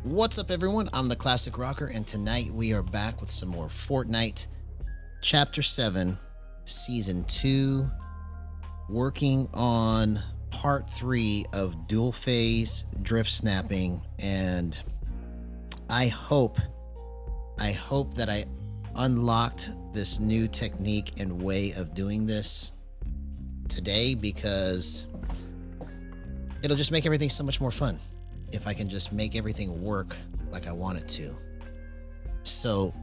What's up, everyone? I'm the Classic Rocker, and tonight we are back with some more Fortnite Chapter 7, Season 2, working on Part 3 of Dual Phase Drift Snapping, and I hope that I unlocked this new technique and way of doing this today, because it'll just make everything so much more fun if I can just make everything work like I want it to. So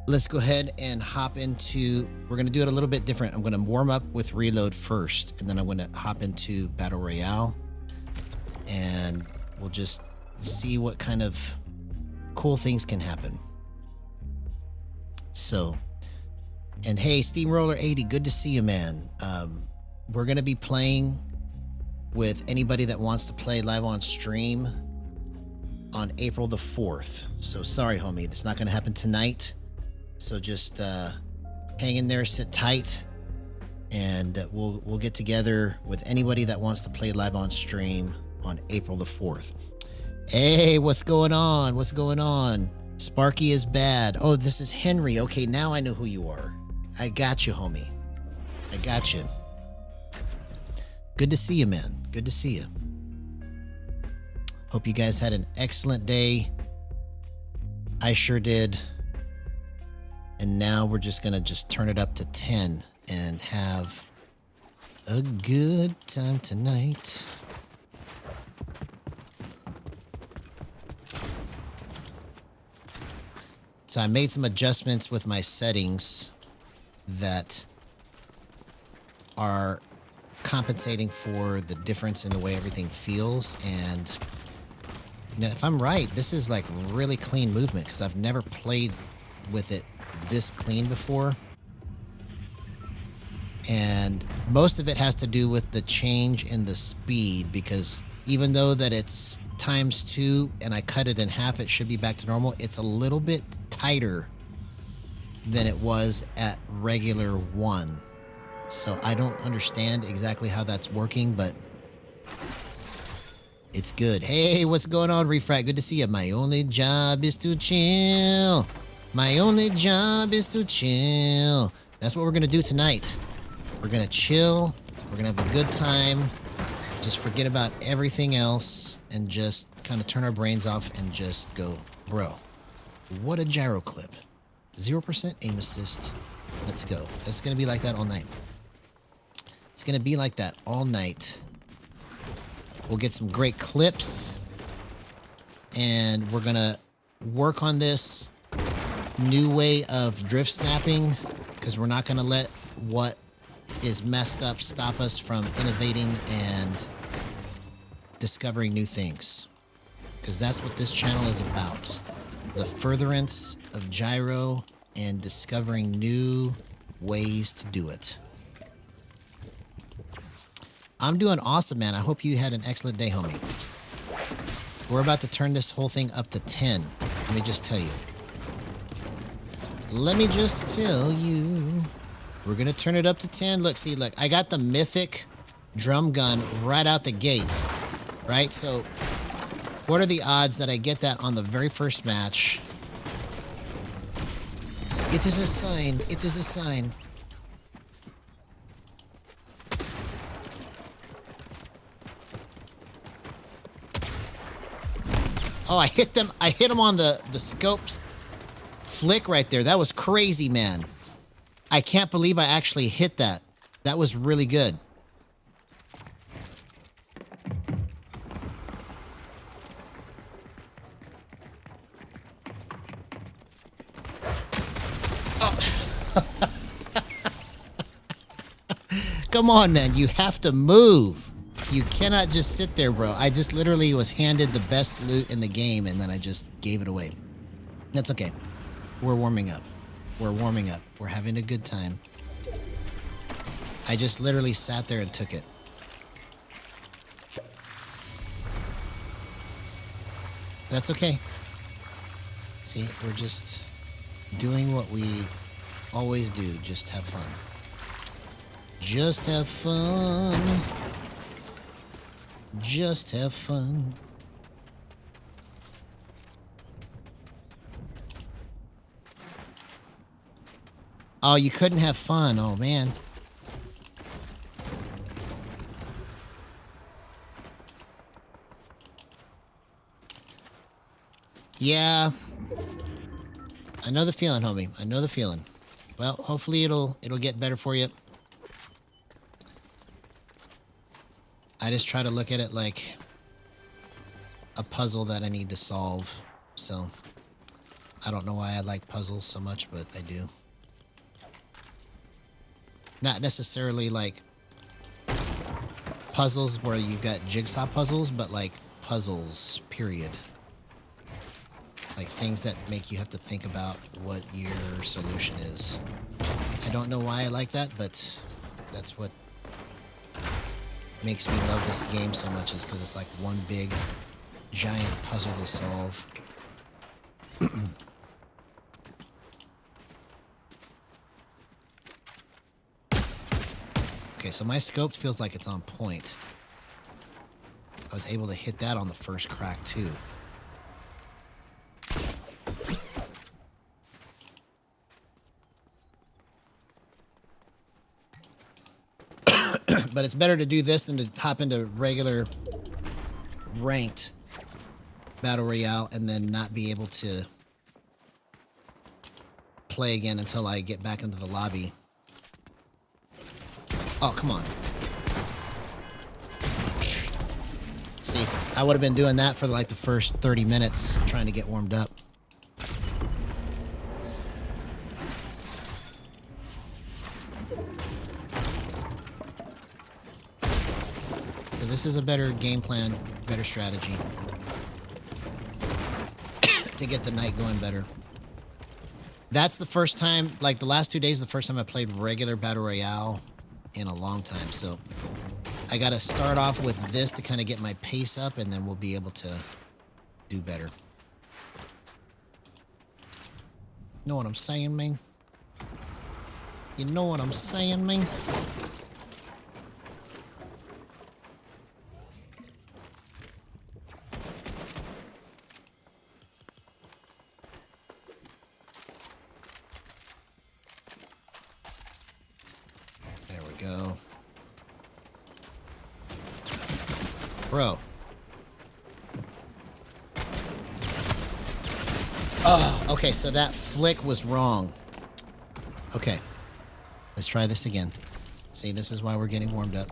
let's go ahead and hop into, we're going to do it a little bit different. I'm going to warm up with reload first, and then I'm going to hop into Battle Royale, and we'll just see what kind of cool things can happen. So, and hey, Steamroller 80, good to see you, man. We're going to be playing with anybody that wants to play live on stream on April the 4th. So sorry, homie, that's not going to happen tonight. So just hang in there, sit tight, and we'll get together with anybody that wants to play live on stream on April the 4th. Hey, what's going on? What's going on? Sparky is bad. Oh, this is Henry. Okay, now I know who you are. I got you, homie. I got you. Good to see you, man. Good to see you. Hope you guys had an excellent day. I sure did. And now we're just going to turn it up to 10 and have a good time tonight. So I made some adjustments with my settings that are compensating for the difference in the way everything feels. And you know, if I'm right, this is like really clean movement, because I've never played with it this clean before. And most of it has to do with the change in the speed, because even though that it's ×2 and I cut it in half, it should be back to normal. It's a little bit tighter than it was at regular 1. So I don't understand exactly how that's working, but it's good. Hey, what's going on, Refract? Good to see you. My only job is to chill. My only job is to chill. That's what we're going to do tonight. We're going to chill. We're going to have a good time. Just forget about everything else and just kind of turn our brains off and just go, bro, what a gyro clip. 0% aim assist. Let's go. It's going to be like that all night. It's going to be like that all night. We'll get some great clips, and we're going to work on this new way of drift snapping, because we're not going to let what is messed up stop us from innovating and discovering new things, because that's what this channel is about. The furtherance of gyro and discovering new ways to do it. I'm doing awesome, man. I hope you had an excellent day, homie. We're about to turn this whole thing up to 10. Let me just tell you. Let me just tell you. We're going to turn it up to 10. Look, see, look. I got the mythic drum gun right out the gate. Right? So, what are the odds that I get that on the very first match? It is a sign. It is a sign. Oh, I hit them. I hit him on the scopes flick right there. That was crazy, man. I can't believe I actually hit that. That was really good. Oh. Come on, man. You have to move. You cannot just sit there, bro. I just literally was handed the best loot in the game, and then I just gave it away. That's okay. We're warming up. We're warming up. We're having a good time. I just literally sat there and took it. That's okay. See, we're just doing what we always do. Just have fun. Just have fun. Just have fun. Oh, you couldn't have fun. Oh, man. Yeah. I know the feeling, homie. I know the feeling. Well, hopefully it'll get better for you. I just try to look at it like a puzzle that I need to solve. So, I don't know why I like puzzles so much, but I do. Not necessarily like puzzles where you've got jigsaw puzzles, but like puzzles, period. Like things that make you have to think about what your solution is. I don't know why I like that, but that's what makes me love this game so much, is because it's like one big, giant puzzle to solve. Okay, so my scope feels like it's on point. I was able to hit that on the first crack, too. But it's better to do this than to hop into regular ranked Battle Royale and then not be able to play again until I get back into the lobby. Oh, come on. See, I would have been doing that for like the first 30 minutes trying to get warmed up. So this is a better game plan, better strategy to get the night going better. That's the first time, like the last 2 days, the first time I played regular Battle Royale in a long time. So I got to start off with this to kind of get my pace up, and then we'll be able to do better. Know what I'm saying, man? You know what I'm saying, man? There we go. Bro. Oh, okay, so that flick was wrong. Okay. Let's try this again. See, this is why we're getting warmed up.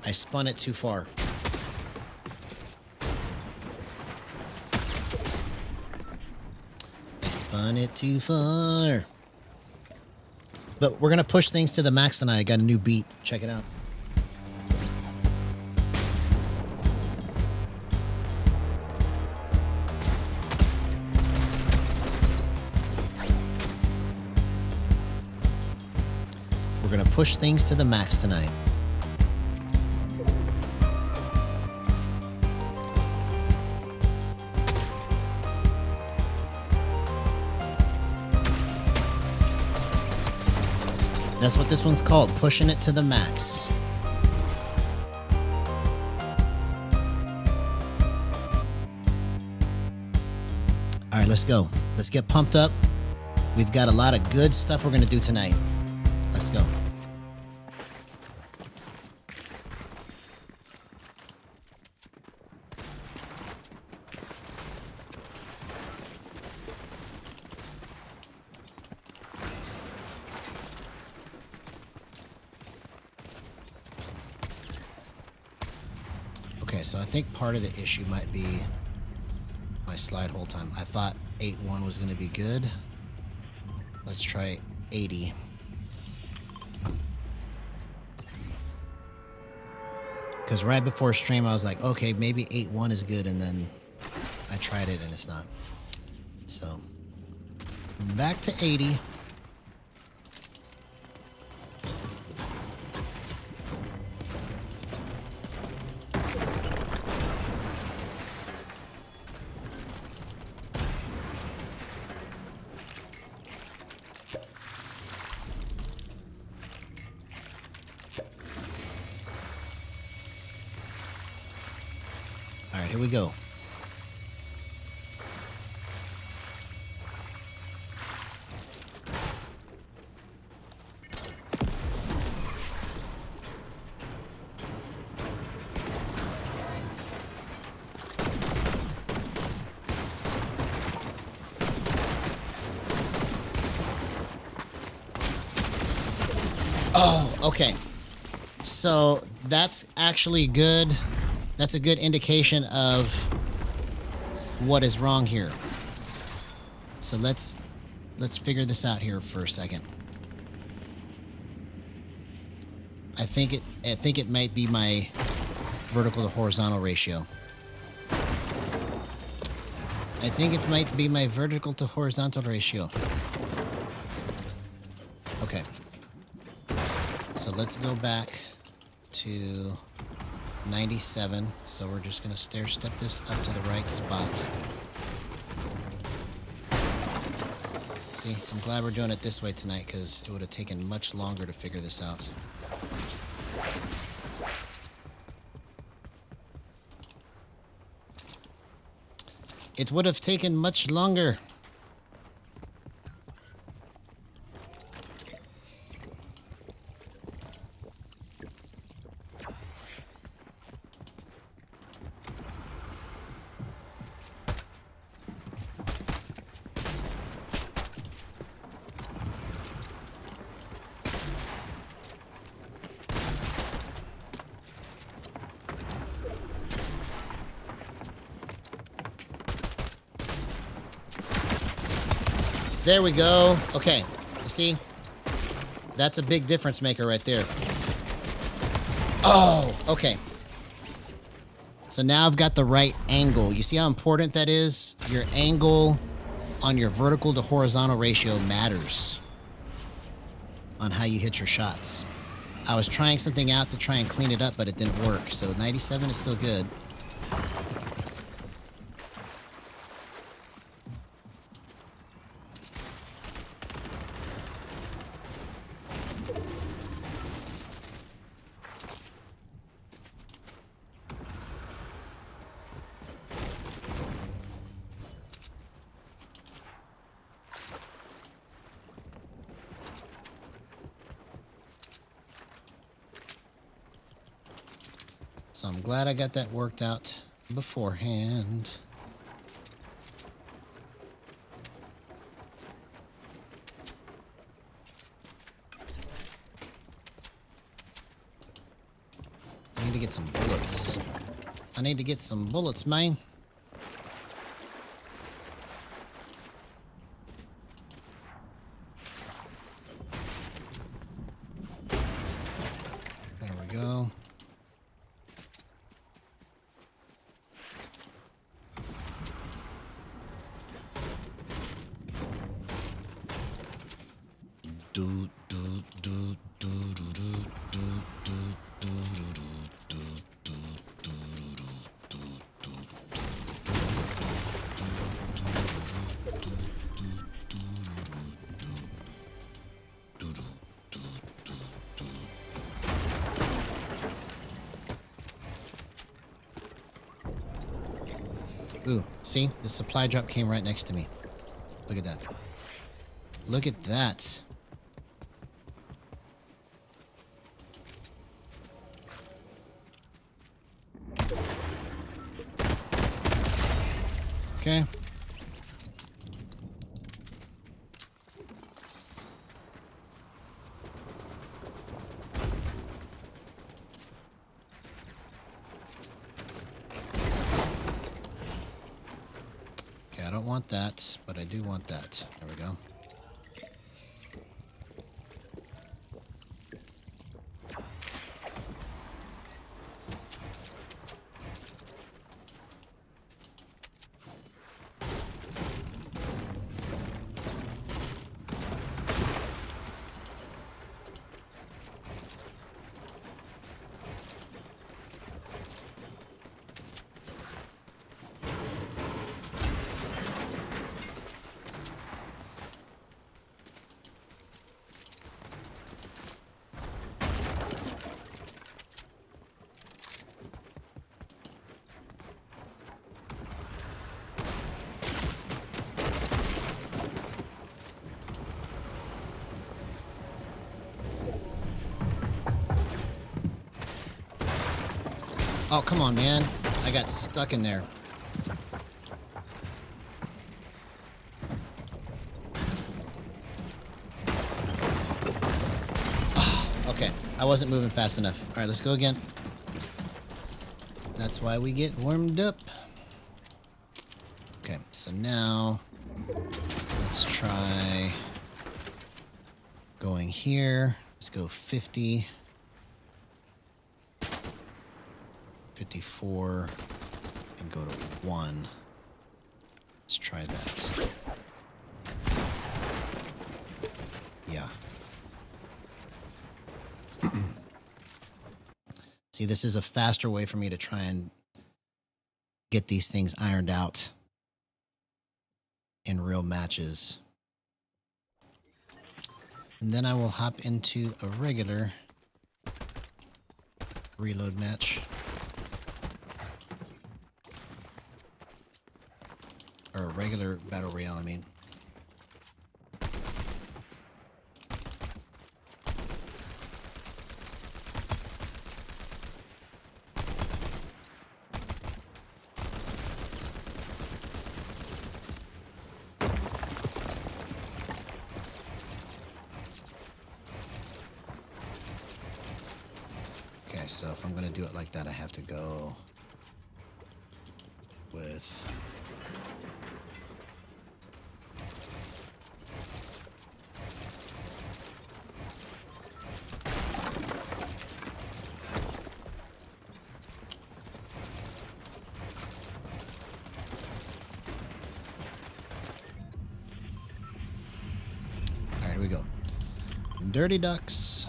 I spun it too far. I spun it too far. But we're going to push things to the max tonight. I got a new beat. Check it out. We're going to push things to the max tonight. That's what this one's called, pushing it to the max. All right, let's go. Let's get pumped up. We've got a lot of good stuff we're going to do tonight. Let's go. Okay, so I think part of the issue might be my slide hold time. I thought 8-1 was going to be good. Let's try 80. Because right before stream, I was like, okay, maybe 8-1 is good, and then I tried it, and it's not. So, back to 80. All right, here we go. okay. So that's actually good. That's a good indication of what is wrong here. So let's figure this out here for a second. I think it might be my vertical to horizontal ratio. I think it might be my vertical to horizontal ratio. Okay. So let's go back to 97. So we're just going to stair step this up to the right spot. See, I'm glad we're doing it this way tonight because it would have taken much longer to figure this out. It would have taken much longer. There we go. Okay, you see? That's a big difference maker right there. Oh, okay. So now I've got the right angle. You see how important that is? Your angle on your vertical to horizontal ratio matters on how you hit your shots. I was trying something out to try and clean it up, but it didn't work. So 97 is still good. So I'm glad I got that worked out beforehand. I need to get some bullets. I need to get some bullets, man. There we go. Ooh, see? The supply drop came right next to me. Look at that. Look at that. Okay. I don't want that, but I do want that. There we go. Oh, come on, man. I got stuck in there. Oh, okay. I wasn't moving fast enough. All right, let's go again. That's why we get warmed up. Okay, so now let's try going here. Let's go 50, 54, and go to 1. Let's try that. Yeah. See, this is a faster way for me to try and get these things ironed out in real matches. And then I will hop into a regular reload match. Or a regular battle royale, I mean. Okay, so if I'm going to do it like that, I have to go with... All right, here we go. Dirty Ducks.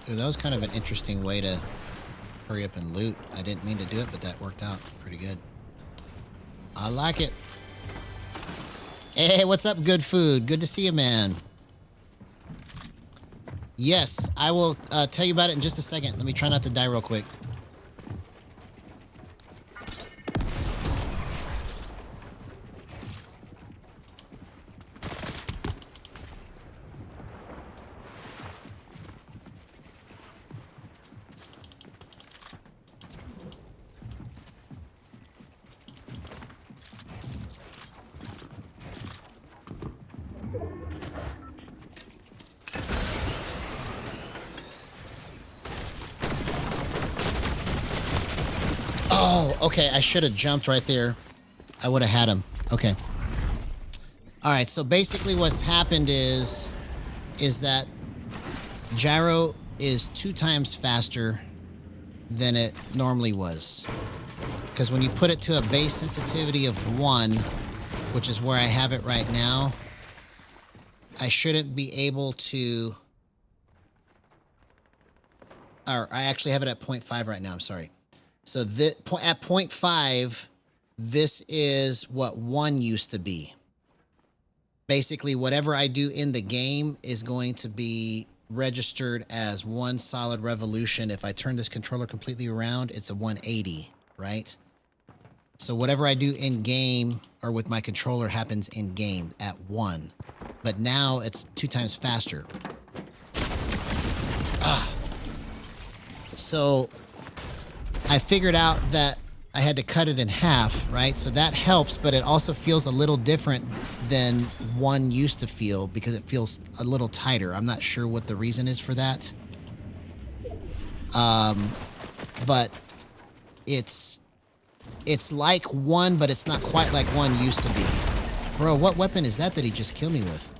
Ooh, that was kind of an interesting way to hurry up and loot. I didn't mean to do it, but that worked out pretty good. I like it. Hey, what's up, Good Food? Good to see you, man. Yes, I will tell you about it in just a second. Let me try not to die real quick. Oh, okay. I should have jumped right there. I would have had him. Okay. All right. So basically what's happened is that gyro is 2 times faster than it normally was. Because when you put it to a base sensitivity of 1, which is where I have it right now, I shouldn't be able to... Or I actually have it at 0.5 right now. I'm sorry. So at 0.5, this is what 1 used to be. Basically, whatever I do in the game is going to be registered as 1 solid revolution. If I turn this controller completely around, it's a 180, right? So whatever I do in game or with my controller happens in game at 1. But now it's 2 times faster. So I figured out that I had to cut it in half, right? So that helps, but it also feels a little different than 1 used to feel because it feels a little tighter. I'm not sure what the reason is for that. But it's like 1, but it's not quite like 1 used to be. Bro, what weapon is that he just killed me with?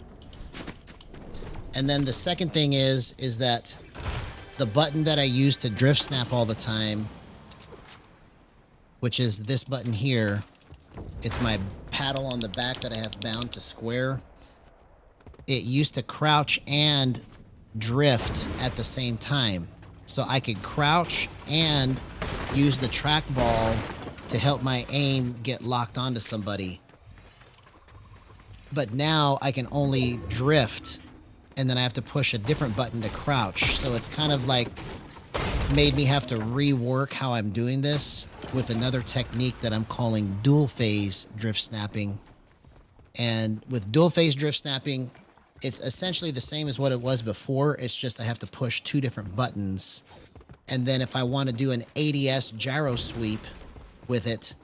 And then the second thing is that the button that I use to drift snap all the time, which is this button here, it's my paddle on the back that I have bound to square. It used to crouch and drift at the same time. So I could crouch and use the trackball to help my aim get locked onto somebody. But now I can only drift, and then I have to push a different button to crouch. So it's kind of like made me have to rework how I'm doing this with another technique that I'm calling dual phase drift snapping. And with dual phase drift snapping, it's essentially the same as what it was before. It's just I have to push two different buttons. And then if I want to do an ADS gyro sweep with it,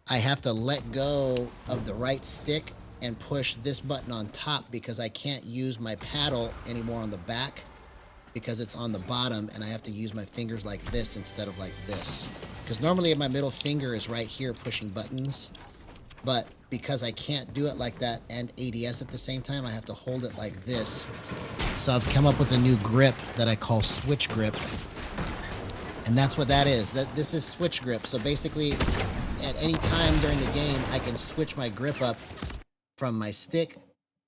I have to let go of the right stick and push this button on top because I can't use my paddle anymore on the back because it's on the bottom, and I have to use my fingers like this instead of like this. Because normally my middle finger is right here pushing buttons, but because I can't do it like that and ADS at the same time, I have to hold it like this. So I've come up with a new grip that I call switch grip. And that's what that is. This is switch grip. So basically, at any time during the game, I can switch my grip up from my stick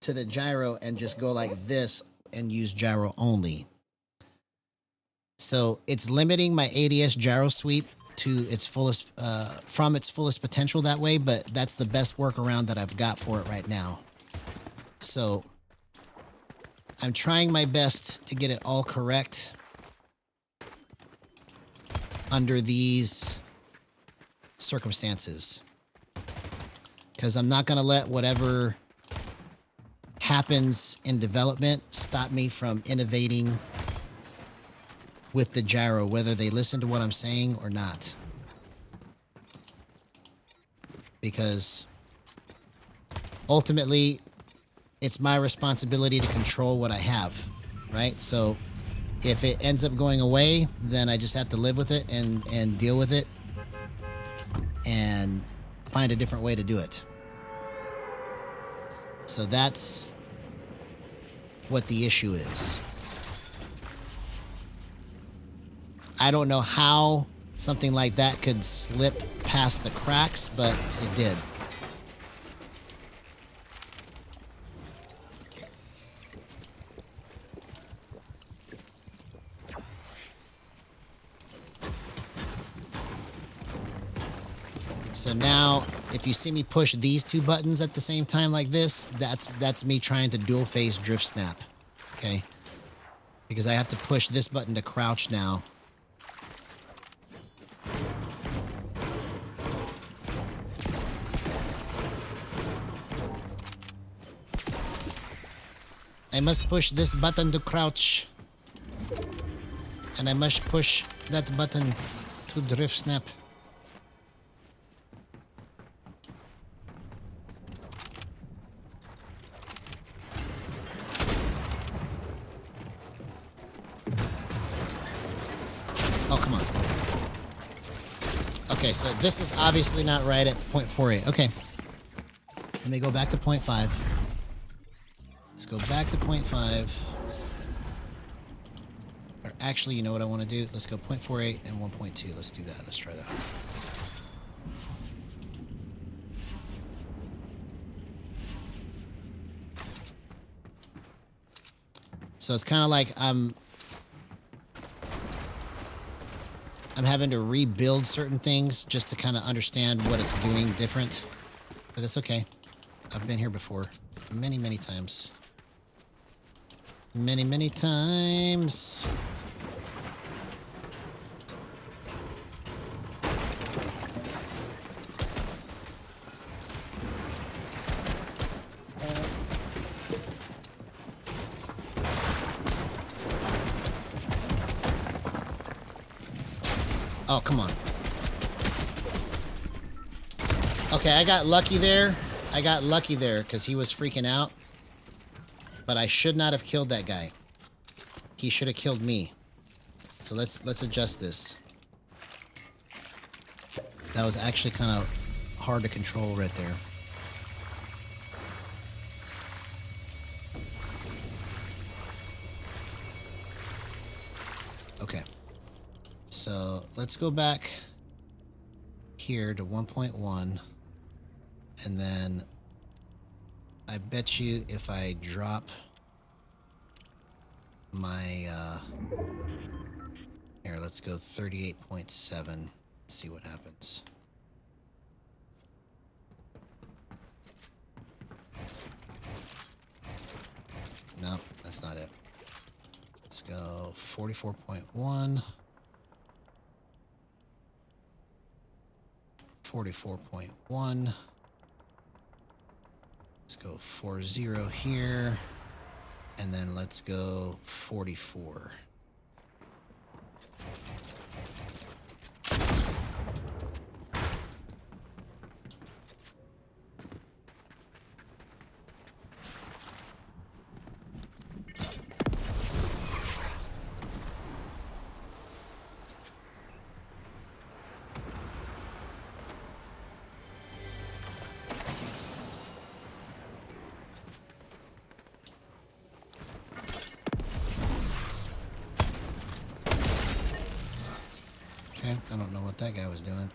to the gyro and just go like this and use gyro only. So it's limiting my ADS gyro sweep to its fullest, from its fullest potential that way, but that's the best workaround that I've got for it right now. So I'm trying my best to get it all correct under these circumstances, because I'm not going to let whatever happens in development stop me from innovating with the gyro, whether they listen to what I'm saying or not. Because ultimately, it's my responsibility to control what I have, right? So if it ends up going away, then I just have to live with it and deal with it and find a different way to do it. So that's what the issue is. I don't know how something like that could slip past the cracks, but it did. So now, if you see me push these two buttons at the same time like this, that's me trying to dual phase drift snap, okay? Because I have to push this button to crouch now. I must push this button to crouch. And I must push that button to drift snap. Oh, come on. Okay, so this is obviously not right at 0.48. Okay. Let me go back to 0.5. Let's go back to 0.5. Or actually, you know what I want to do? Let's go 0.48 and 1.2. Let's do that. Let's try that. So it's kind of like I'm having to rebuild certain things just to kind of understand what it's doing different. But it's okay. I've been here before. Many, many times. Many, many times. Oh, come on. Okay, I got lucky there. I got lucky there because he was freaking out. But I should not have killed that guy. He should have killed me. So let's adjust this. That was actually kind of hard to control right there. Okay. So let's go back here to 1.1. And then I bet you if I drop my, here, let's go 38.7, see what happens. No, that's not it. Let's go 44.1. 44.1. Let's go 40 here. And then let's go 44. Okay, I don't know what that guy was doing.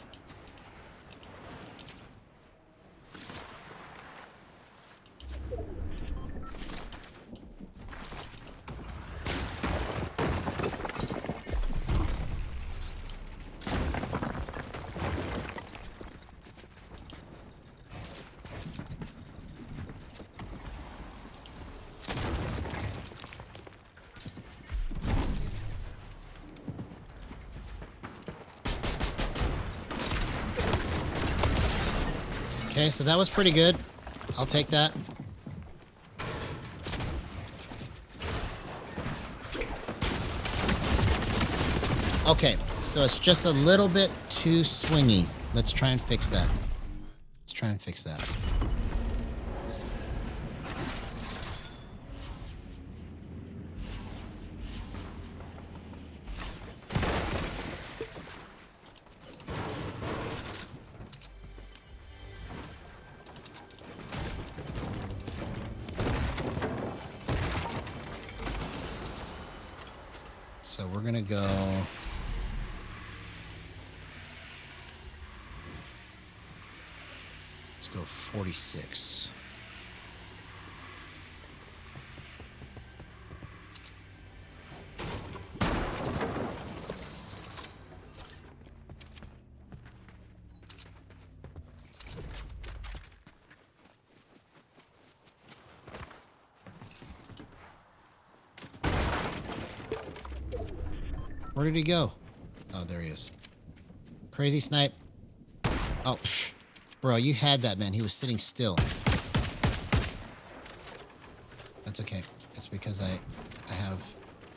Okay, so that was pretty good. I'll take that. Okay, so it's just a little bit too swingy. Let's try and fix that. Let's try and fix that. So we're gonna go. Let's go 46. Where did he go? Oh, there he is. Crazy snipe. Oh, psh. Bro, you had that, man. He was sitting still. That's okay. It's because I have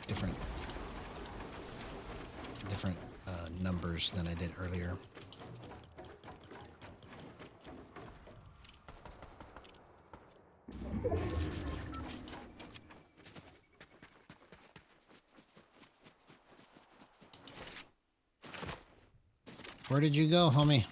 different numbers than I did earlier. Where did you go, homie?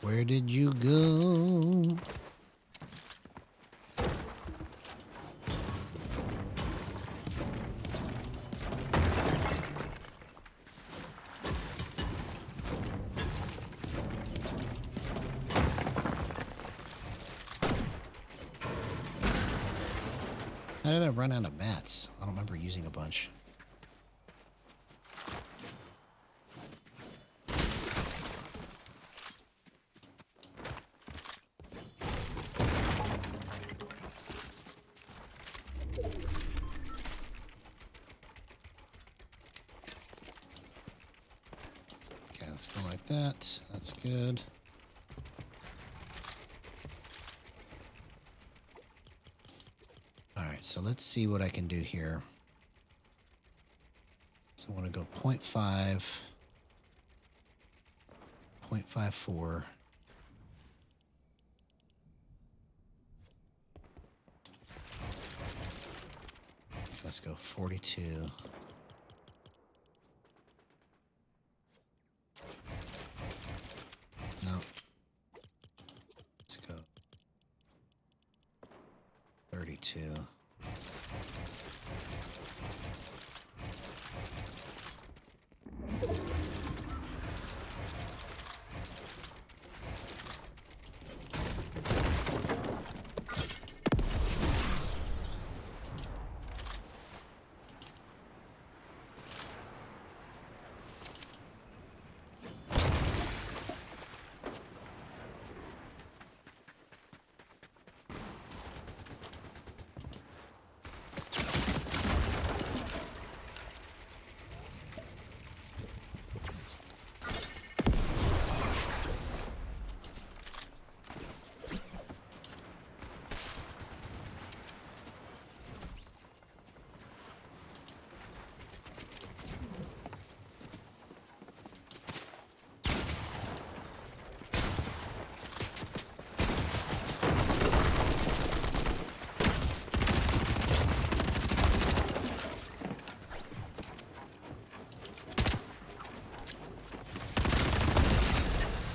Where did you go? How did I run out of mats? I don't remember using a bunch. Okay, let's go like that. That's good. So let's see what I can do here. So I want to go 0.5, 0.54. Let's go 42. No. Let's go 32.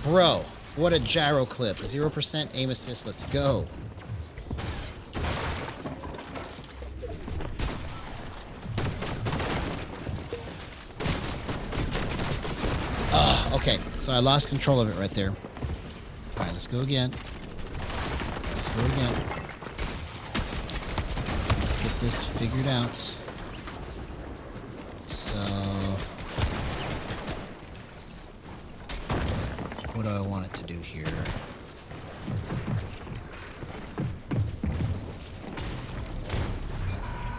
Bro, what a gyro clip. 0% aim assist. Let's go. Okay, so I lost control of it right there. All right, let's go again. Let's go again. Let's get this figured out. So, what do I want it to do here?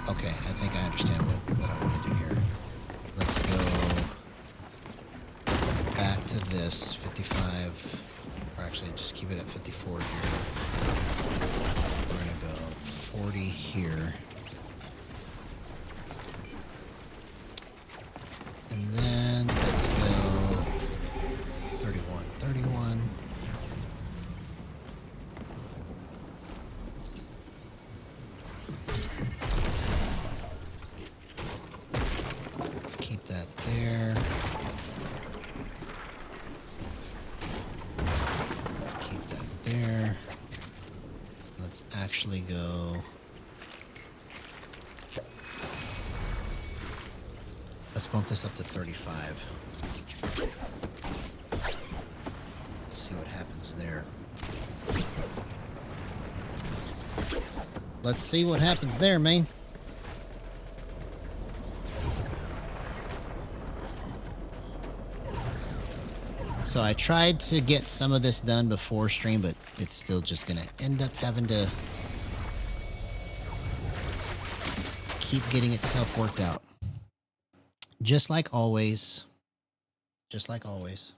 Okay, I think I understand what I want to do here. Let's go back to this 55, or actually just keep it at 54 here. We're gonna go 40 here. And then let's go 31, 31. Let's keep that there. Let's keep that there. Let's actually go. Let's bump this up to 35. Let's see what happens there. Let's see what happens there, man. So I tried to get some of this done before stream, but it's still just going to end up having to keep getting itself worked out. Just like always. Just like always.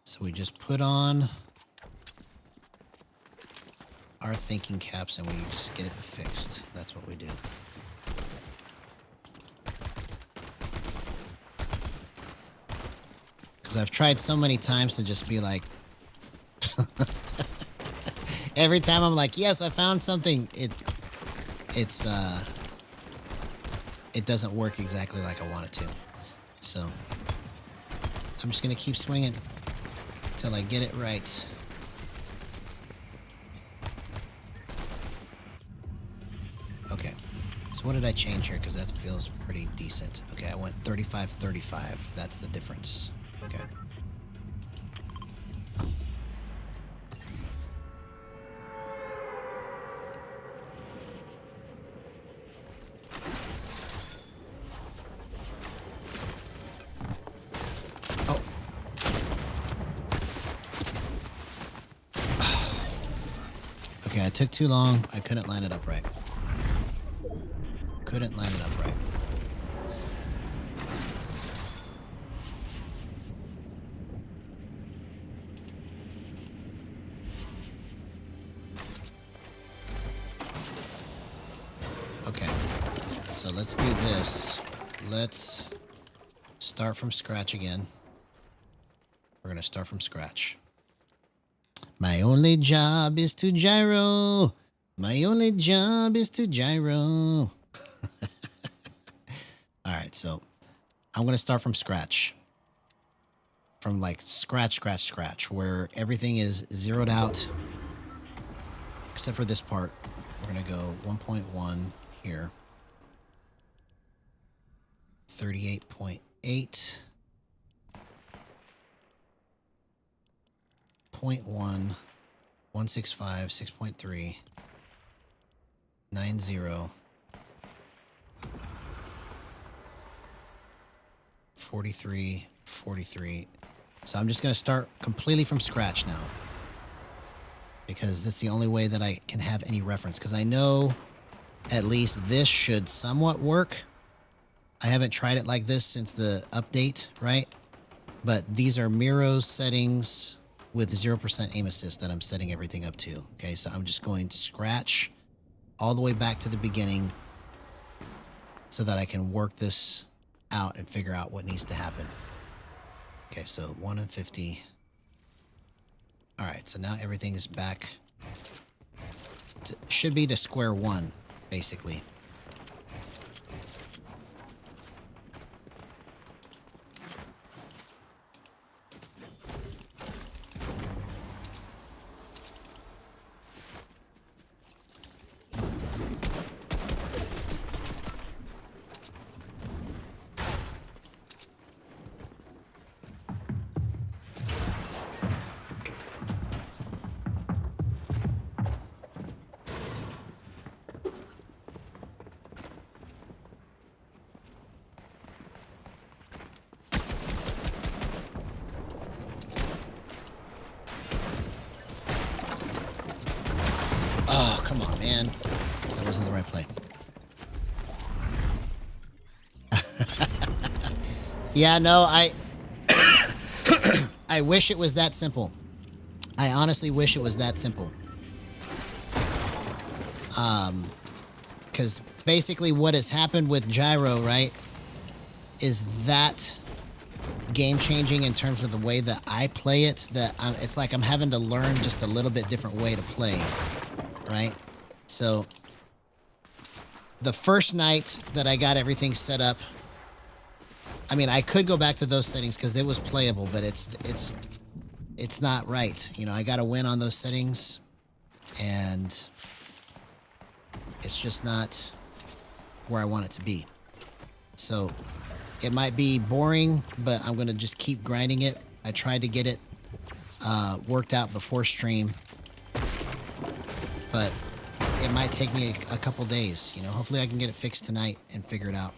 So we just put on our thinking caps and we just get it fixed. That's what we do. Because I've tried so many times to just be like, every time I'm like, yes, I found something. It doesn't work exactly like I want it to. So I'm just gonna keep swinging until I get it right. Okay, so what did I change here? Because that feels pretty decent. Okay, I went 35, 35. That's the difference. Okay. Okay, I took too long. I couldn't line it up right. Couldn't line it up right. Okay, so let's do this. Let's start from scratch again. We're gonna start from scratch. My only job is to gyro. My only job is to gyro. All right, so I'm going to start from scratch. From like scratch, where everything is zeroed out. Except for this part. We're going to go 1.1 here. 38.8. 0.1, 165, 6.3, 90, 43, 43. So I'm just going to start completely from scratch now. Because that's the only way that I can have any reference. Because I know at least this should somewhat work. I haven't tried it like this since the update, right? But these are Miro's settings with 0% aim assist that I'm setting everything up to. Okay, so I'm just going scratch all the way back to the beginning so that I can work this out and figure out what needs to happen. Okay, so 1 and 50. All right, so now everything is back. should be to square one, basically. Come on, man. That wasn't the right play. Yeah, no, I wish it was that simple. I honestly wish it was that simple. Because basically what has happened with gyro, right, is that game-changing in terms of the way that I play it, that it's like I'm having to learn just a little bit different way to play. Right? So the first night that I got everything set up, I mean, I could go back to those settings because it was playable, but it's not right. You know, I got to win on those settings, and it's just not where I want it to be. So it might be boring, but I'm going to just keep grinding it. I tried to get it worked out before stream, but it might take me a couple days. You know, hopefully I can get it fixed tonight and figure it out.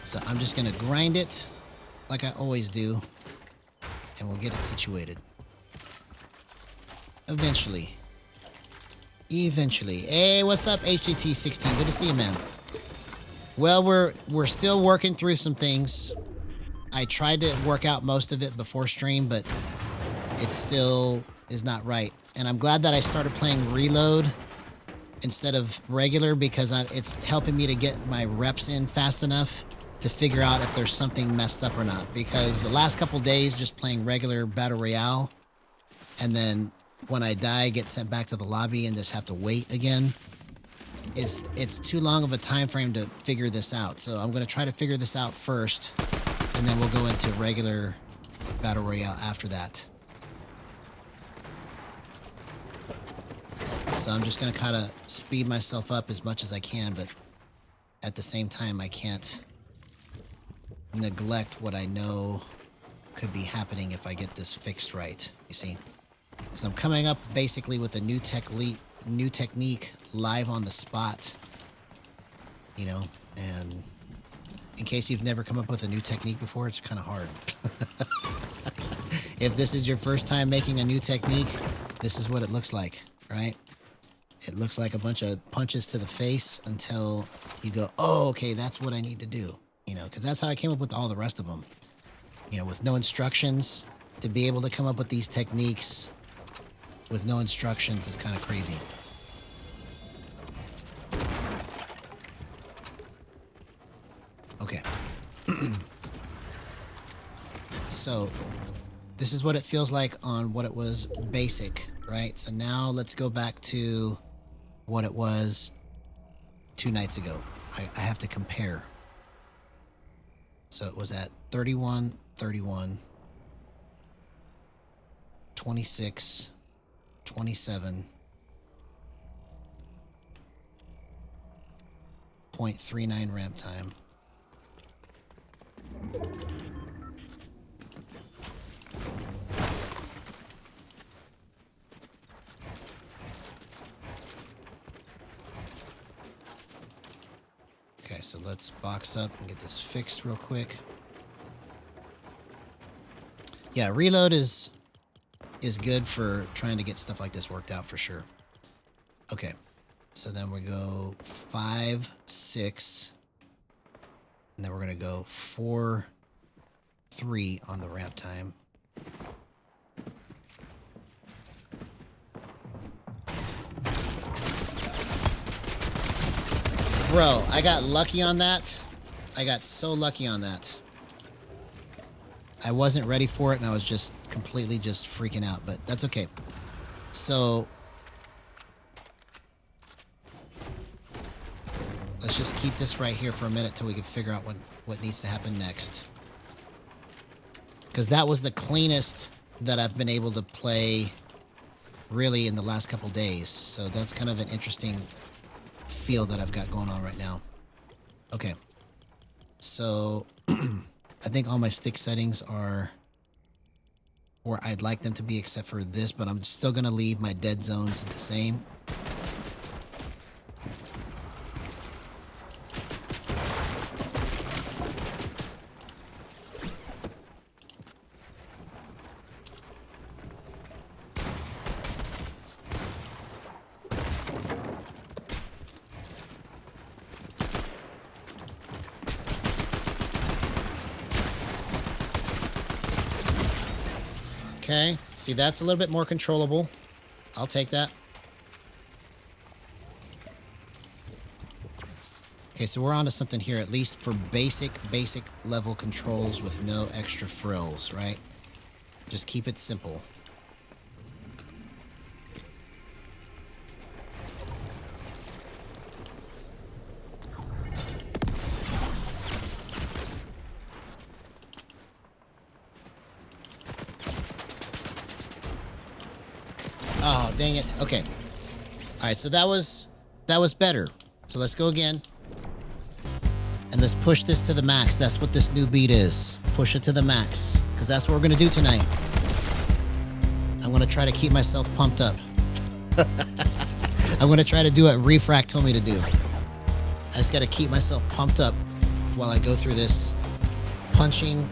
So I'm just going to grind it like I always do, and we'll get it situated. Eventually. Hey, what's up, HGT16? Good to see you, man. Well, we're still working through some things. I tried to work out most of it before stream, but it still is not right. And I'm glad that I started playing reload instead of regular, because it's helping me to get my reps in fast enough to figure out if there's something messed up or not. Because the last couple days just playing regular Battle Royale, and then when I die, get sent back to the lobby and just have to wait again, it's too long of a time frame to figure this out. So I'm going to try to figure this out first, and then we'll go into regular Battle Royale after that. So I'm just going to kind of speed myself up as much as I can, but at the same time, I can't neglect what I know could be happening if I get this fixed right, you see? Because I'm coming up basically with a new technique live on the spot, you know, and in case you've never come up with a new technique before, it's kind of hard. If this is your first time making a new technique, this is what it looks like, right? It looks like a bunch of punches to the face until you go, oh, okay, that's what I need to do. You know, because that's how I came up with all the rest of them. You know, with no instructions, to be able to come up with these techniques with no instructions is kind of crazy. Okay. So, this is what it feels like on what it was basic, right? So now let's go back to what it was 2 nights ago. I have to compare. So it was at 31, 31, 26, 27, 0.39 ramp time. Okay, so let's box up and get this fixed real quick. Yeah, reload is good for trying to get stuff like this worked out for sure. Okay, so then we go 5, 6, and then we're gonna go 4, 3 on the ramp time. Bro, I got lucky on that. I got so lucky on that. I wasn't ready for it, and I was just completely just freaking out, but that's okay. So, let's just keep this right here for a minute till we can figure out what needs to happen next. Because that was the cleanest that I've been able to play really in the last couple days. So that's kind of an interesting feel that I've got going on right now. Okay. So I think all my stick settings are where I'd like them to be except for this, but I'm still going to leave my dead zones the same. Okay, see, that's a little bit more controllable. I'll take that. Okay, so we're on to something here, at least for basic level controls with no extra frills, right? Just keep it simple. Oh, dang it. Okay. All right, so that was better. So let's go again. And let's push this to the max. That's what this new beat is. Push it to the max. Because that's what we're going to do tonight. I'm going to try to keep myself pumped up. I'm going to try to do what Refract told me to do. I just got to keep myself pumped up while I go through this punching,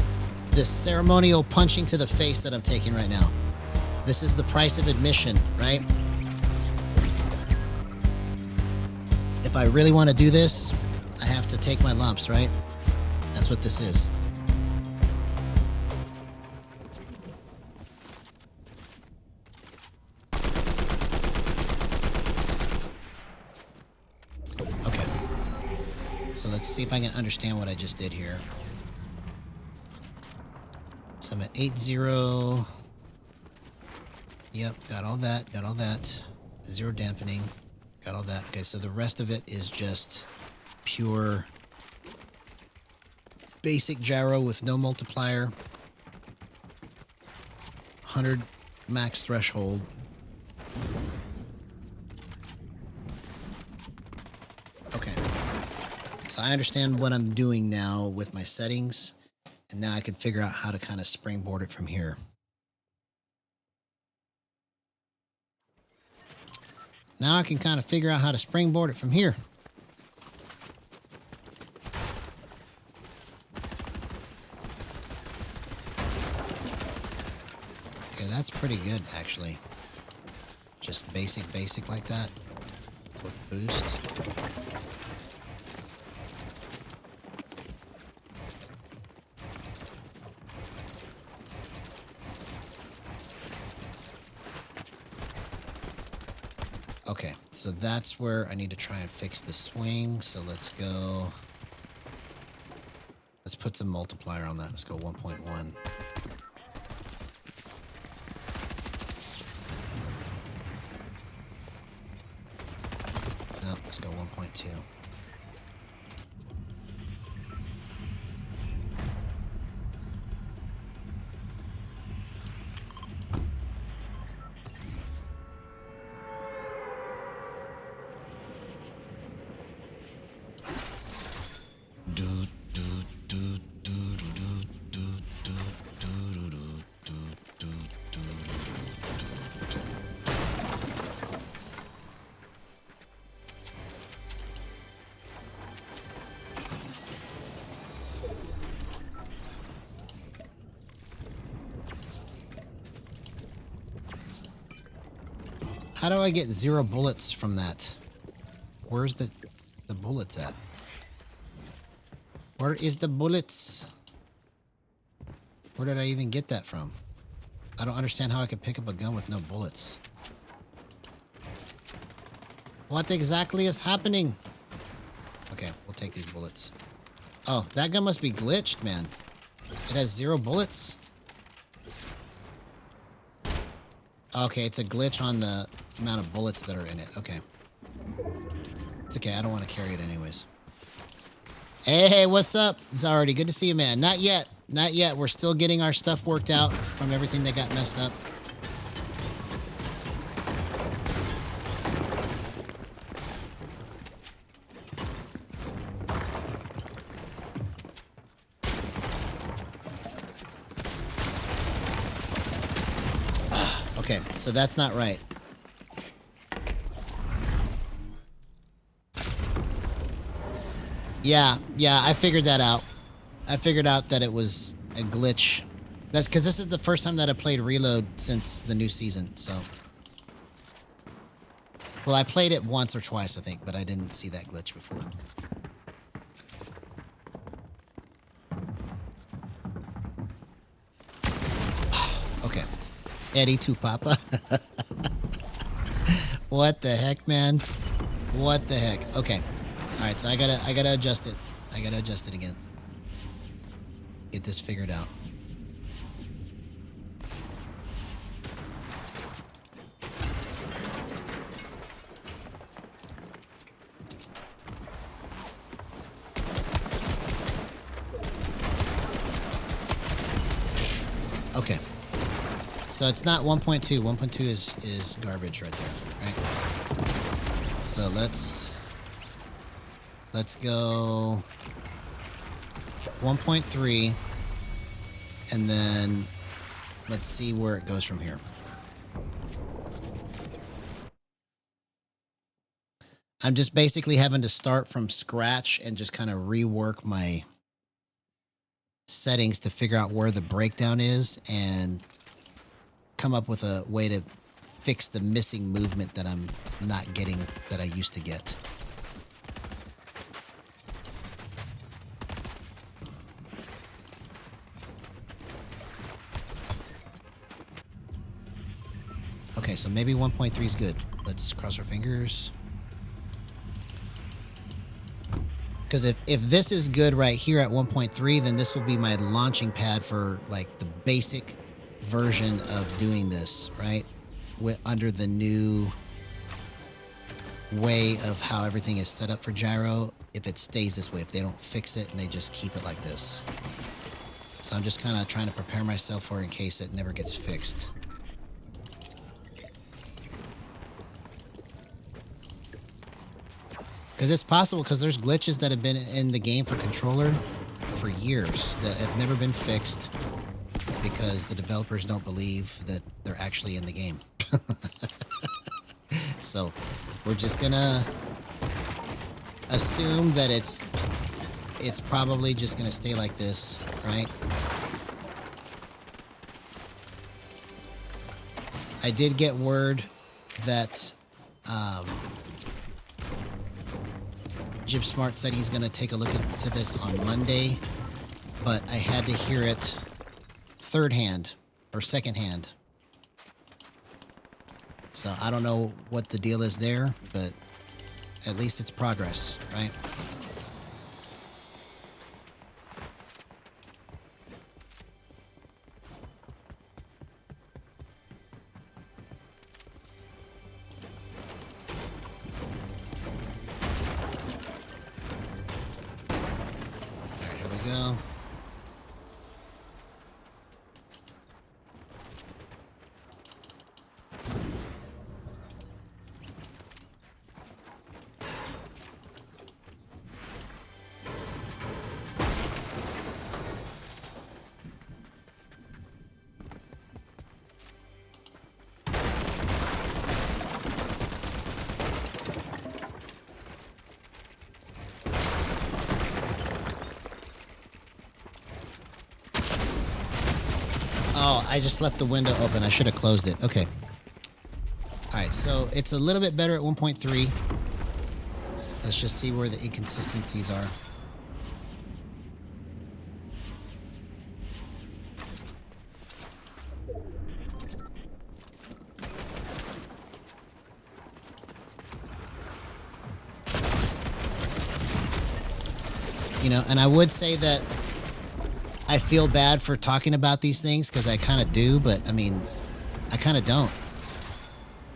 this ceremonial punching to the face that I'm taking right now. This is the price of admission, right? If I really want to do this, I have to take my lumps, right? That's what this is. Okay. So let's see if I can understand what I just did here. So I'm at 8-0. Yep, got all that, got all that. 0 dampening, got all that. Okay, so the rest of it is just pure basic gyro with no multiplier. 100 max threshold. Okay. So I understand what I'm doing now with my settings, and now I can figure out how to kind of springboard it from here. Now I can kind of figure out how to springboard it from here. Okay, that's pretty good, actually. Just basic like that. Quick boost. Okay, so that's where I need to try and fix the swing. So let's go. Let's put some multiplier on that. Let's go 1.1. No, let's go 1.2. How do I get 0 bullets from that? Where's the bullets at? Where is the bullets? Where did I even get that from? I don't understand how I could pick up a gun with no bullets. What exactly is happening? Okay, we'll take these bullets. Oh, that gun must be glitched, man. It has 0 bullets? Okay, it's a glitch on the amount of bullets that are in it. Okay. It's okay, I don't want to carry it anyways. Hey, what's up? It's already good to see you, man. Not yet. Not yet. We're still getting our stuff worked out from everything that got messed up. Okay, so that's not right. Yeah, I figured that out. I figured out that it was a glitch. That's because this is the first time that I played Reload since the new season, so. Well, I played it once or twice, I think, but I didn't see that glitch before. Okay. Eddie to Papa. What the heck, man? What the heck? Okay. All right, so I gotta adjust it. I gotta adjust it again. Get this figured out. Okay. So it's not 1.2. 1.2 is garbage right there, right? So let's go 1.3 and then let's see where it goes from here. I'm just basically having to start from scratch and just kind of rework my settings to figure out where the breakdown is and come up with a way to fix the missing movement that I'm not getting that I used to get. Okay, so maybe 1.3 is good. Let's cross our fingers. Because if this is good right here at 1.3, then this will be my launching pad for like the basic version of doing this, right? Under the new way of how everything is set up for gyro, if it stays this way, if they don't fix it and they just keep it like this. So I'm just kind of trying to prepare myself for it in case it never gets fixed. Because it's possible, because there's glitches that have been in the game for controller for years that have never been fixed because the developers don't believe that they're actually in the game. So we're just gonna assume that it's probably just gonna stay like this, right? I did get word that Jib Smart said he's gonna take a look into this on Monday, but I had to hear it third hand or second hand. So I don't know what the deal is there, but at least it's progress, right? All right, here we go. Oh, I just left the window open. I should have closed it. Okay. All right, so it's a little bit better at 1.3. Let's just see where the inconsistencies are. You know, and I would say that I feel bad for talking about these things because I kind of do, but I mean, I kind of don't.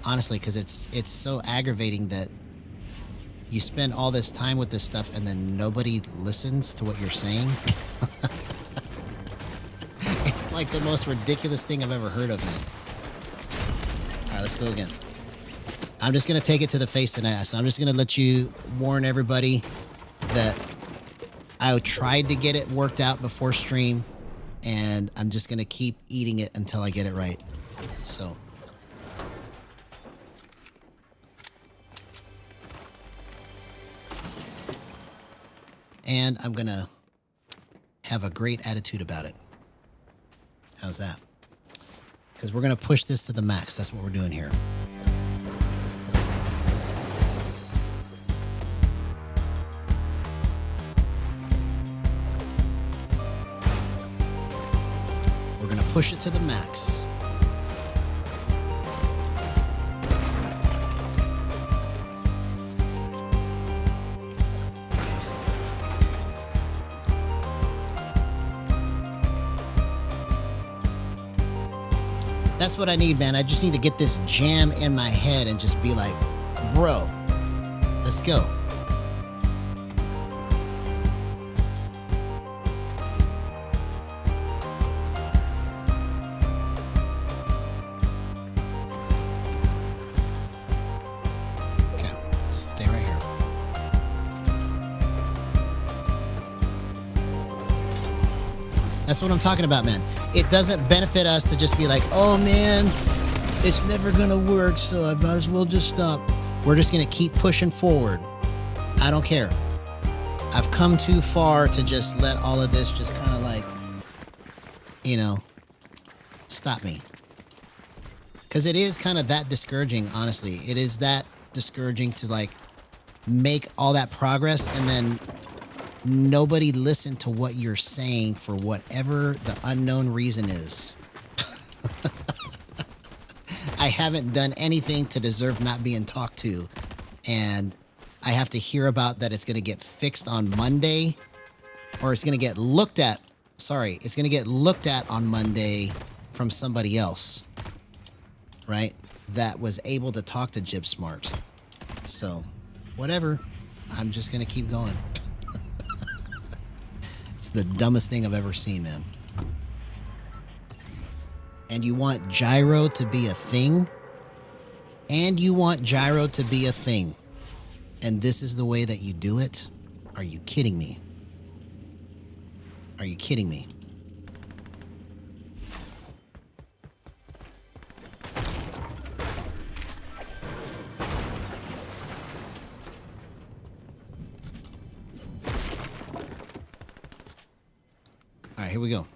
Honestly, because it's so aggravating that You spend all this time with this stuff and then nobody listens to what you're saying. It's like the most ridiculous thing I've ever heard of, man. All right, let's go again. I'm just going to take it to the face tonight. So I'm just going to let you warn everybody that I tried to get it worked out before stream, and I'm just going to keep eating it until I get it right. So. And I'm going to have a great attitude about it. How's that? Because we're going to push this to the max. That's what we're doing here. We're going to push it to the max. That's what I need, man. I just need to get this jam in my head and just be like, bro, let's go. Okay, stay right here. That's what I'm talking about, man. It doesn't benefit us to just be like, oh man, it's never gonna work, so I might as well just stop. We're just gonna keep pushing forward. I don't care. I've come too far to just let all of this just kind of like, you know, stop me. Because it is kind of that discouraging, honestly. It is that discouraging to like make all that progress and then nobody listen to what you're saying for whatever the unknown reason is. I haven't done anything to deserve not being talked to. And I have to hear about that it's going to get fixed on Monday. Or it's going to get looked at. Sorry, it's going to get looked at on Monday from somebody else. Right? That was able to talk to Jib Smart. So, whatever. I'm just going to keep going. It's the dumbest thing I've ever seen, man. And you want gyro to be a thing? And you want gyro to be a thing? And this is the way that you do it? Are you kidding me? Are you kidding me? All right, here we go.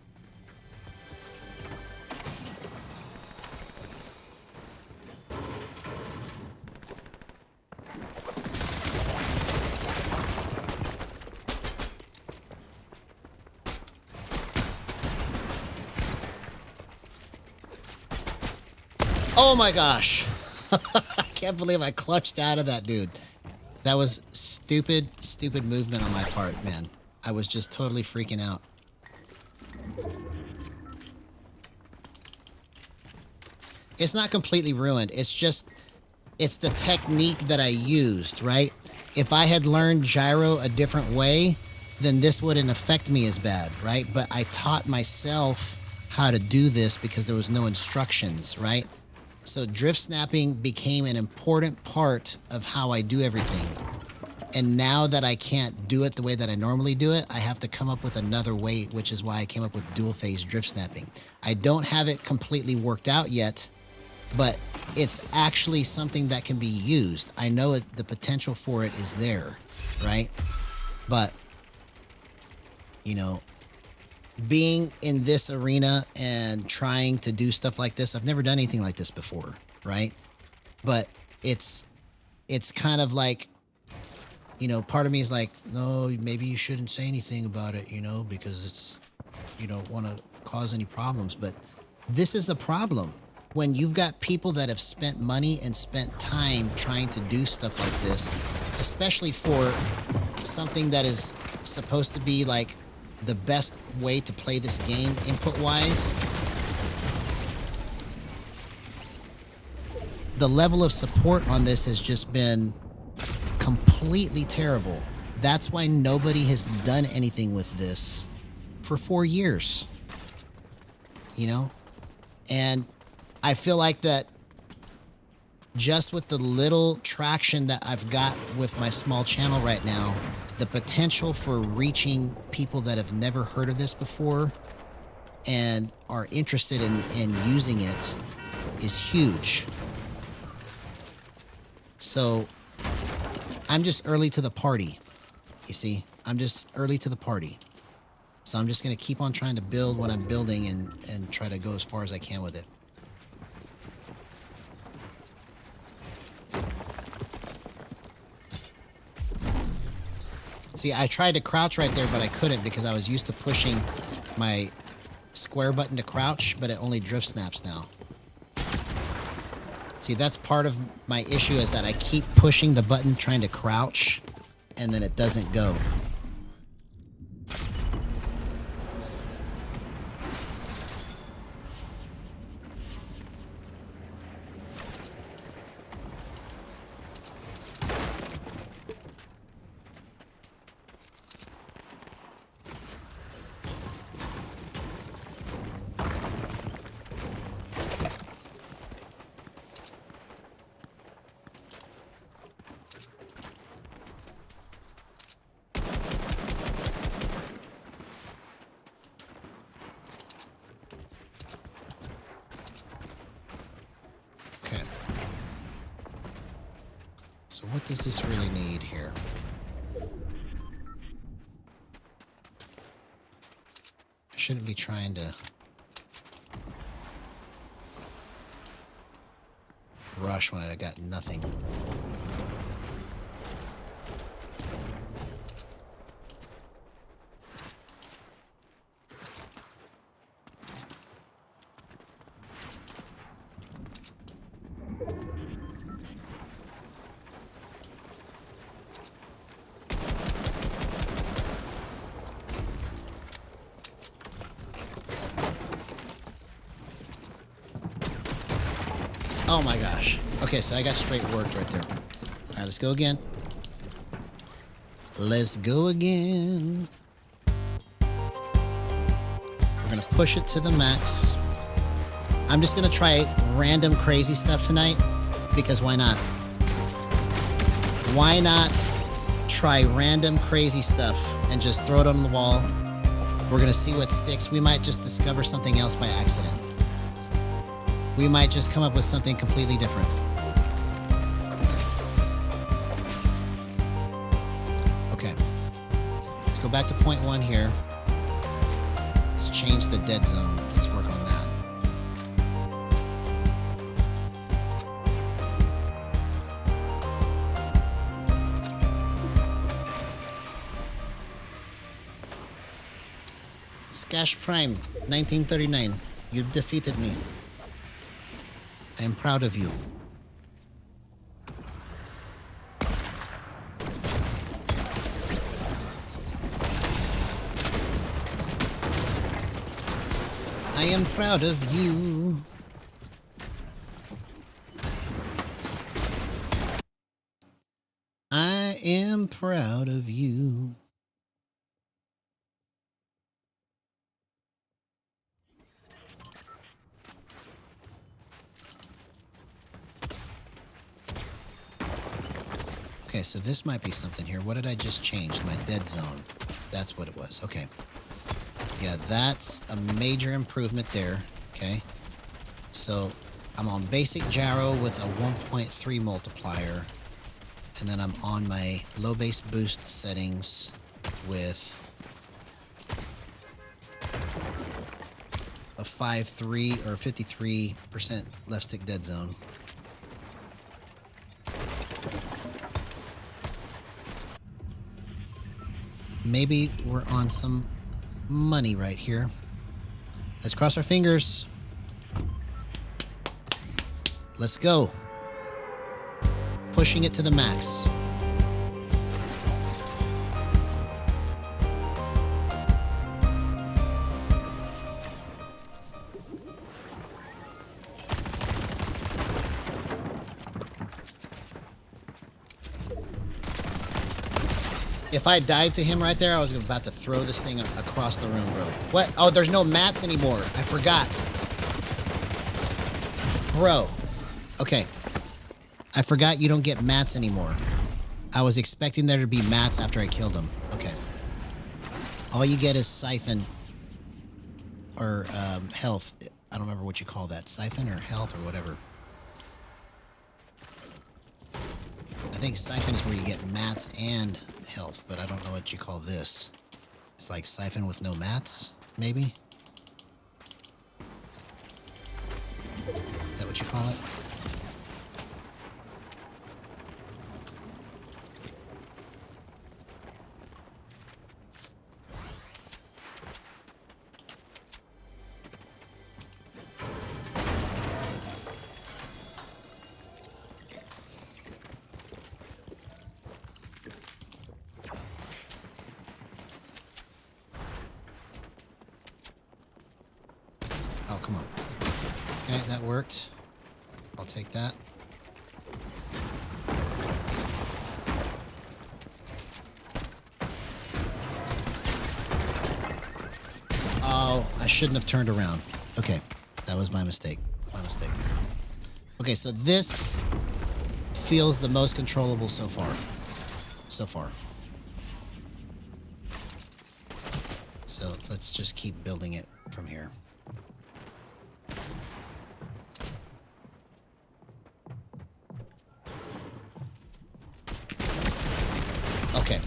Oh my gosh. I can't believe I clutched out of that, dude. That was stupid, stupid movement on my part, man. I was just totally freaking out. It's not completely ruined. It's just, it's the technique that I used, right? If I had learned gyro a different way, then this wouldn't affect me as bad, right? But I taught myself how to do this because there was no instructions, right? So drift snapping became an important part of how I do everything. And now that I can't do it the way that I normally do it, I have to come up with another way, which is why I came up with dual phase drift snapping. I don't have it completely worked out yet, but it's actually something that can be used. I know the potential for it is there, right? But, you know, being in this arena and trying to do stuff like this, I've never done anything like this before, right? But it's kind of like, you know, part of me is like, no, maybe you shouldn't say anything about it, you know, because it's, you don't want to cause any problems. But this is a problem. When you've got people that have spent money and spent time trying to do stuff like this, especially for something that is supposed to be like the best way to play this game input-wise, the level of support on this has just been completely terrible. That's why nobody has done anything with this for 4 years. You know? And I feel like that just with the little traction that I've got with my small channel right now, the potential for reaching people that have never heard of this before and are interested in using it is huge. So I'm just early to the party. You see, I'm just early to the party. So I'm just going to keep on trying to build what I'm building and try to go as far as I can with it. See, I tried to crouch right there, but I couldn't because I was used to pushing my square button to crouch, but it only drift snaps now. See, that's part of my issue is that I keep pushing the button trying to crouch, and then it doesn't go. So what does this really need here? I shouldn't be trying to rush when I got nothing. Oh my gosh. Okay, so I got straight worked right there. All right, let's go again. Let's go again. We're gonna push it to the max. I'm just gonna try random crazy stuff tonight because why not? Why not try random crazy stuff and just throw it on the wall? We're gonna see what sticks. We might just discover something else by accident. We might just come up with something completely different. Okay. Let's go back to point 1 here. Let's change the dead zone. Let's work on that. Skash Prime, 1939. You've defeated me. I am proud of you. I am proud of you. I am proud of you. Okay, so this might be something here. What did I just change? My dead zone. That's what it was. Okay. Yeah, that's a major improvement there. Okay. So I'm on basic gyro with a 1.3 multiplier. And then I'm on my low base boost settings with a 5.3 or 53% left stick dead zone. Maybe we're on some money right here. Let's cross our fingers. Let's go. Pushing it to the max. If I died to him right there, I was about to throw this thing across the room, bro. What? Oh, there's no mats anymore. I forgot. Bro. Okay. I forgot you don't get mats anymore. I was expecting there to be mats after I killed him. Okay. All you get is siphon or health. I don't remember what you call that. Siphon or health or whatever. I think siphon is where you get mats and health, but I don't know what you call this. It's like siphon with no mats, maybe? Is that what you call it? Oh, come on. Okay, that worked. I'll take that. Oh, I shouldn't have turned around. Okay, that was my mistake. My mistake. Okay, so this feels the most controllable so far. So far. So let's just keep building it from here. Okay.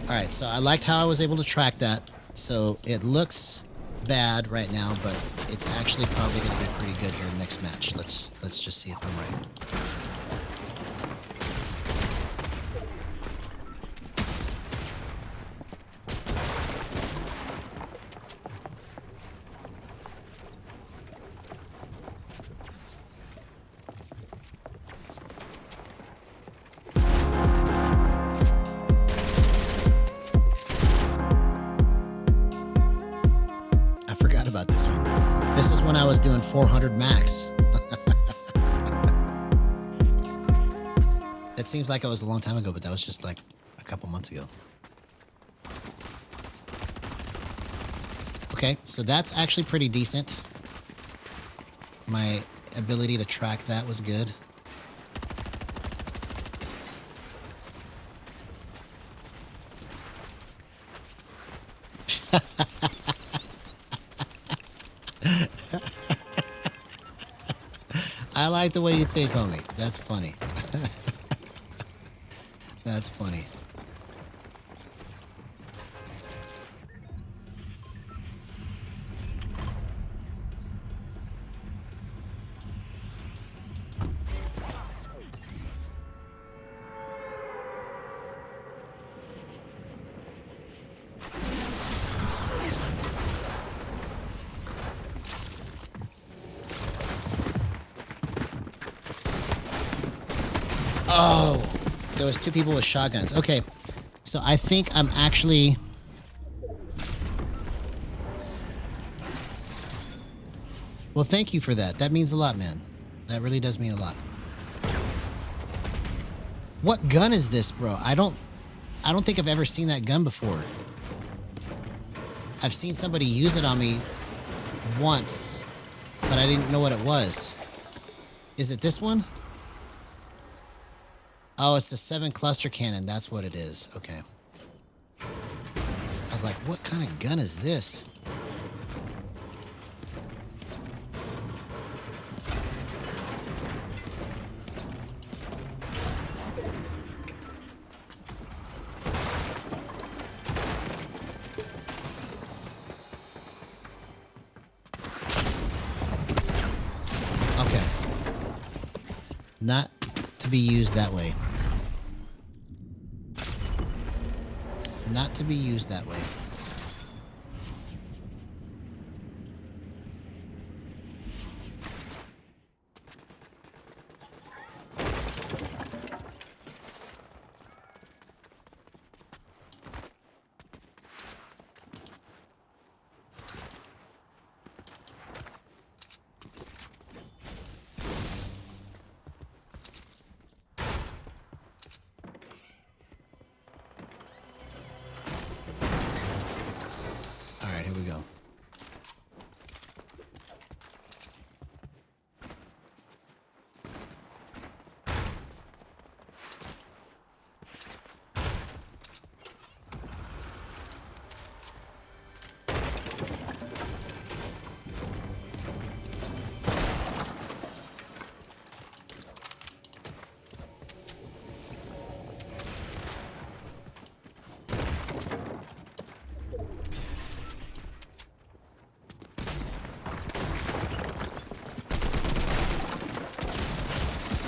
All right, so I liked how I was able to track that. So it looks bad right now, but it's actually probably going to be pretty good here next match. Let's just see if I'm right. About this one. This is when I was doing 400 max. It seems like it was a long time ago, but that was just like a couple months ago. Okay, so that's actually pretty decent. My ability to track that was good. I like the way you think, homie. That's funny. That's funny. Oh, there was two people with shotguns. Okay, so I think I'm actually... Well, thank you for that. That means a lot, man. That really does mean a lot. What gun is this, bro? I don't think I've ever seen that gun before. I've seen somebody use it on me once, but I didn't know what it was. Is it this one? Oh, it's the 7 cluster cannon. That's what it is. Okay. I was like, what kind of gun is this? Okay. Not to be used that way. Not to be used that way.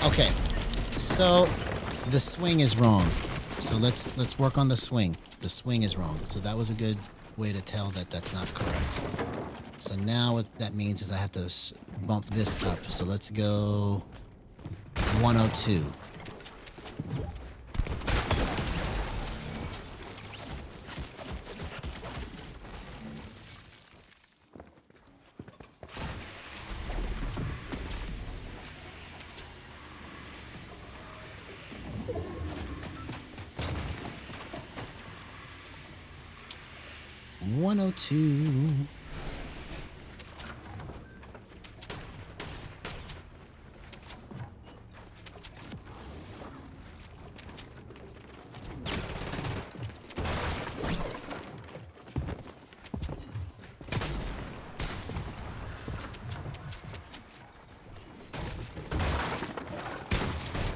Okay, so the swing is wrong. So let's work on the swing. The swing is wrong. So that was a good way to tell that that's not correct. So now what that means is I have to bump this up. So let's go 102.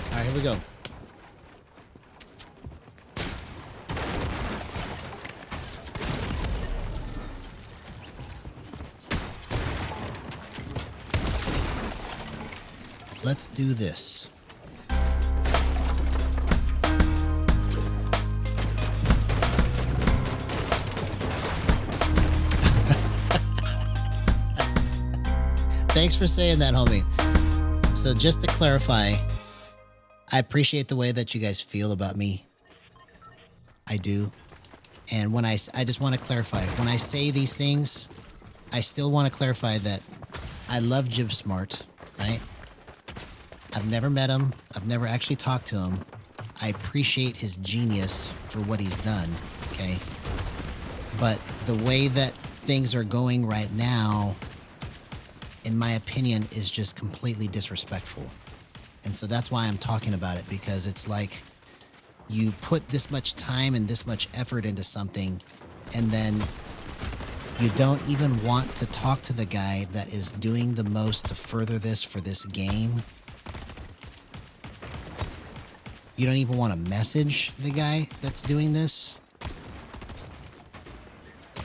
All right, here we go. Let's do this. Thanks for saying that, homie. So just to clarify, I appreciate the way that you guys feel about me. I do. And when I just want to clarify, when I say these things, I still want to clarify that I love Jib Smart, right? I've never met him. I've never actually talked to him. I appreciate his genius for what he's done, okay? But the way that things are going right now, in my opinion, is just completely disrespectful. And so that's why I'm talking about it, because it's like you put this much time and this much effort into something, and then you don't even want to talk to the guy that is doing the most to further this for this game. You don't even want to message the guy that's doing this.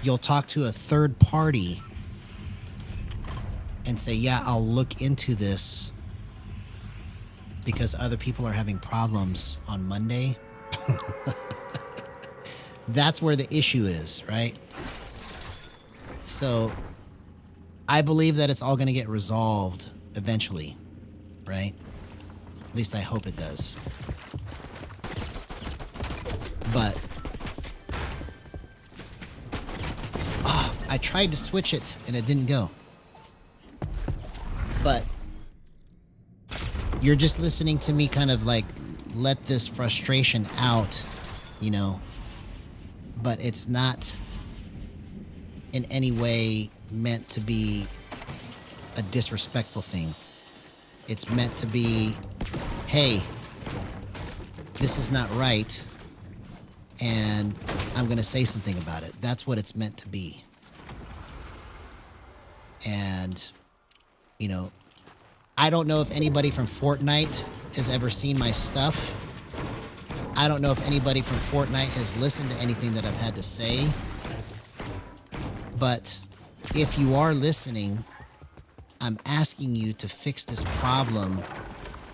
You'll talk to a third party and say, yeah, I'll look into this because other people are having problems on Monday. That's where the issue is, right? So I believe that it's all going to get resolved eventually, right? At least I hope it does. But I tried to switch it and it didn't go. But you're just listening to me kind of like let this frustration out, you know, but it's not in any way meant to be a disrespectful thing. It's meant to be, hey, this is not right, and I'm going to say something about it. That's what it's meant to be. And, you know, I don't know if anybody from Fortnite has ever seen my stuff. I don't know if anybody from Fortnite has listened to anything that I've had to say. But if you are listening, I'm asking you to fix this problem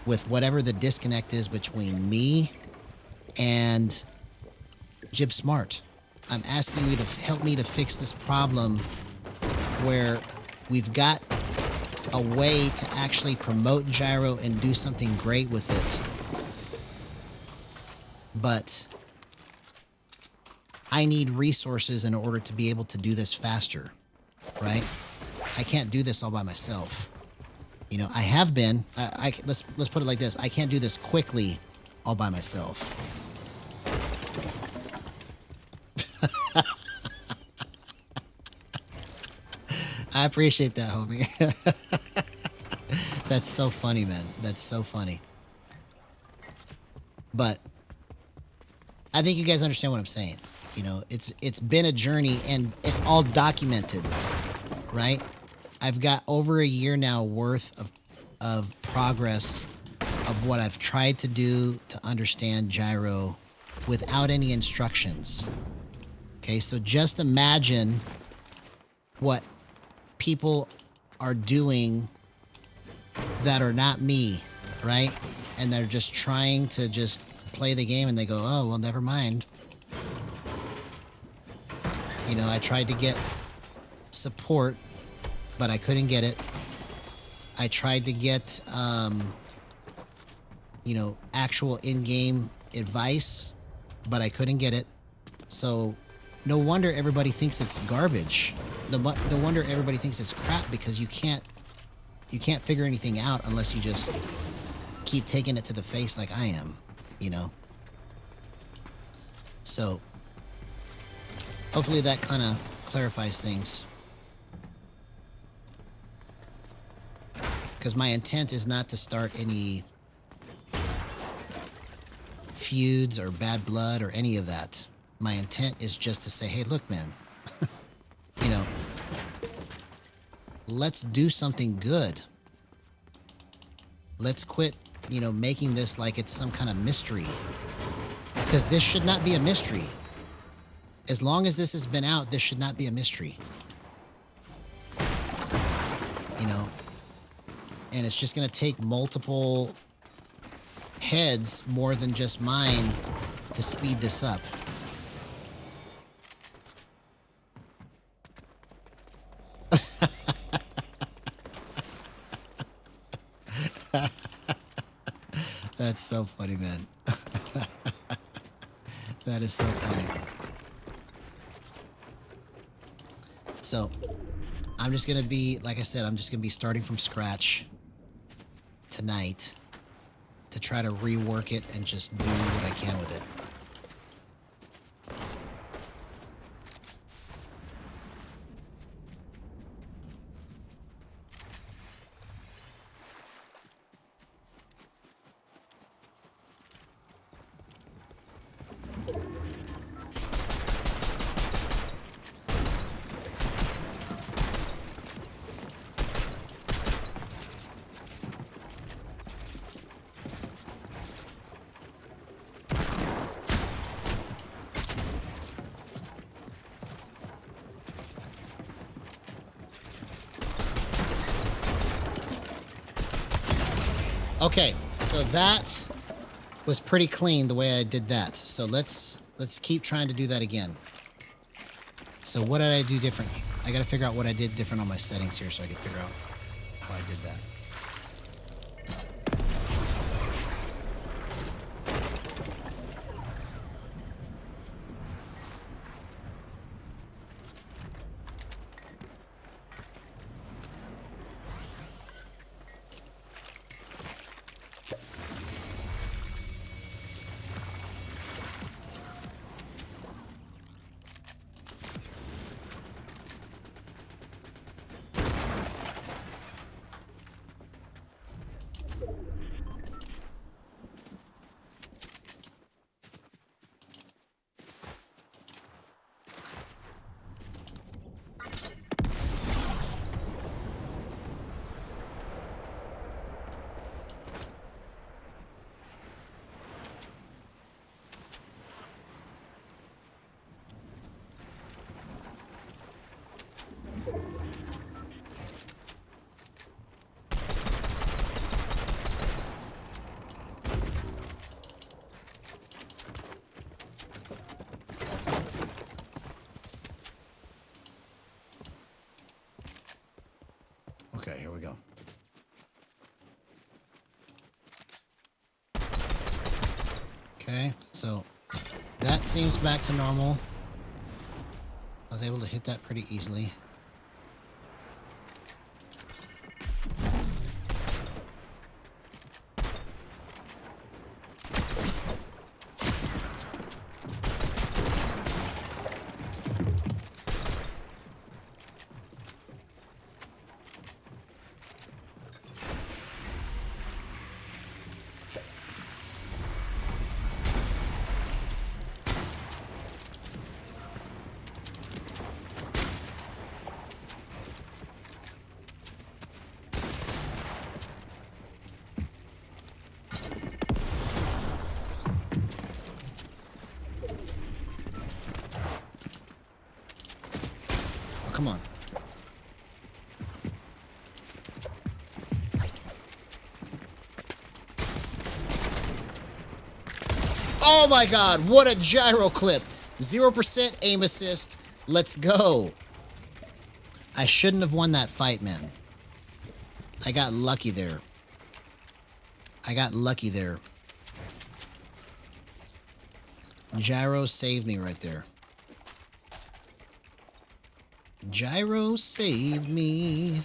with whatever the disconnect is between me and Jib Smart. I'm asking you to help me to fix this problem where we've got a way to actually promote gyro and do something great with it. But I need resources in order to be able to do this faster, right? I can't do this all by myself. You know, I have been. Let's put it like this. I can't do this quickly all by myself. I appreciate that, homie. That's so funny, man. That's so funny. But I think you guys understand what I'm saying. You know, it's been a journey and it's all documented, right? I've got over a year now worth of progress of what I've tried to do to understand gyro without any instructions. Okay, so just imagine what people are doing that are not me, right? and they're just trying to just play the game, and they go, oh, well, never mind. You know, I tried to get support, but I couldn't get it. I tried to get, you know, actual in-game advice, but I couldn't get it. So no wonder everybody thinks it's garbage. No wonder everybody thinks it's crap, because you can't figure anything out unless you just keep taking it to the face like I am, you know? So hopefully that kind of clarifies things. Because my intent is not to start any feuds or bad blood or any of that. My intent is just to say, hey, look, man, you know, let's do something good. Let's quit, you know, making this like it's some kind of mystery. Because this should not be a mystery. As long as this has been out, this should not be a mystery. You know? And it's just going to take multiple heads more than just mine to speed this up. That's so funny, man. That is so funny. So, I'm just going to be, like I said, I'm just going to be starting from scratch tonight to try to rework it and just do what I can with it. Okay, so that was pretty clean the way I did that. So let's keep trying to do that again. So what did I do different? I got to figure out what I did different on my settings here so I can figure out how I did that. Okay, here we go. Okay, so that seems back to normal. I was able to hit that pretty easily. Come on. Oh my god, what a gyro clip. 0% aim assist. Let's go. I shouldn't have won that fight, man. I got lucky there. I got lucky there. Gyro saved me right there. Gyro saved me.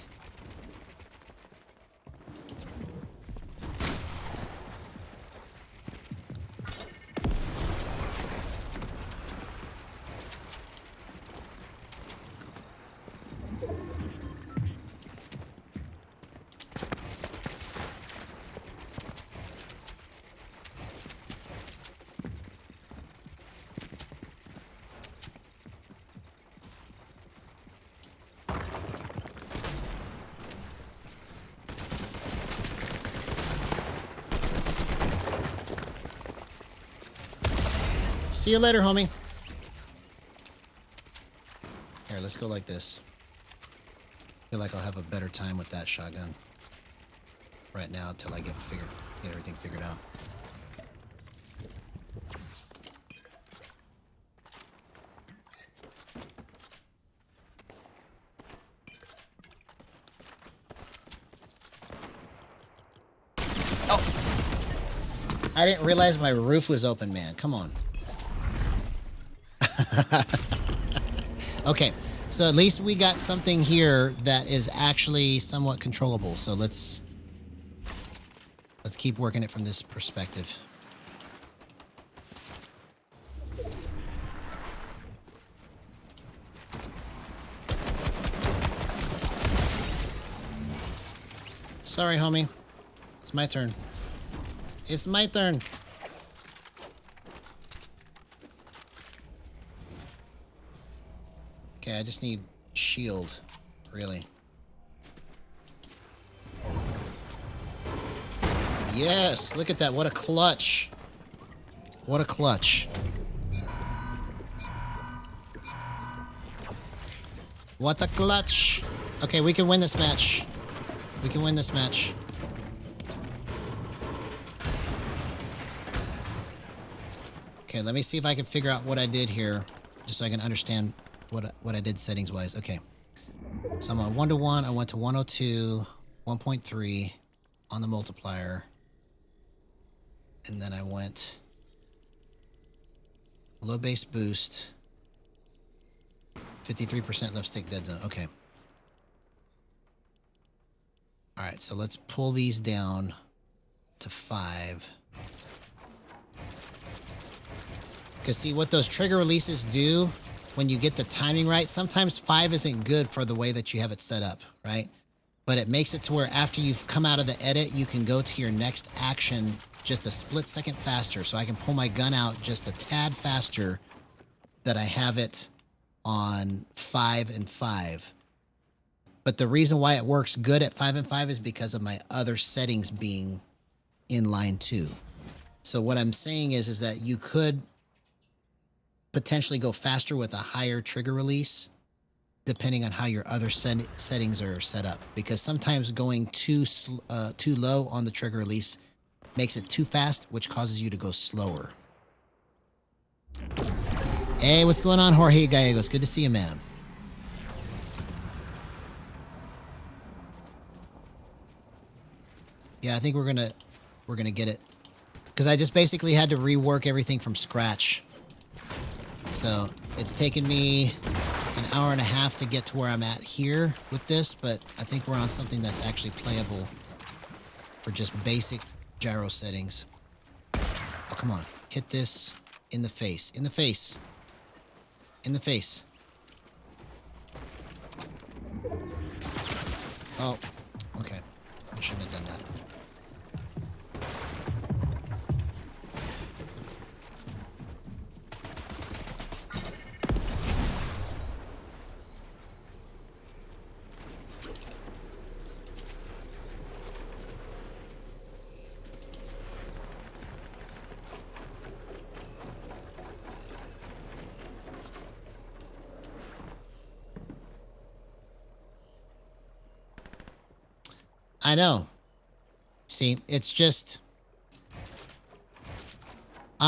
See you later, homie. Here, let's go like this. Feel like I'll have a better time with that shotgun right now until I get everything figured out. Oh! I didn't realize my roof was open, man. Come on. Okay, so at least we got something here that is actually somewhat controllable. So let's keep working it from this perspective. Sorry, homie. It's my turn. It's my turn. Okay, I just need shield, really. Yes, look at that. What a clutch. What a clutch. What a clutch. Okay, we can win this match. We can win this match. Okay, let me see if I can figure out what I did here, just so I can understand what I did settings-wise. Okay. So I'm on 1-to-1. I went to 102, 1.3 on the multiplier. And then I went low base boost, 53% left stick dead zone. Okay. All right, so let's pull these down to 5. Because see, what those trigger releases do when you get the timing right, sometimes 5 isn't good for the way that you have it set up, right? But it makes it to where after you've come out of the edit, you can go to your next action just a split second faster. So I can pull my gun out just a tad faster that I have it on 5 and 5. But the reason why it works good at 5 and 5 is because of my other settings being in line 2. So what I'm saying is that you could potentially go faster with a higher trigger release depending on how your other settings are set up, because sometimes going too low on the trigger release makes it too fast, which causes you to go slower. Hey, what's going on, Jorge Gallegos? Good to see you, man. Yeah, I think we're gonna get it, because I just basically had to rework everything from scratch. So it's taken me an hour and a half to get to where I'm at here with this, but I think we're on something that's actually playable for just basic gyro settings. Oh, come on. Hit this in the face. In the face. In the face. Oh, okay. I shouldn't have done that. I know. See, it's just...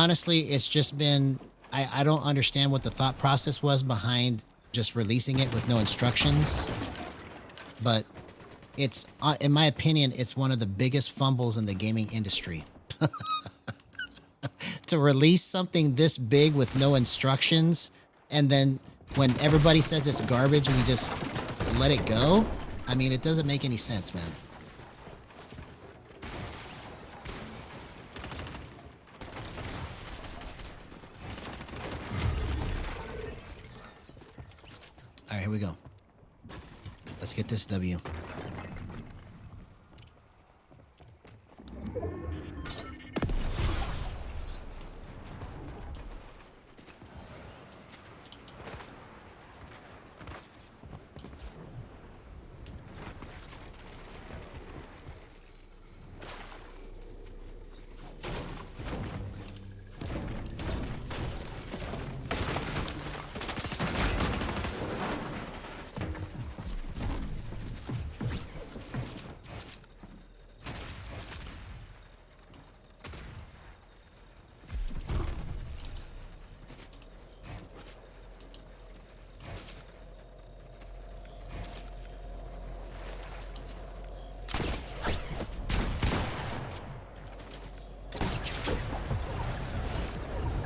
honestly, it's just been, I don't understand what the thought process was behind just releasing it with no instructions. But it's, in my opinion, it's one of the biggest fumbles in the gaming industry. To release something this big with no instructions, and then when everybody says it's garbage, we just let it go? I mean, it doesn't make any sense, man. All right, here we go. Let's get this W.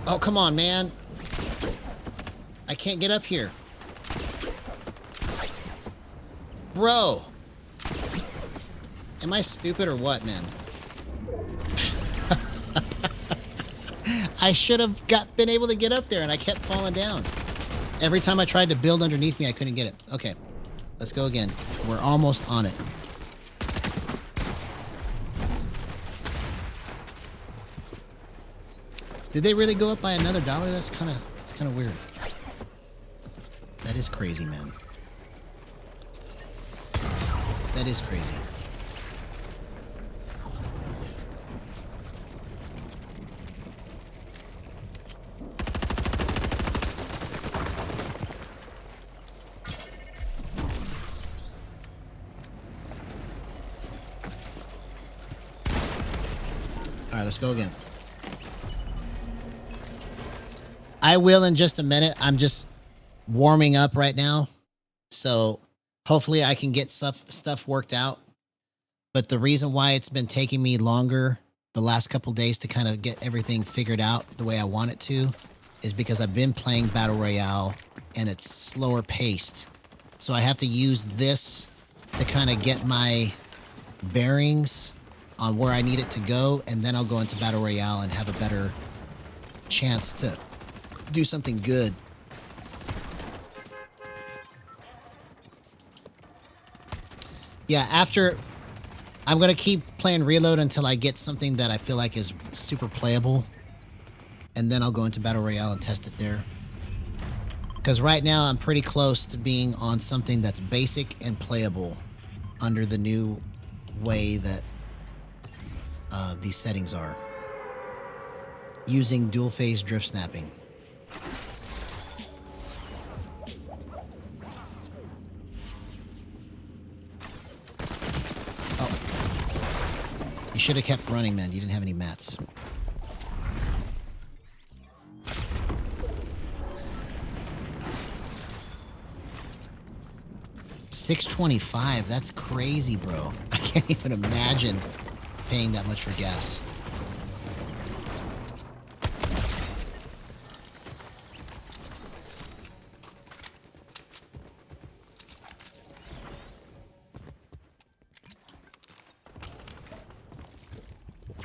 Oh, come on, man. I can't get up here. Bro. Am I stupid or what, man? I should have been able to get up there, and I kept falling down. Every time I tried to build underneath me, I couldn't get it. Okay. Let's go again. We're almost on it. Did they really go up by another $1? That's kind of weird. That is crazy, man. That is crazy. All right, let's go again. I will in just a minute. I'm just warming up right now. So hopefully I can get stuff worked out. But the reason why it's been taking me longer the last couple days to kind of get everything figured out the way I want it to is because I've been playing Battle Royale and it's slower paced. So I have to use this to kind of get my bearings on where I need it to go. And then I'll go into Battle Royale and have a better chance to do something good. Yeah, after I'm going to keep playing Reload until I get something that I feel like is super playable. And then I'll go into Battle Royale and test it there. Because right now I'm pretty close to being on something that's basic and playable under the new way that these settings are. Using dual phase drift snapping. Oh. You should have kept running, man. You didn't have any mats. $6.25. That's crazy, bro. I can't even imagine paying that much for gas.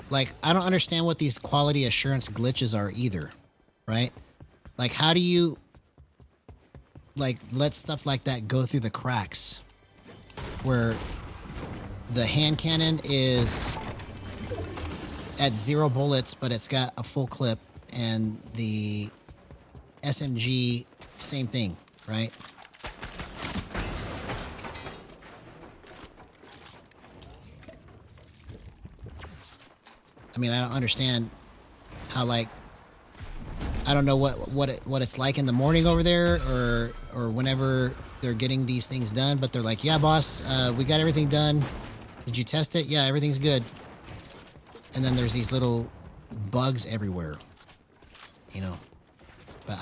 Like, I don't understand what these quality assurance glitches are either, right? Like, how do you, like, let stuff like that go through the cracks? Where the hand cannon is at 0 bullets, but it's got a full clip, and the SMG, same thing, right? I mean, I don't understand how, like, I don't know what it's like in the morning over there or whenever they're getting these things done, but they're like, yeah, boss, we got everything done. Did you test it? Yeah, everything's good. And then there's these little bugs everywhere. you know. But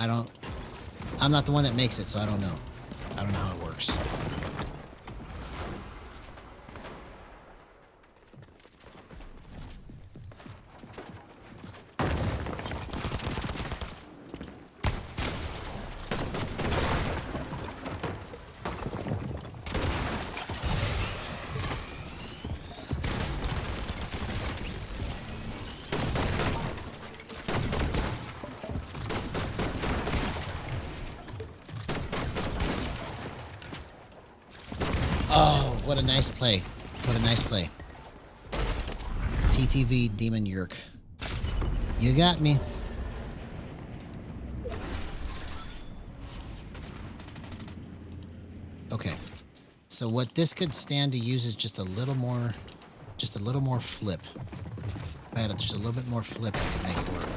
I'm not the one that makes it, so I don't know. I don't know how it works. Oh, what a nice play. What a nice play. TTV Demon Yerk. You got me. Okay. So what this could stand to use is just a little more flip. If I had just a little bit more flip, I could make it work.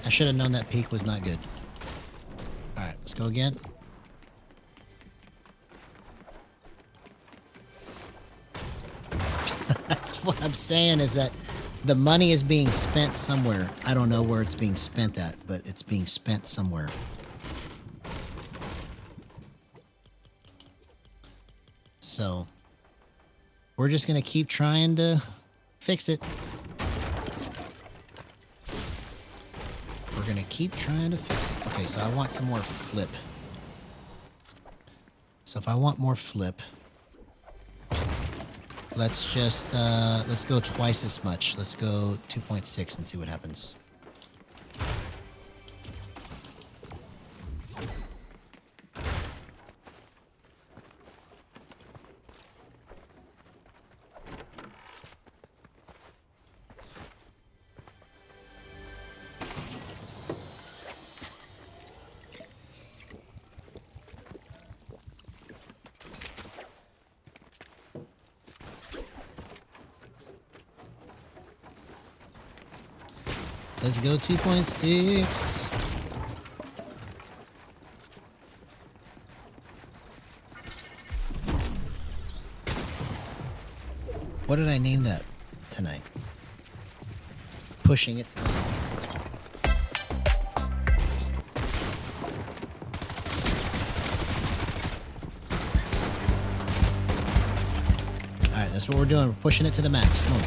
I should have known that peak was not good. All right, let's go again. That's what I'm saying, is that the money is being spent somewhere. I don't know where it's being spent at, but it's being spent somewhere. So we're just going to keep trying to fix it. We're going to keep trying to fix it. Okay, so I want some more flip. So if I want more flip, let's just, let's go twice as much. Let's go 2.6 and see what happens. Let's go 2.6. What did I name that tonight? Pushing it. Alright, that's what we're doing. We're pushing it to the max. Come on.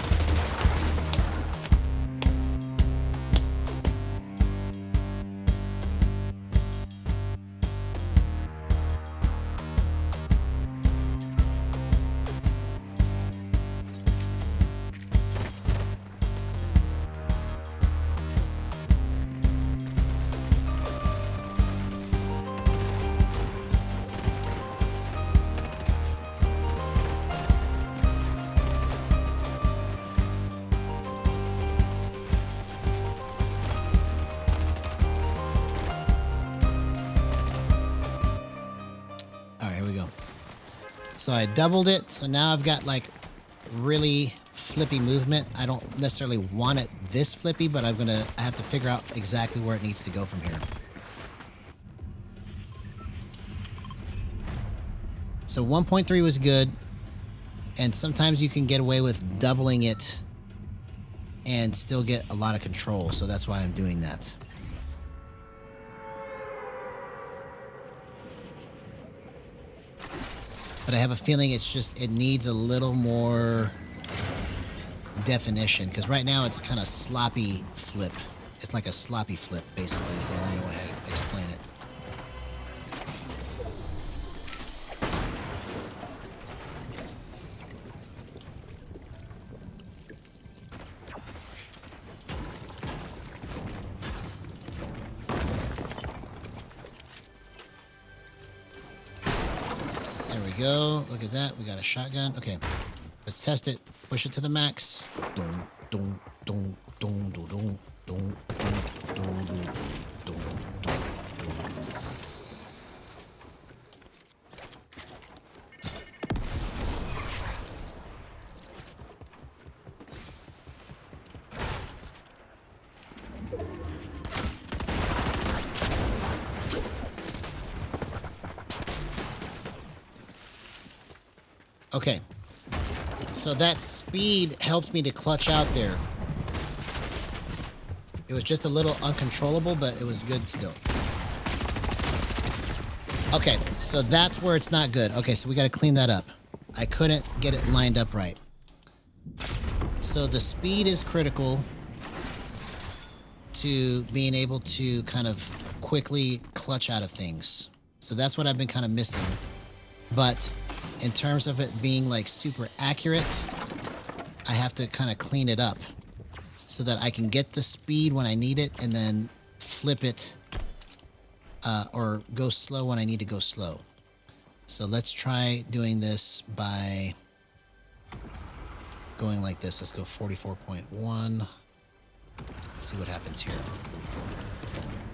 So I doubled it, so now I've got like really flippy movement. I don't necessarily want it this flippy, but I have to figure out exactly where it needs to go from here. So 1.3 was good, and sometimes you can get away with doubling it and still get a lot of control, so that's why I'm doing that. But I have a feeling it needs a little more definition, because right now it's kind of sloppy flip. It's like a sloppy flip, basically, is the only way to explain it. Go. Look at that. We got a shotgun. Okay. Let's test it. Push it to the max. Dun, dun, dun, dun, dun, dun, dun, dun, dun, dun, dun, dun. Okay. So that speed helped me to clutch out there. It was just a little uncontrollable, but it was good still. Okay, so that's where it's not good. Okay, so we got to clean that up. I couldn't get it lined up right. So the speed is critical to being able to kind of quickly clutch out of things. So that's what I've been kind of missing. But in terms of it being like super accurate, I have to kind of clean it up so that I can get the speed when I need it and then flip it or go slow when I need to go slow. So let's try doing this by going like this. Let's go 44.1. Let's see what happens here.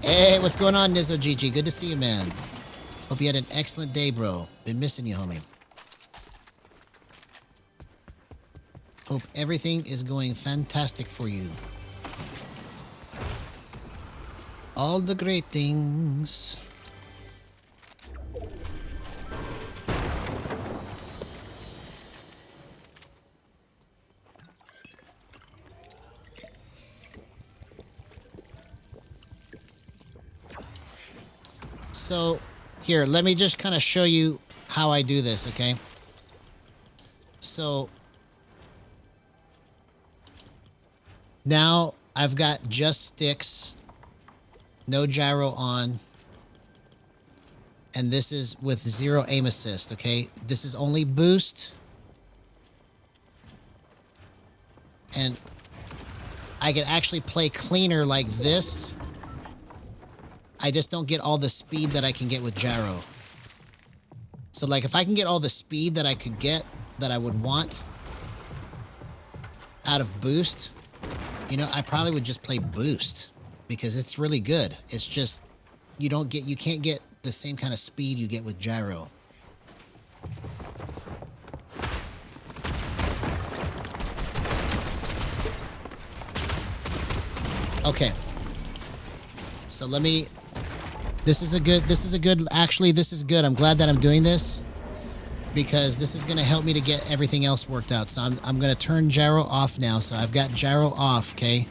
Hey, what's going on, Nizzo GG? Good to see you, man. Hope you had an excellent day, bro. Been missing you, homie. Hope everything is going fantastic for you. All the great things. So, here, let me just kind of show you how I do this, okay? So, now I've got just sticks, no gyro on, and this is with 0 aim assist, okay? This is only boost, and I can actually play cleaner like this. I just don't get all the speed that I can get with gyro. So like if I can get all the speed that I could get, that I would want out of boost, you know, I probably would just play boost because it's really good. It's just, you can't get the same kind of speed you get with gyro. Okay. So let me, this is good. I'm glad that I'm doing this because this is going to help me to get everything else worked out. So I'm going to turn gyro off now. So I've got gyro off, okay?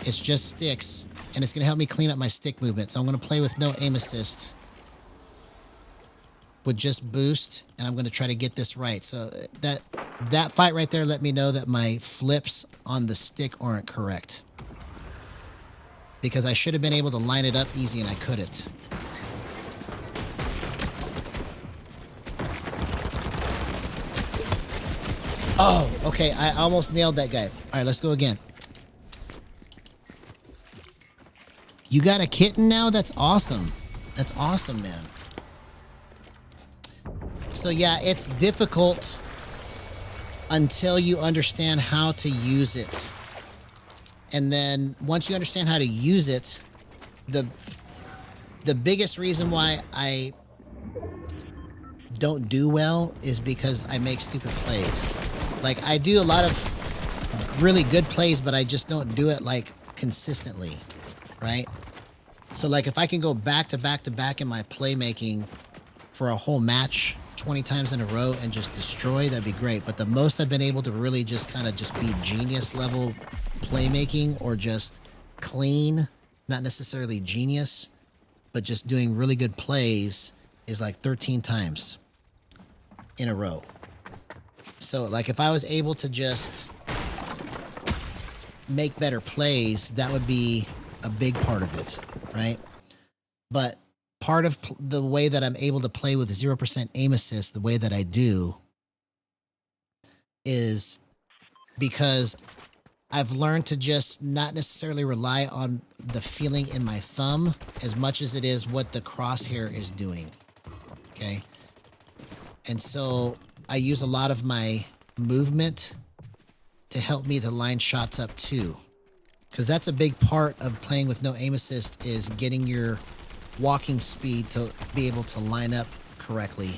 It's just sticks and it's going to help me clean up my stick movement. So I'm going to play with no aim assist with just boost and I'm going to try to get this right. So that fight right there let me know that my flips on the stick aren't correct. Because I should have been able to line it up easy and I couldn't. Oh, okay. I almost nailed that guy. All right, let's go again. You got a kitten now? That's awesome. That's awesome, man. So yeah, it's difficult until you understand how to use it. And then once you understand how to use it, the biggest reason why I don't do well is because I make stupid plays. Like I do a lot of really good plays, but I just don't do it like consistently, right? So like if I can go back to back to back in my playmaking for a whole match 20 times in a row and just destroy, that'd be great. But the most I've been able to really just kind of just be genius level playmaking or just clean, not necessarily genius, but just doing really good plays is like 13 times in a row. So like if I was able to just make better plays, that would be a big part of it, right? But part of the way that I'm able to play with 0% aim assist the way that I do is because I've learned to just not necessarily rely on the feeling in my thumb as much as it is what the crosshair is doing, okay? And so I use a lot of my movement to help me to line shots up too. Because that's a big part of playing with no aim assist is getting your walking speed to be able to line up correctly.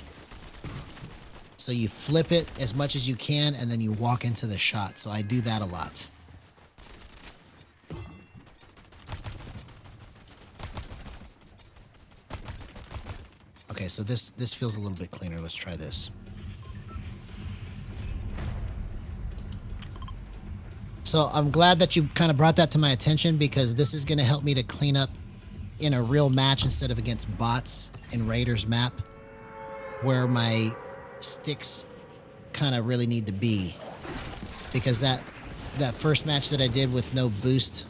So you flip it as much as you can and then you walk into the shot. So I do that a lot. Okay, so this feels a little bit cleaner. Let's try this. So I'm glad that you kind of brought that to my attention, because this is going to help me to clean up in a real match instead of against bots in Raiders map, where my sticks kind of really need to be. Because that first match that I did with no boost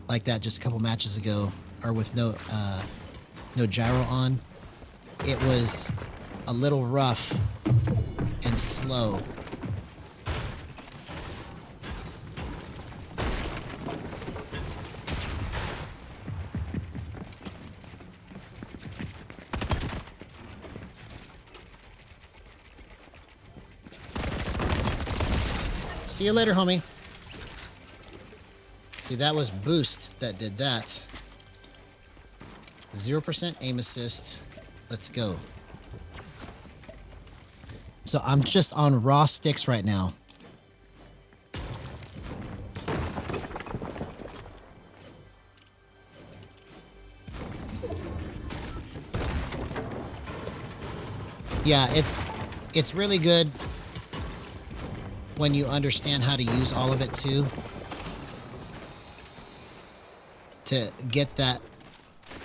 like that just a couple matches ago, or with no gyro on, it was a little rough and slow. See you later, homie. See, that was boost that did that. 0% aim assist. Let's go. So I'm just on raw sticks right now. Yeah, it's really good when you understand how to use all of it too, to get that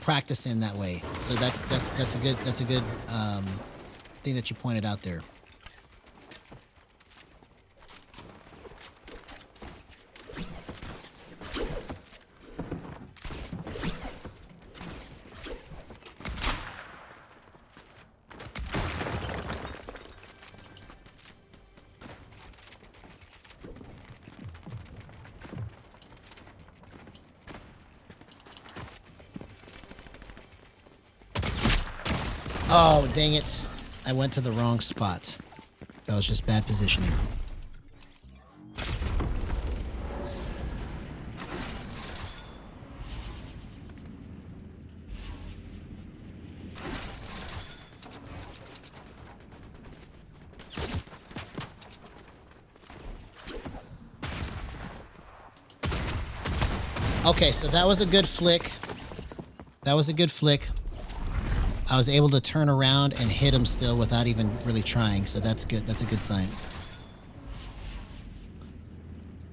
practice in that way. So that's a good thing that you pointed out there. Oh, dang it. I went to the wrong spot. That was just bad positioning. Okay, so that was a good flick. That was a good flick. I was able to turn around and hit him still without even really trying, so that's good. That's a good sign.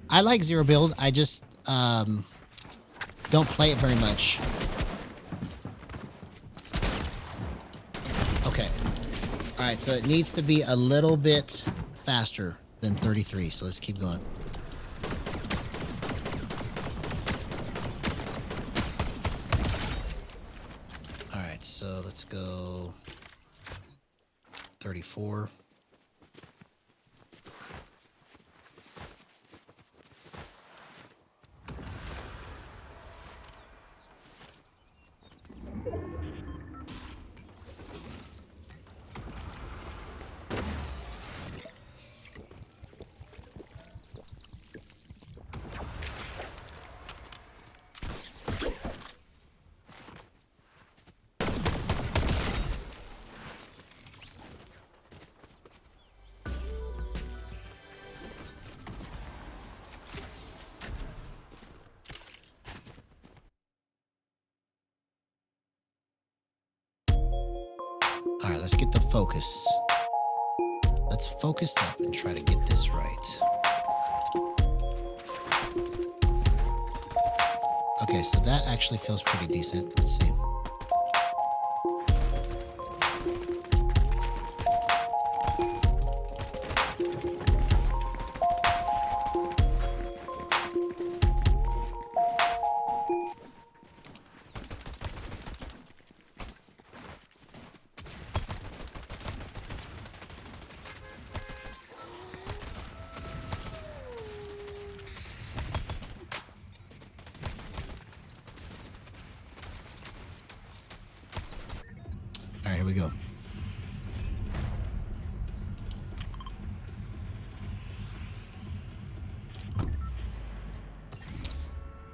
I like zero build. I just don't play it very much. Okay. All right, so it needs to be a little bit faster than 33, so let's keep going. So let's go 34. All right, let's get the focus. Let's focus up and try to get this right. Okay, so that actually feels pretty decent. Let's see. All right, here we go.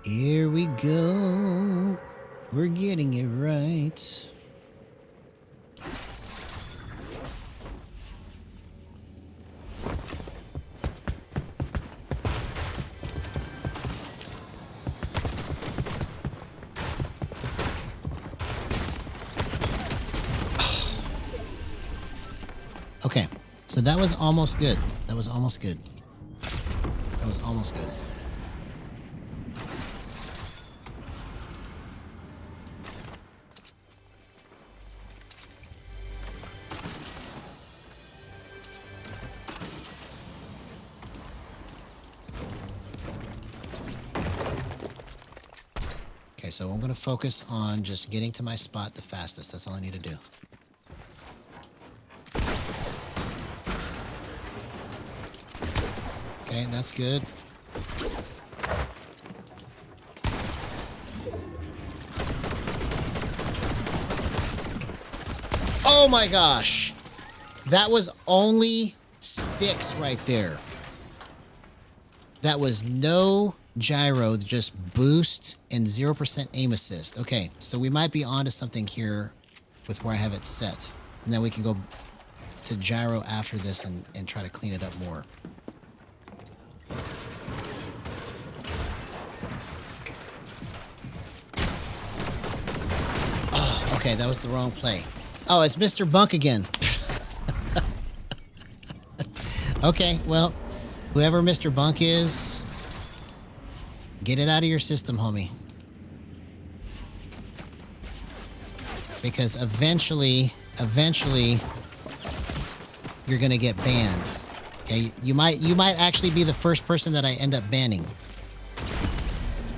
Here we go. We're getting it right. Okay, so that was almost good. That was almost good. That was almost good. so I'm going to focus on just getting to my spot the fastest. That's all I need to do. Okay, that's good. Oh my gosh! That was only sticks right there. That was no gyro, just boost and 0% aim assist. Okay, so we might be onto something here with where I have it set. And then we can go to gyro after this and try to clean it up more. Oh, okay, that was the wrong play. Oh, it's Mr. Bunk again. Okay, well, whoever Mr. Bunk is, get it out of your system, homie. Because eventually, you're gonna get banned. Okay, you might actually be the first person that I end up banning.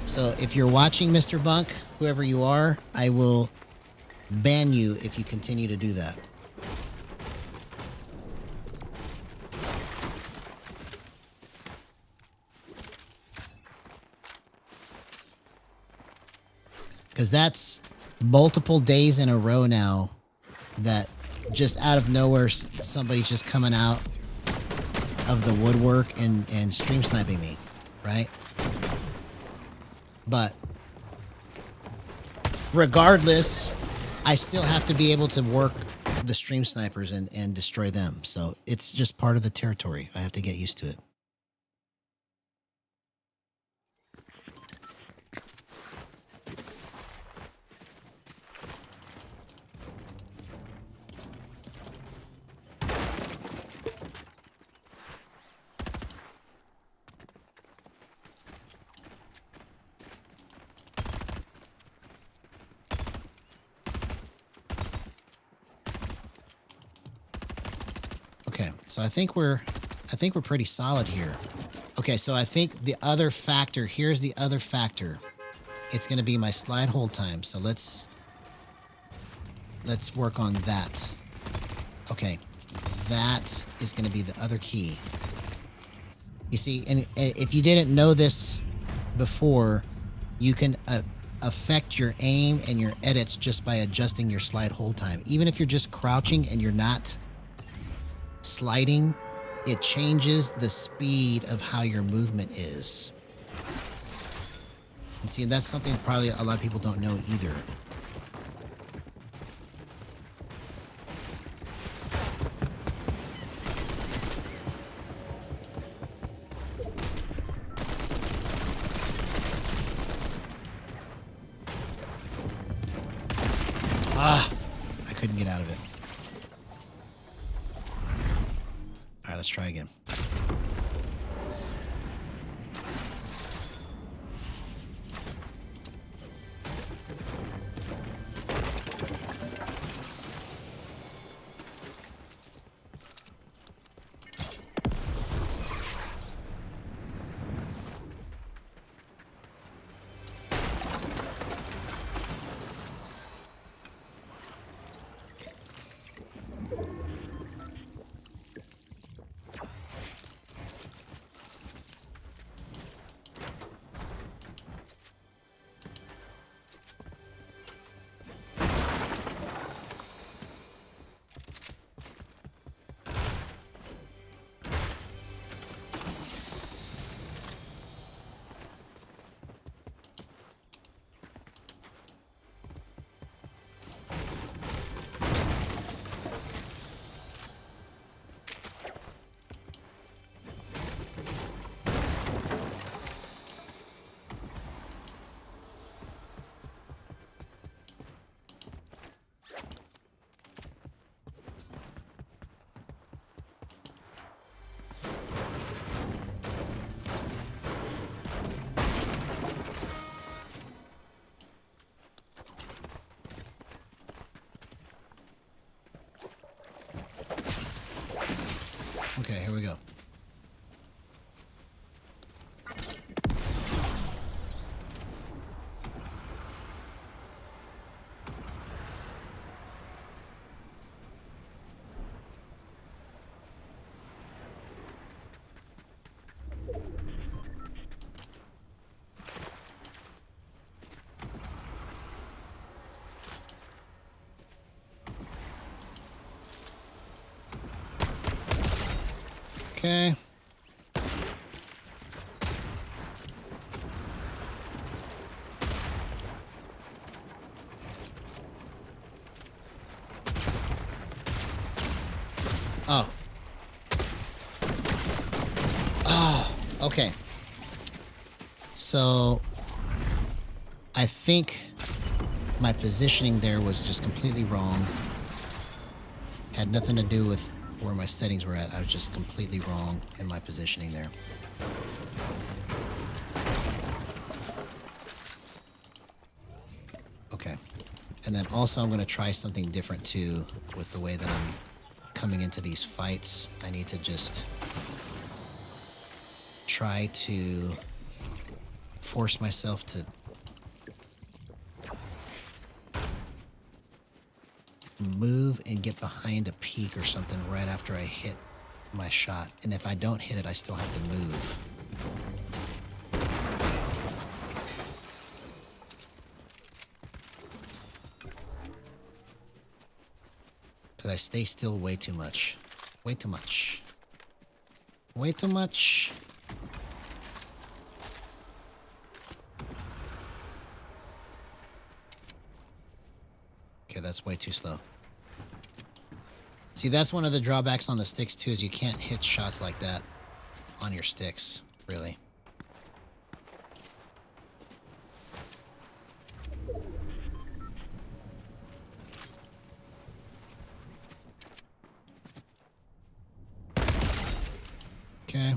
So if you're watching, Mr. Bunk, whoever you are, I will ban you if you continue to do that. Because that's multiple days in a row now that just out of nowhere somebody's just coming out of the woodwork and stream sniping me, right? But regardless, I still have to be able to work the stream snipers and destroy them. So it's just part of the territory. I have to get used to it. Okay, so I think we're pretty solid here. Okay, so I think the other factor, here's the other factor. It's going to be my slide hold time. So let's work on that. Okay, that is going to be the other key. You see, and if you didn't know this before, you can affect your aim and your edits just by adjusting your slide hold time. Even if you're just crouching and you're not sliding, it changes the speed of how your movement is. And see, that's something probably a lot of people don't know either. Ah, I couldn't get out of it. All right, let's try again. Okay, here we go. Okay. Oh. Oh, okay. So I think my positioning there was just completely wrong. Had nothing to do with where my settings were at. I was just completely wrong in my positioning there. Okay. And then also I'm going to try something different too with the way that I'm coming into these fights. I need to just try to force myself to move and get behind a peak or something right after I hit my shot. And if I don't hit it, I still have to move. Because I stay still way too much. Way too much. Way too much. Okay, that's way too slow. See, that's one of the drawbacks on the sticks too, is you can't hit shots like that on your sticks, really. Okay.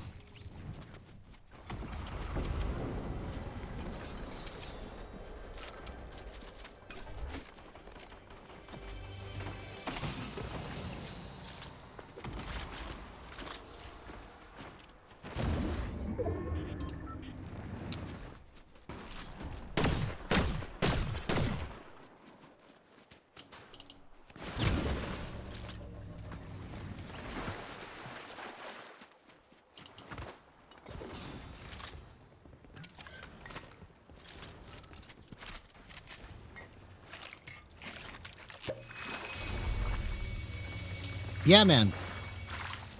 Yeah, man.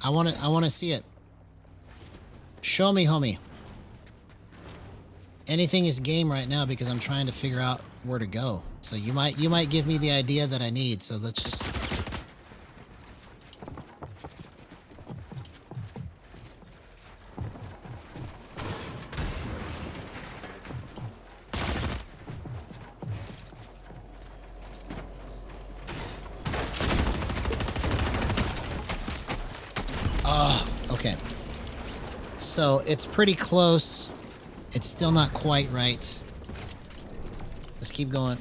I want to see it. Show me, homie. Anything is game right now because I'm trying to figure out where to go. So you might give me the idea that I need. So let's just okay. So it's pretty close. It's still not quite right. Let's keep going.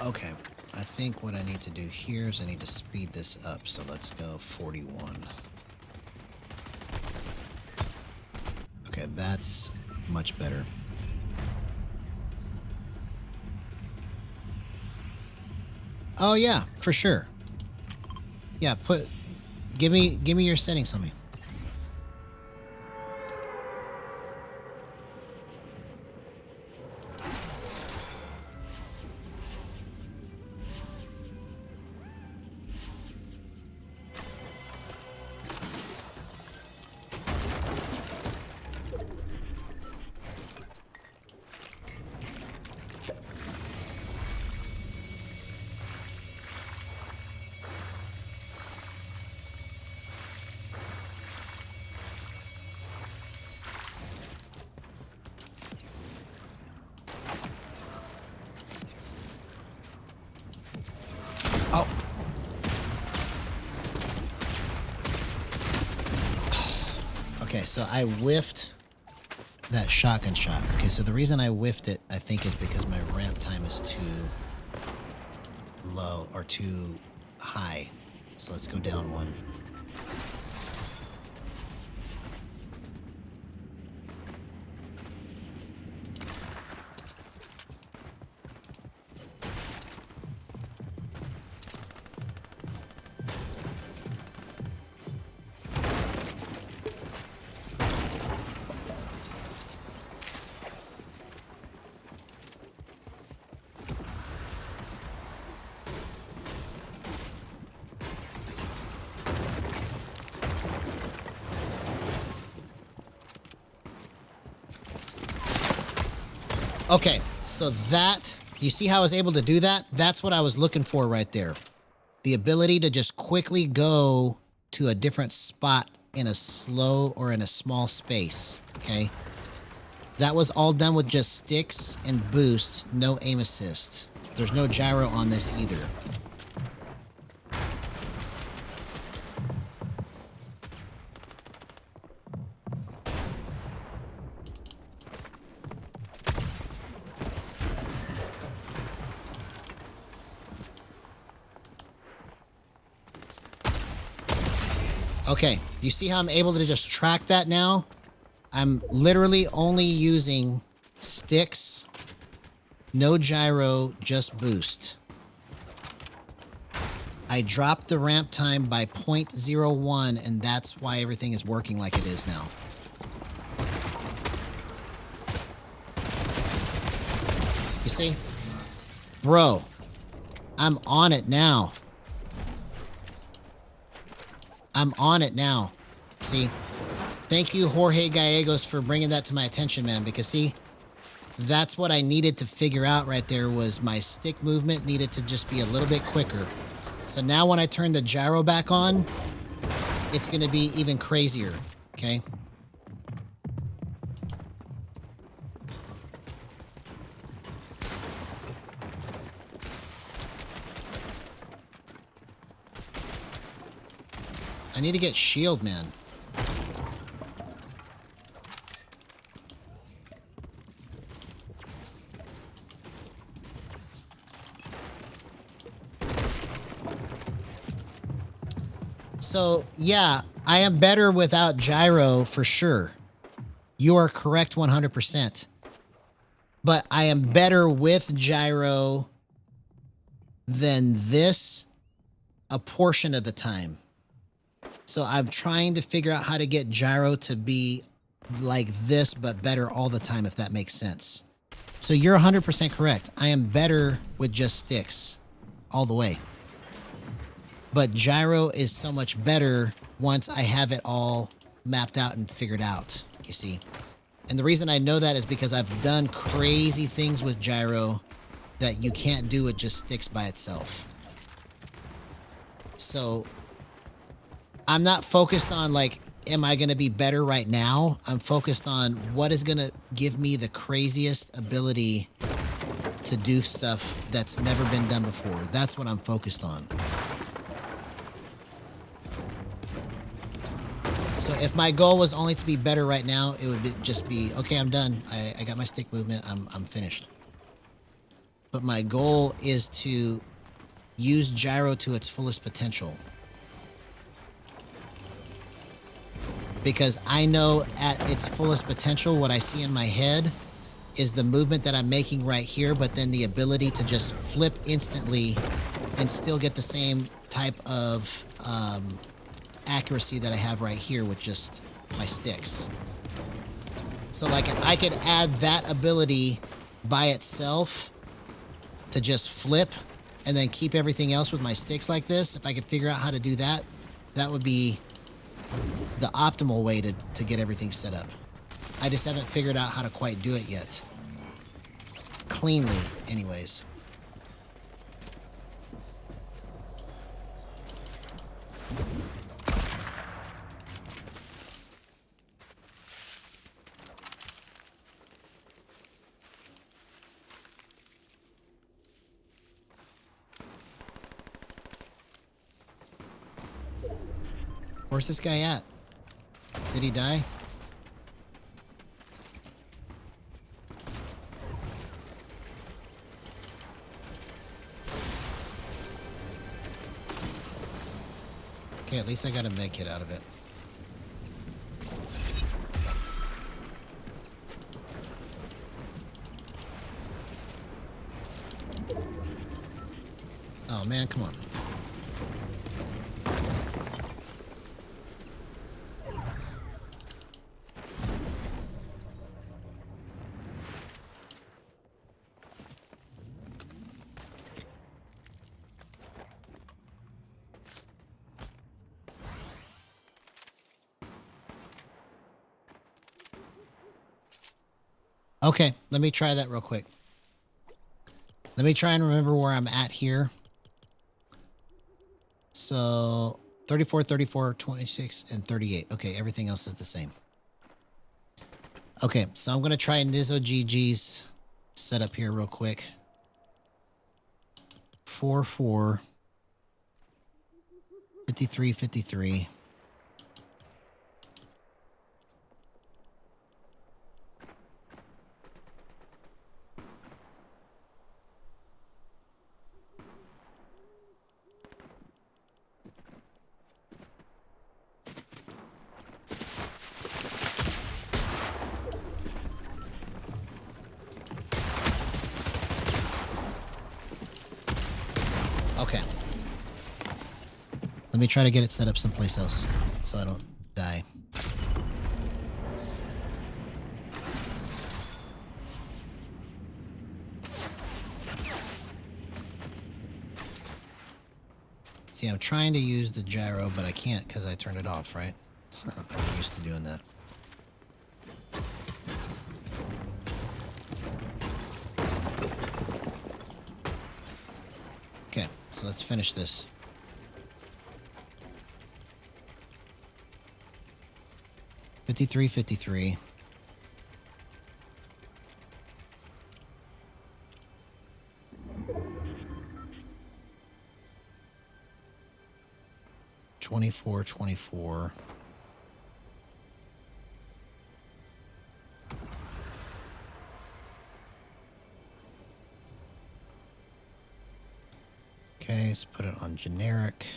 Okay, I think what I need to do here is I need to speed this up. So let's go 41. Okay, that's much better. Oh yeah, for sure. Yeah, give me your settings on me. Okay, so I whiffed that shotgun shot. Okay, so the reason I whiffed it, I think, is because my ramp time is too low or too high. So let's go down one. Okay, so that, you see how I was able to do that? That's what I was looking for right there. The ability to just quickly go to a different spot in a slow or in a small space, okay? That was all done with just sticks and boost, no aim assist. There's no gyro on this either. Okay, you see how I'm able to just track that now? I'm literally only using sticks, no gyro, just boost. I dropped the ramp time by 0.01, and that's why everything is working like it is now. You see? Bro, I'm on it now. I'm on it now. See? Thank you, Jorge Gallegos, for bringing that to my attention, man. Because, see, that's what I needed to figure out right there was my stick movement needed to just be a little bit quicker. So now when I turn the gyro back on, it's going to be even crazier, okay? I need to get shield, man. So, yeah, I am better without gyro for sure. You are correct 100%. But I am better with gyro than this a portion of the time. So I'm trying to figure out how to get gyro to be like this, but better all the time, if that makes sense. So you're 100% correct. I am better with just sticks all the way. But gyro is so much better once I have it all mapped out and figured out, you see. And the reason I know that is because I've done crazy things with gyro that you can't do with just sticks by itself. So I'm not focused on, like, am I going to be better right now? I'm focused on what is going to give me the craziest ability to do stuff that's never been done before. That's what I'm focused on. So if my goal was only to be better right now, it would just be, okay, I'm done. I got my stick movement. I'm finished. But my goal is to use gyro to its fullest potential. Because I know at its fullest potential, what I see in my head is the movement that I'm making right here, but then the ability to just flip instantly and still get the same type of accuracy that I have right here with just my sticks. So like if I could add that ability by itself to just flip and then keep everything else with my sticks like this, if I could figure out how to do that, that would be the optimal way to get everything set up. I just haven't figured out how to quite do it yet. Cleanly, anyways. Where's this guy at? Did he die? Okay, at least I got a med kit out of it. Oh man, come on. Okay, let me try that real quick. Let me try and remember where I'm at here. So 34, 34, 26, and 38. Okay, everything else is the same. Okay, so I'm going to try Nizzo GG's setup here real quick. 4, 4, 53, 53. Okay. Let me try to get it set up someplace else so I don't die. See, I'm trying to use the gyro, but I can't because I turned it off, right? I'm used to doing that. Okay, so let's finish this. $53, $53. $24, $24. Okay, let's put it on generic.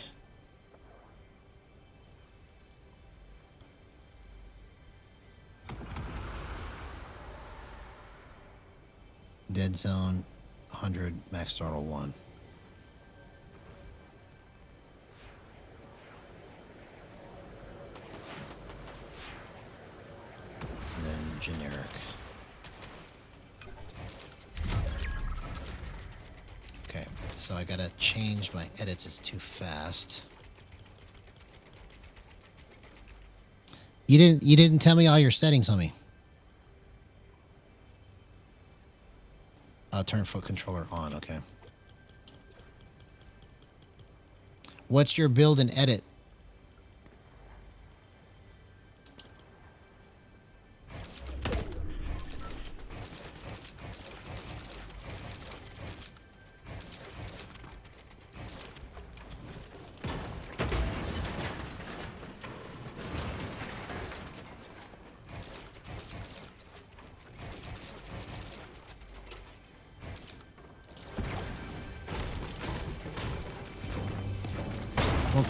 Deadzone, 100, max throttle 1. And then generic. Okay, so I gotta change my edits, it's too fast. You didn't tell me all your settings, homie. Turn foot controller on, okay. What's your build and edit?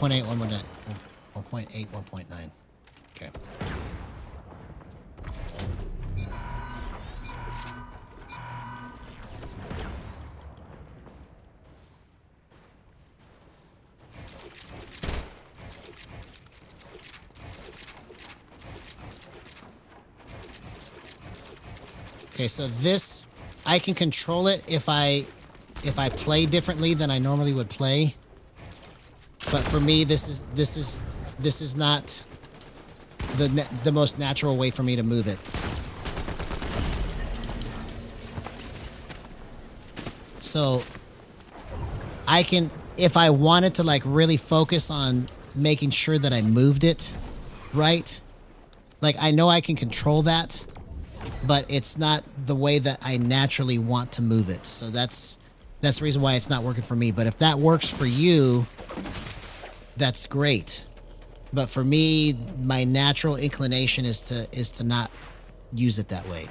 .8, 1.8, 1.9. Okay. Okay, so this, I can control it if I play differently than I normally would play. But for me, this is not the most natural way for me to move it. So I can, if I wanted to like really focus on making sure that I moved it right, like I know I can control that, but it's not the way that I naturally want to move it. So that's the reason why it's not working for me. But if that works for you, that's great. But for me, my natural inclination is to not use it that way.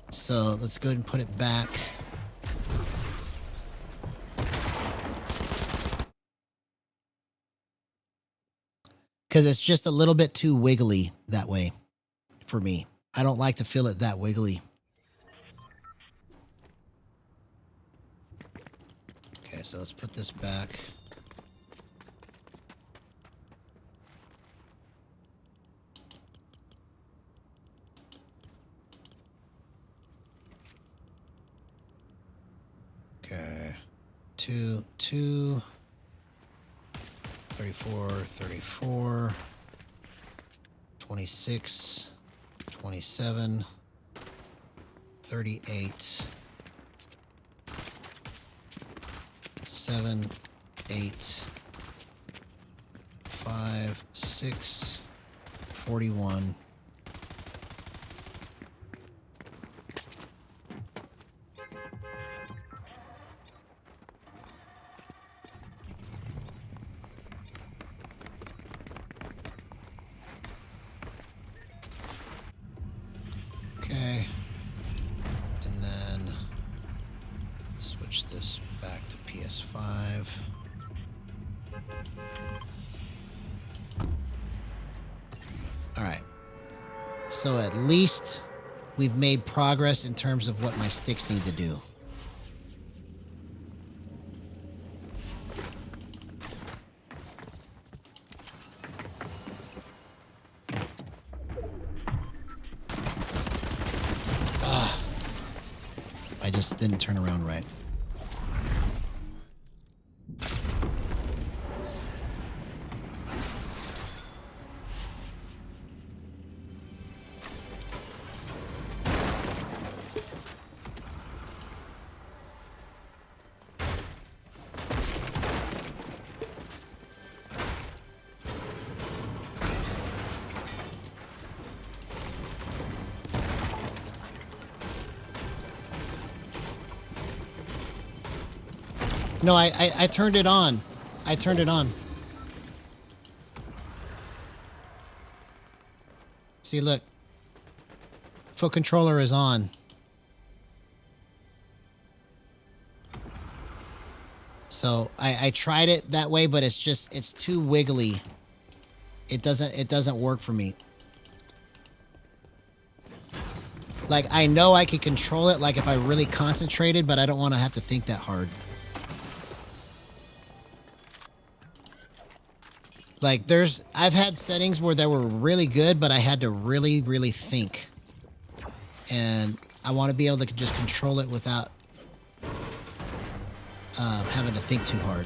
So let's go ahead and put it back. because it's just a little bit too wiggly that way for me. I don't like to feel it that wiggly. Okay, so let's put this back. Okay, 2, 2, 34, 34, 26, 27, 38, 7, 8, 5, 6, 41. Okay, and then switch this back to PS5. All right, so at least we've made progress in terms of what my sticks need to do. I just didn't turn around right. No, I turned it on. I turned it on. See, look. Foot controller is on. So I tried it that way, but it's too wiggly. It doesn't work for me. Like, I know I could control it, like if I really concentrated, but I don't want to have to think that hard. Like, I've had settings where they were really good, but I had to really, really think. And I want to be able to just control it without having to think too hard.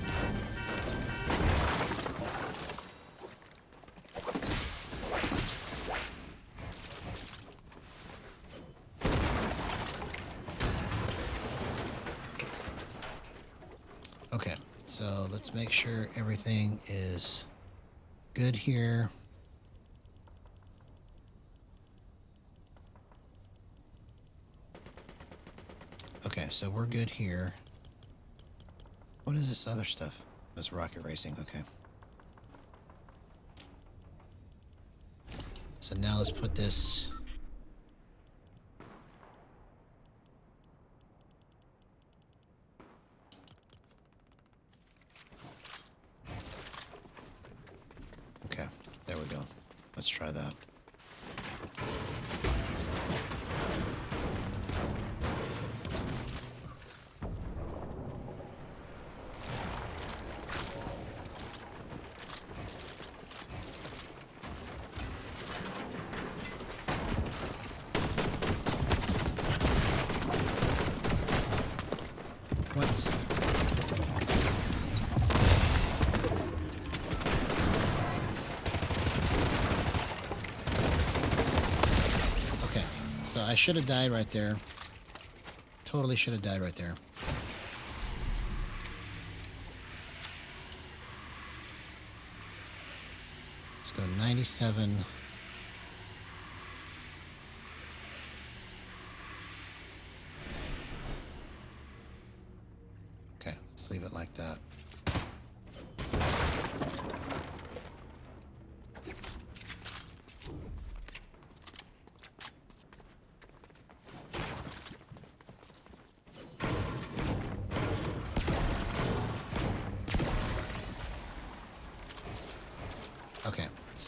Okay, so let's make sure everything is good here. Okay, so we're good here. What is this other stuff? That's rocket racing, okay. So now let's put this... Okay, there we go. Let's try that. What? Okay, so I should have died right there. Totally should have died right there. Let's go 97. Okay, let's leave it like that.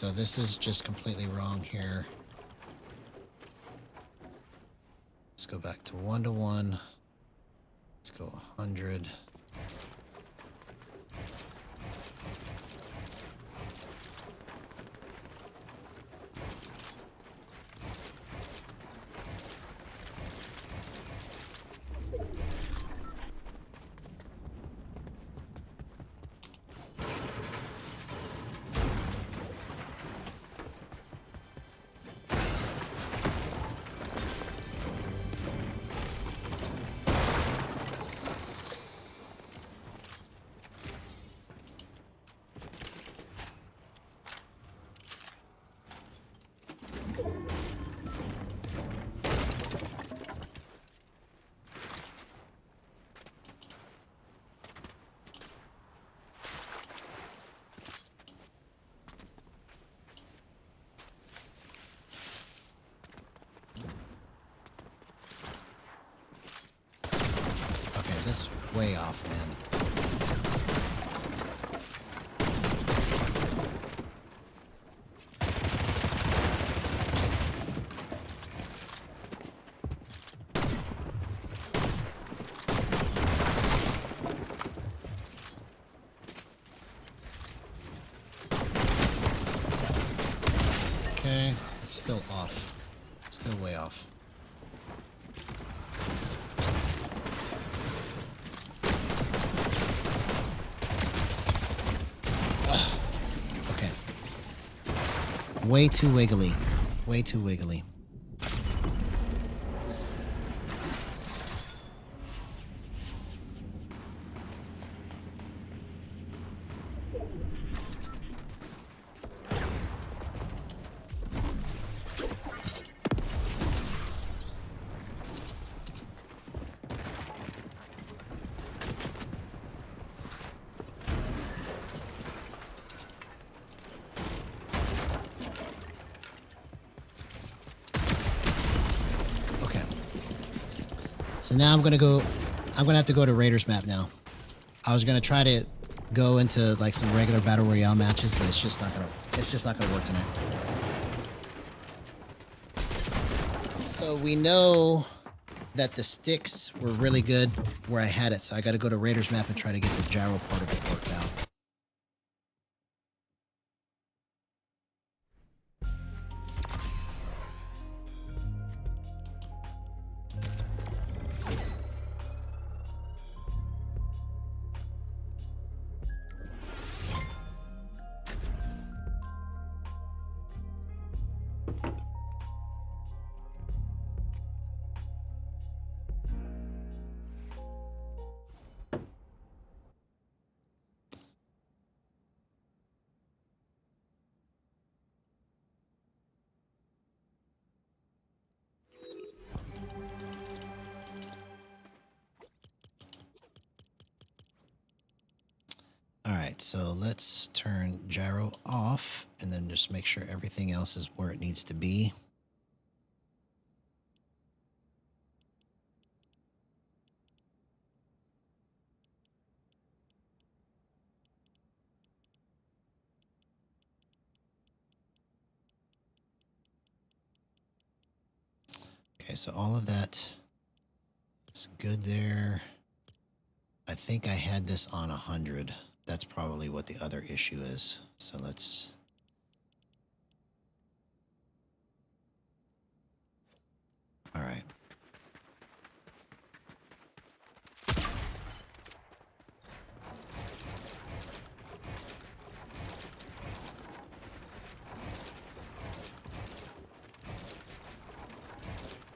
so this is just completely wrong here. Let's go back to 1 to 1. Let's go 100. That's way off, man. Okay, it's still off. Still way off. Way too wiggly. Way too wiggly. So now I'm gonna have to go to Raiders map now. I was gonna try to go into like some regular battle royale matches, but it's just not gonna work tonight. So we know that the sticks were really good where I had it, so I gotta go to Raiders map and try to get the gyro part of it worked out. Alright, so let's turn gyro off and then just make sure everything else is where it needs to be. Okay, so all of that is good there. I think I had this on 100. That's probably what the other issue is. So let's... All right.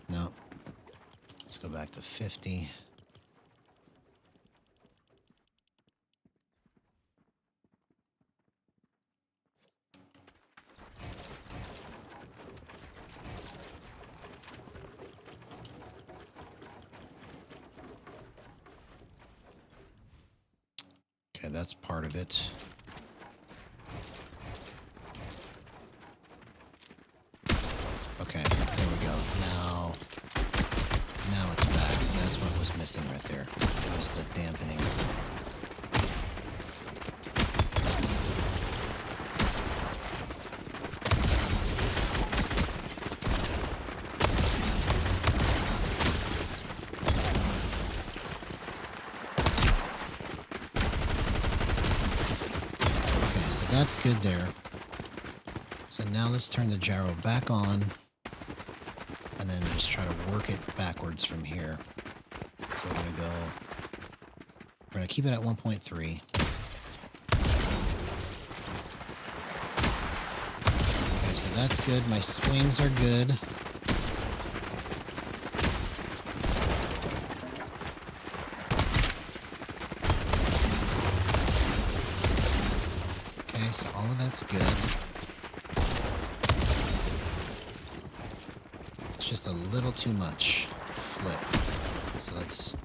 No. Let's go back to 50. Okay, that's part of it. Okay, there we go. Now it's back. That's what was missing right there. It was the dampening. that's good there. So now let's turn the gyro back on and then just try to work it backwards from here. So we're going to keep it at 1.3. Okay, so that's good. My swings are good. Okay, so all of that's good. It's just a little too much flip. So let's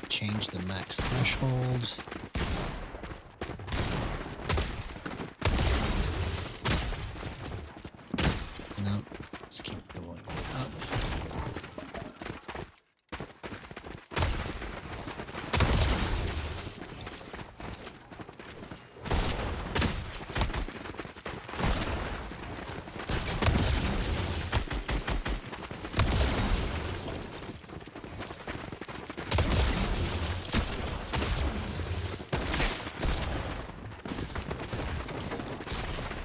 change the max threshold. No, let's keep going up.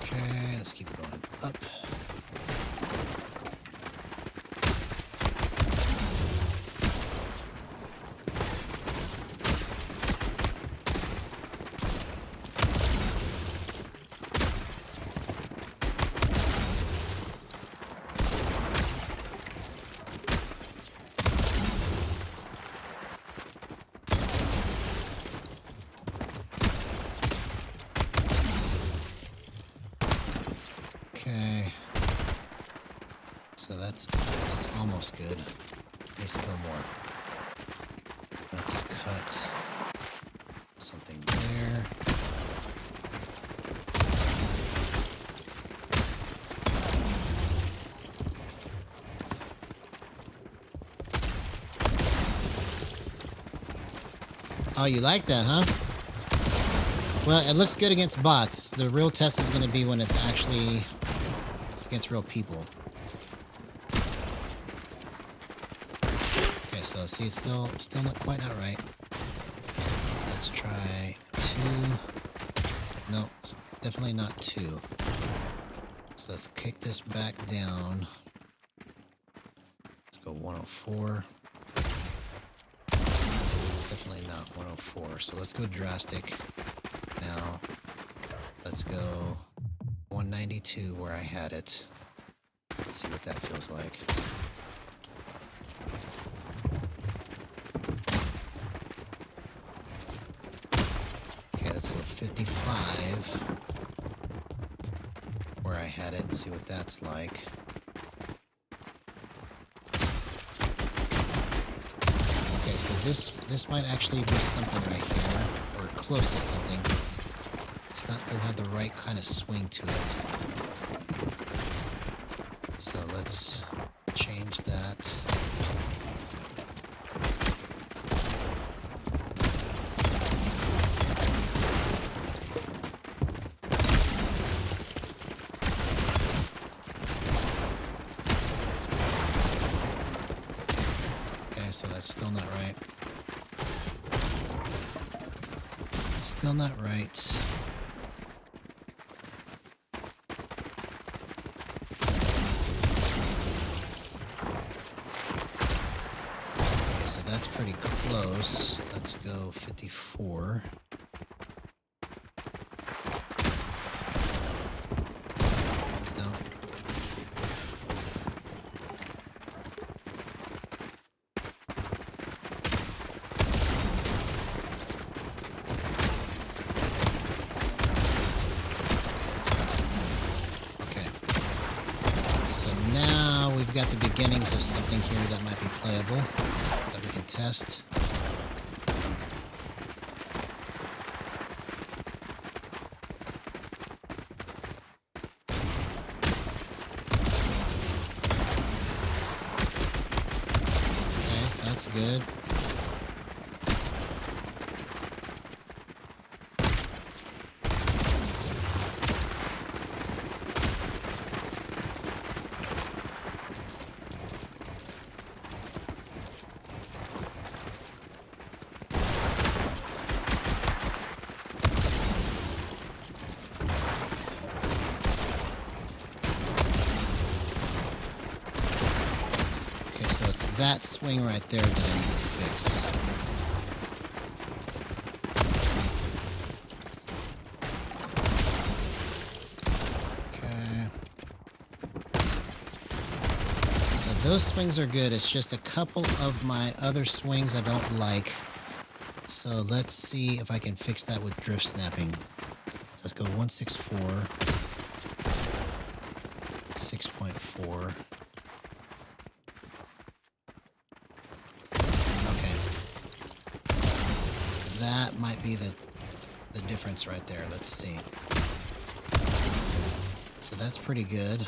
Okay, let's keep going up. Okay, so that's almost good. Needs to go more. Let's cut something there. Oh, you like that, huh? Well, it looks good against bots. The real test is going to be when it's actually against real people. Okay, so see, it's still not quite out right. Let's try 2. No, it's definitely not 2. So let's kick this back down. Let's go 104. It's definitely not 104. So let's go drastic. Now, let's go 192 where I had it. Let's see what that feels like. Okay, let's go 55 where I had it and see what that's like. Okay, so this might actually be something right here, or close to something. It's not, doesn't have the right kind of swing to it. So let's change that. Okay, so that's still not right. Still not right. So that's pretty close. Let's go 54. No. Okay. So now we've got the beginnings of something here that might be playable. That we can test. Okay, that's good. Okay, so it's that swing right there that I need to fix. Those swings are good. It's just a couple of my other swings I don't like. So let's see if I can fix that with drift snapping. So let's go 164, 6.4. Okay. That might be the difference right there. Let's see. So that's pretty good.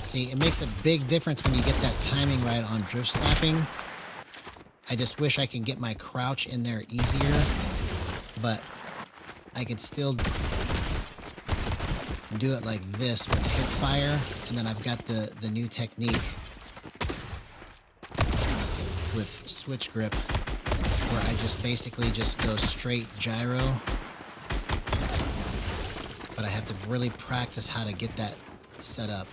See, it makes a big difference when you get that timing right on drift snapping. I just wish I could get my crouch in there easier, but I could still do it like this with hip fire, and then I've got the new technique with switch grip, where I just basically just go straight gyro, but I have to really practice how to get that set up.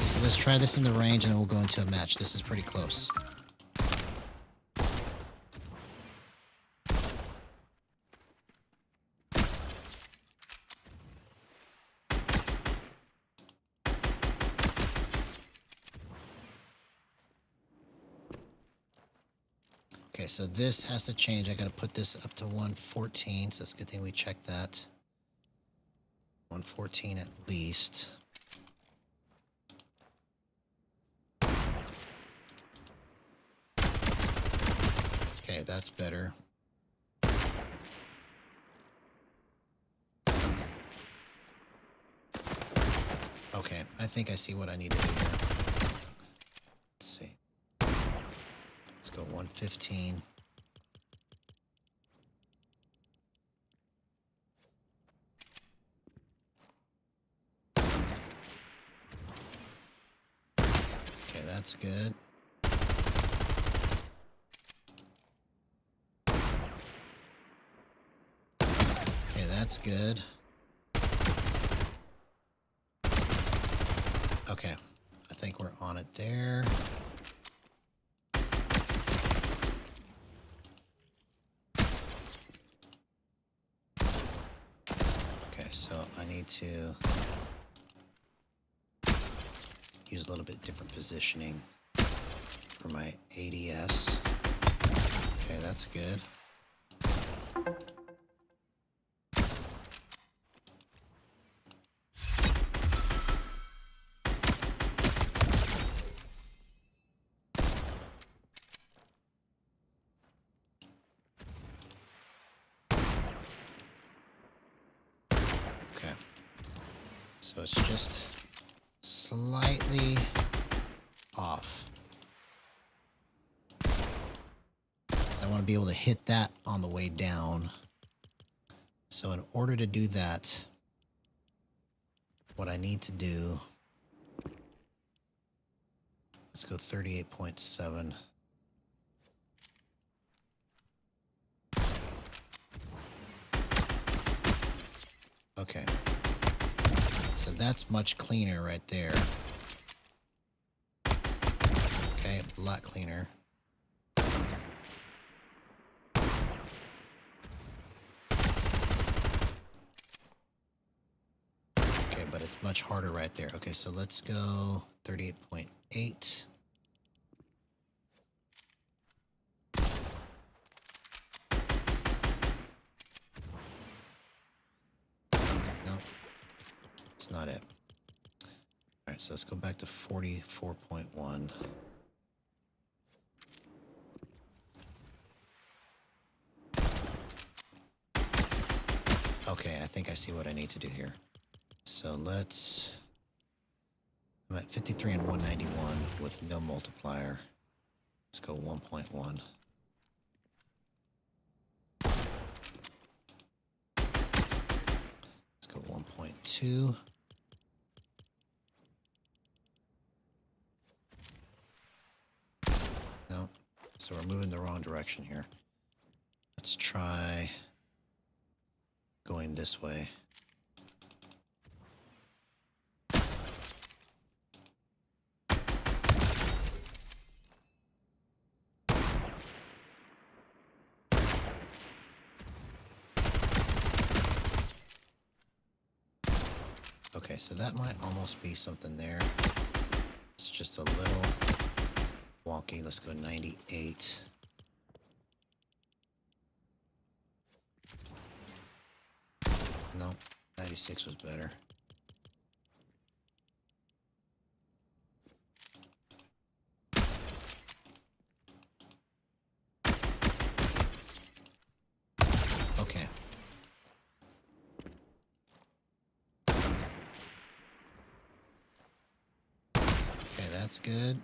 So let's try this in the range and we'll go into a match. This is pretty close. Okay, so this has to change. I got to put this up to 114. So it's a good thing we checked that. 114 at least. Okay, that's better. Okay, I think I see what I need to do here. Let's see. Let's go 115. Okay, that's good. That's good. Okay, I think we're on it there. Okay, so I need to use a little bit different positioning for my ADS. Okay, that's good. So it's just slightly off. Because I want to be able to hit that on the way down. So in order to do that, what I need to do, let's go 38.7. Okay. So that's much cleaner right there. Okay, a lot cleaner. Okay, but it's much harder right there. Okay, so let's go 38.8. That's not it. All right, so let's go back to 44.1. Okay, I think I see what I need to do here. So let's... I'm at 53 and 191 with no multiplier. Let's go 1.1. Let's go 1.2. No, so we're moving the wrong direction here. Let's try this way. Okay, so that might almost be something there. It's just a little wonky. Let's go 98. No, 96 was better. Okay. Okay, that's good.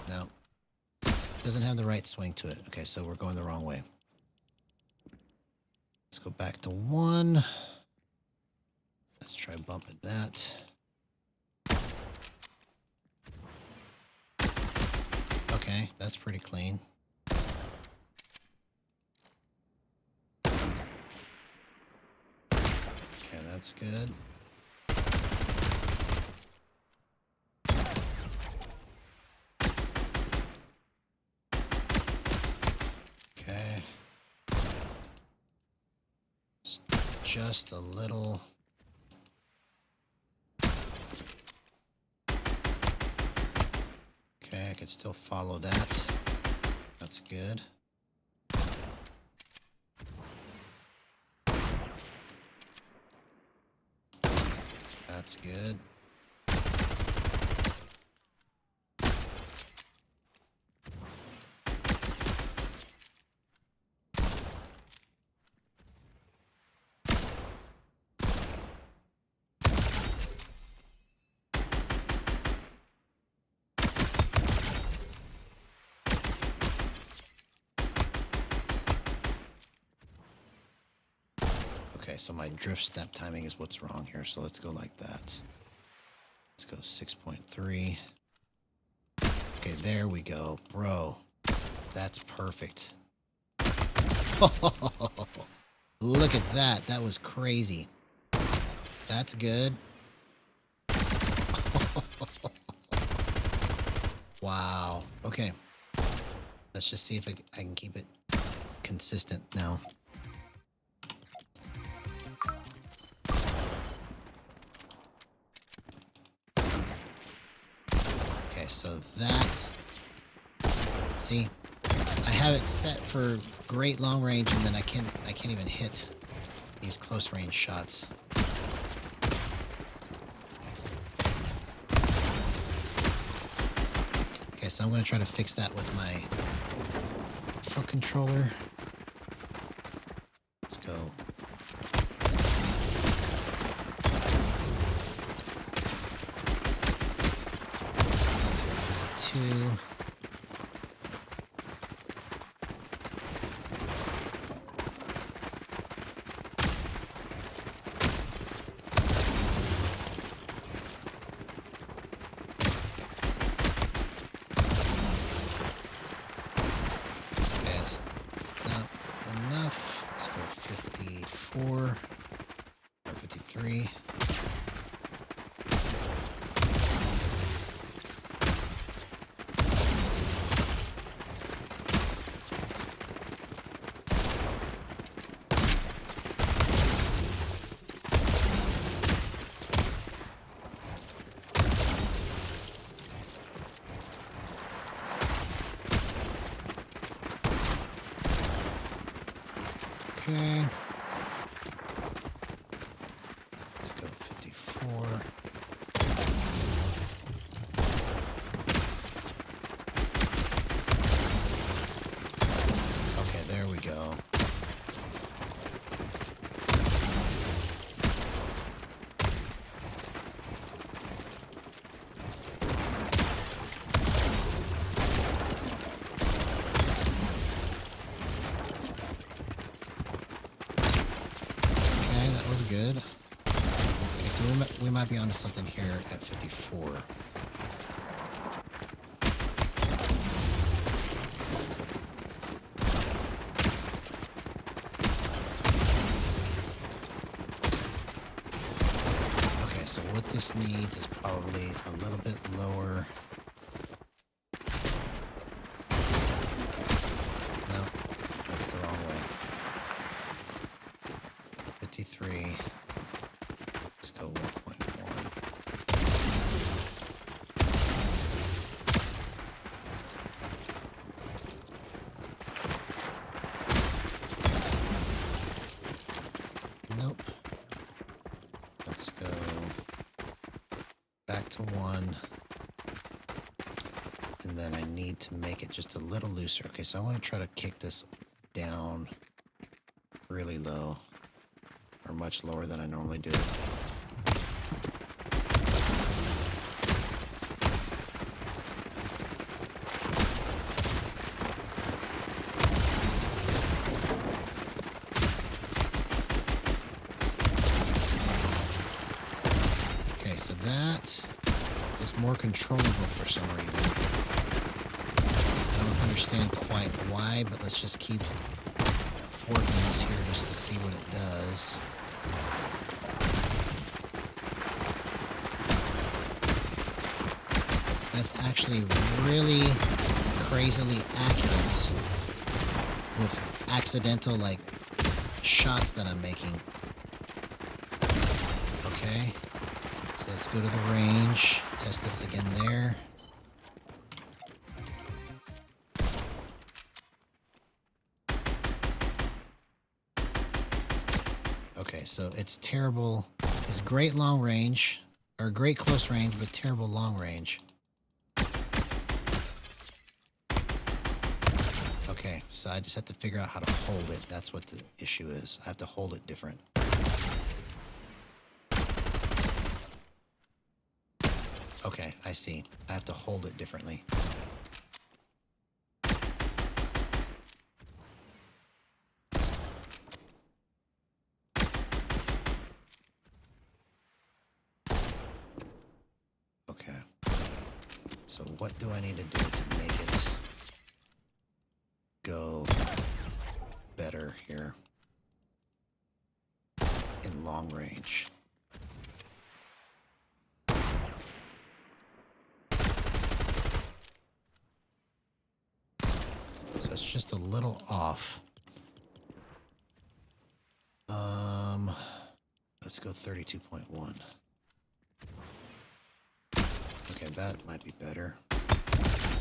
No. Doesn't have the right swing to it. Okay, so we're going the wrong way. Let's go back to 1. Let's try bumping that. Okay, that's pretty clean. Okay, that's good. Okay. It's just a little. Okay, I can still follow that. That's good. That's good. Okay, so my drift step timing is what's wrong here, so let's go like that. Let's go 6.3. Okay, there we go. Bro, that's perfect. Look at that. That was crazy. That's good. Wow. Okay. Let's just see if I can keep it consistent now. Okay, so that, see, I have it set for great long range, and then I can't even hit these close range shots. Okay, so I'm going to try to fix that with my foot controller. Let's go. Let's go 52. Let's go 54 or 53. Okay. Let's go 54. Okay, there we go. Good. Okay, so we might be onto something here at 54. what this needs is probably a little bit lower. No, that's the wrong way. 53. Let's go 1.1. Nope. Let's go back to 1. And then I need to make it just a little looser. Okay, so I want to try to kick this down really low, or much lower than I normally do. Okay, so that is more controllable for some reason. I don't understand quite why, but let's just keep working this here just to see what it does. That's actually really crazily accurate with accidental like shots that I'm making. Okay, so let's go to the range, test this again there. Okay, so it's terrible. It's great long range, or great close range, but terrible long range. Okay, so I just have to figure out how to hold it. That's what the issue is. I have to hold it different. Okay, I see. I have to hold it differently. Okay. So what do I need to do to make it go better here in long range? So it's just a little off. Let's go 32.1. Okay, that might be better.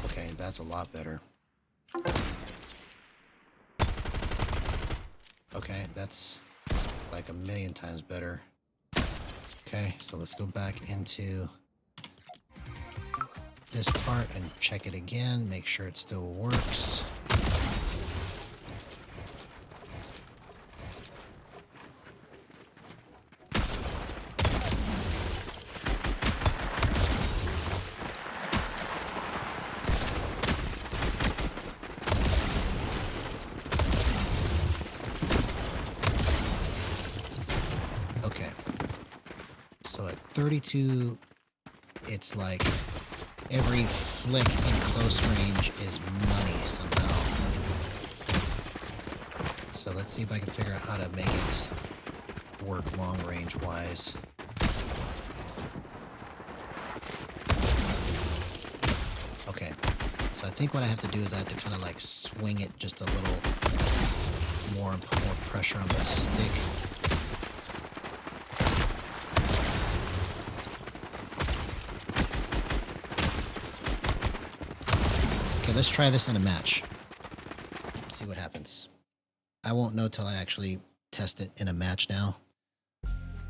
Okay, that's a lot better. Okay, that's like a million times better. Okay, so let's go back into this part and check it again, make sure it still works. Okay, so at 32, it's like every flick in close range is money somehow. So let's see if I can figure out how to make it work long range wise. Okay, so I think what I have to do is I have to kind of like swing it just a little more and put more pressure on the stick. Let's try this in a match. Let's see what happens. I won't know till I actually test it in a match now,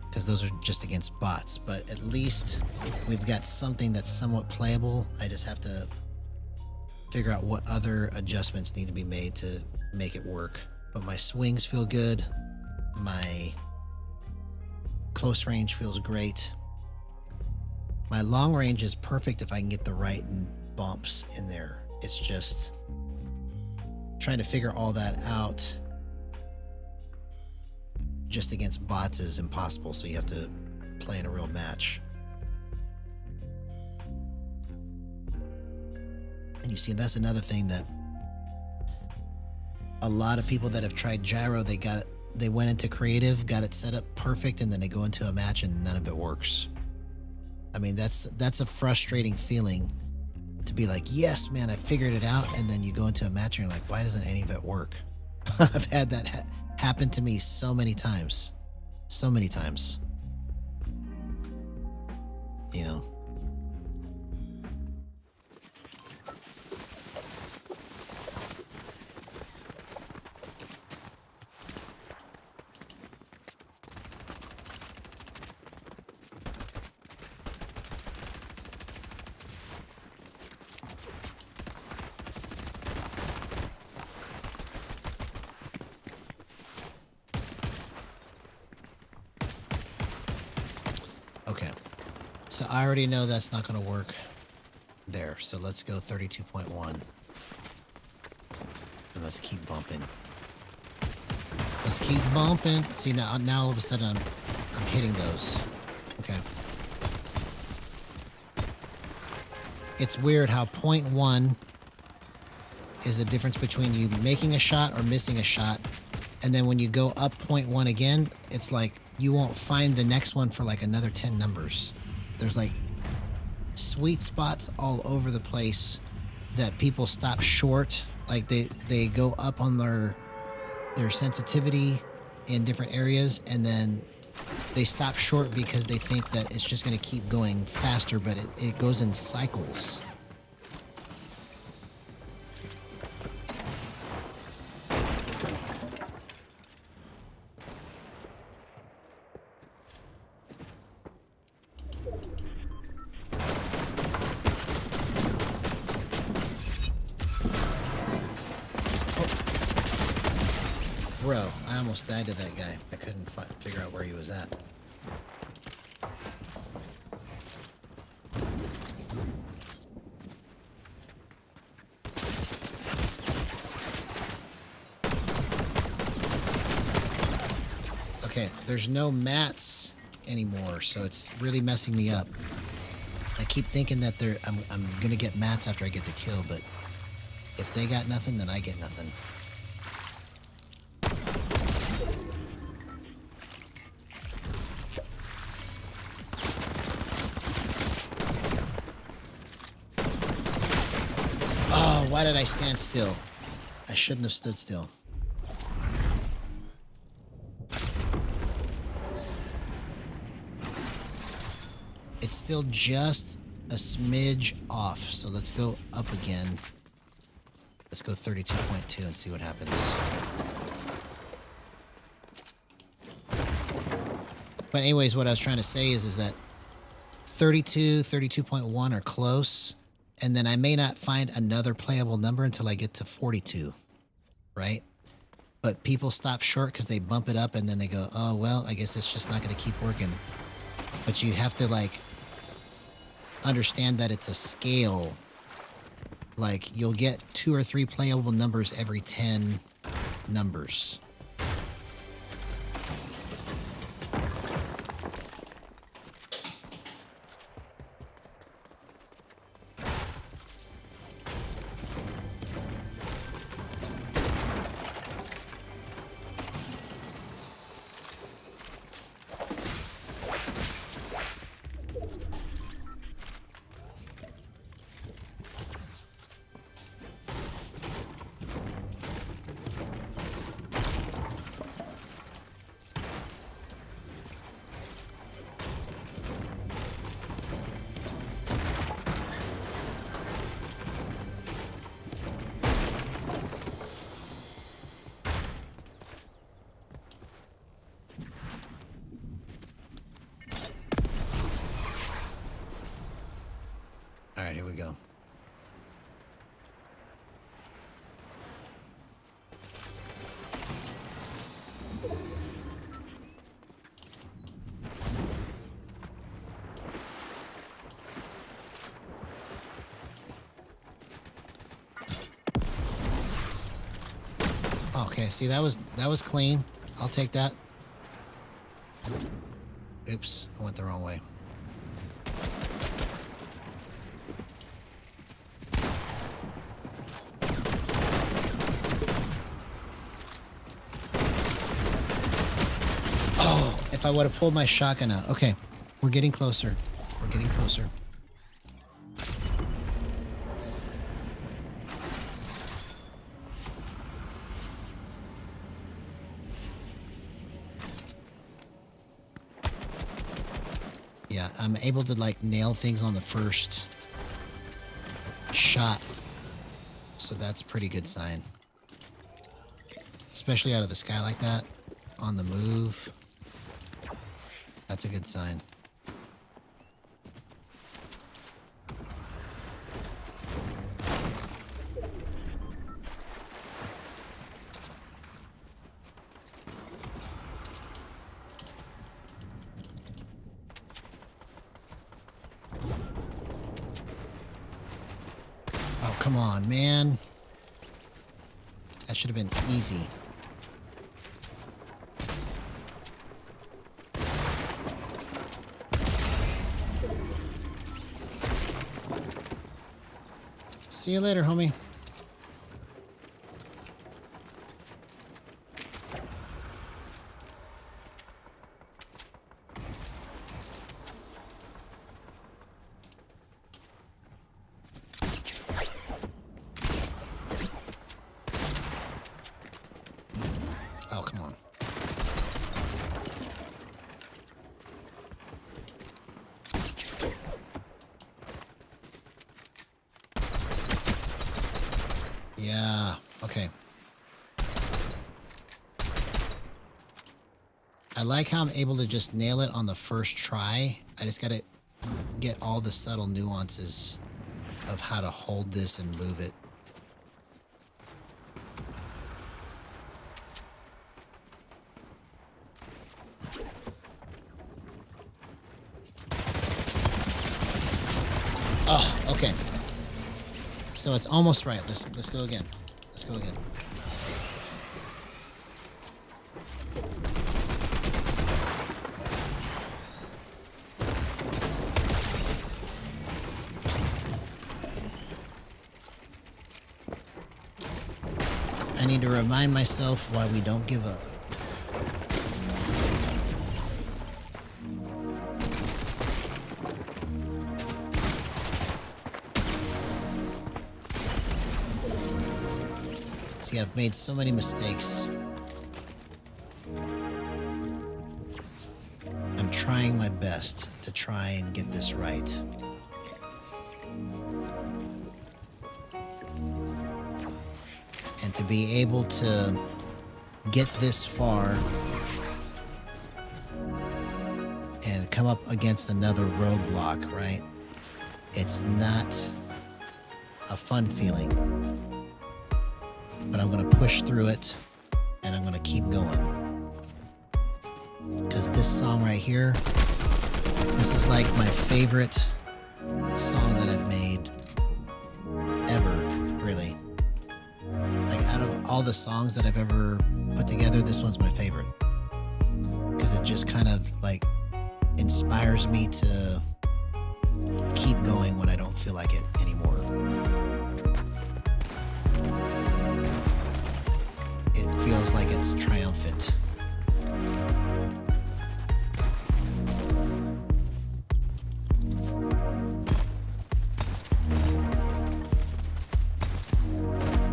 because those are just against bots, but at least we've got something that's somewhat playable. I just have to figure out what other adjustments need to be made to make it work. But my swings feel good. My close range feels great. My long range is perfect if I can get the right bumps in there. It's just trying to figure all that out just against bots is impossible, so you have to play in a real match. And you see, that's another thing that a lot of people that have tried gyro, they went into creative, got it set up perfect, and then they go into a match and none of it works. I mean, that's a frustrating feeling to be like, yes, man, I figured it out. And then you go into a match and you're like, why doesn't any of it work? I've had that happen to me so many times. So many times. You know? Okay, so I already know that's not going to work there. So let's go 32.1. And let's keep bumping. Let's keep bumping. See, now all of a sudden I'm hitting those. Okay. It's weird how 0.1 is the difference between you making a shot or missing a shot. And then when you go up 0.1 again, it's like you won't find the next one for like another 10 numbers. There's like sweet spots all over the place that people stop short. Like they go up on their sensitivity in different areas, and then they stop short because they think that it's just going to keep going faster, but it goes in cycles. Bro, I almost died to that guy. I couldn't figure out where he was at. Okay, there's no mats anymore, so it's really messing me up. I keep thinking that I'm gonna get mats after I get the kill, but if they got nothing, then I get nothing. Why did I stand still? I shouldn't have stood still. It's still just a smidge off, so let's go up again. Let's go 32.2 and see what happens. But anyways, what I was trying to say is that 32, 32.1 are close. And then I may not find another playable number until I get to 42, right? But people stop short because they bump it up and then they go, oh, well, I guess it's just not going to keep working. But you have to, like, understand that it's a scale. Like, you'll get 2 or 3 playable numbers every 10 numbers. All right, here we go. Okay, see, that was clean. I'll take that. Oops, I went the wrong way. Oh, if I would have pulled my shotgun out. Okay, we're getting closer. we're getting closer. Yeah, I'm able to like nail things on the first shot. So that's a pretty good sign. Especially out of the sky like that, on the move. That's a good sign. Oh, come on, man. That should have been easy. See you later, homie. Oh, come on. Yeah, okay. I like how I'm able to just nail it on the first try. I just gotta get all the subtle nuances of how to hold this and move it. Oh, okay. So it's almost right. Let's go again. Let's go again. I need to remind myself why we don't give up. See, I've made so many mistakes. I'm trying my best to try and get this right. And to be able to get this far and come up against another roadblock, right? It's not a fun feeling. But I'm going to push through it, and I'm going to keep going. Because this song right here, this is like my favorite song that I've made ever, really. Like out of all the songs that I've ever put together, this one's my favorite. Because it just kind of like inspires me to keep going when I don't feel like it anymore. It feels like it's triumphant.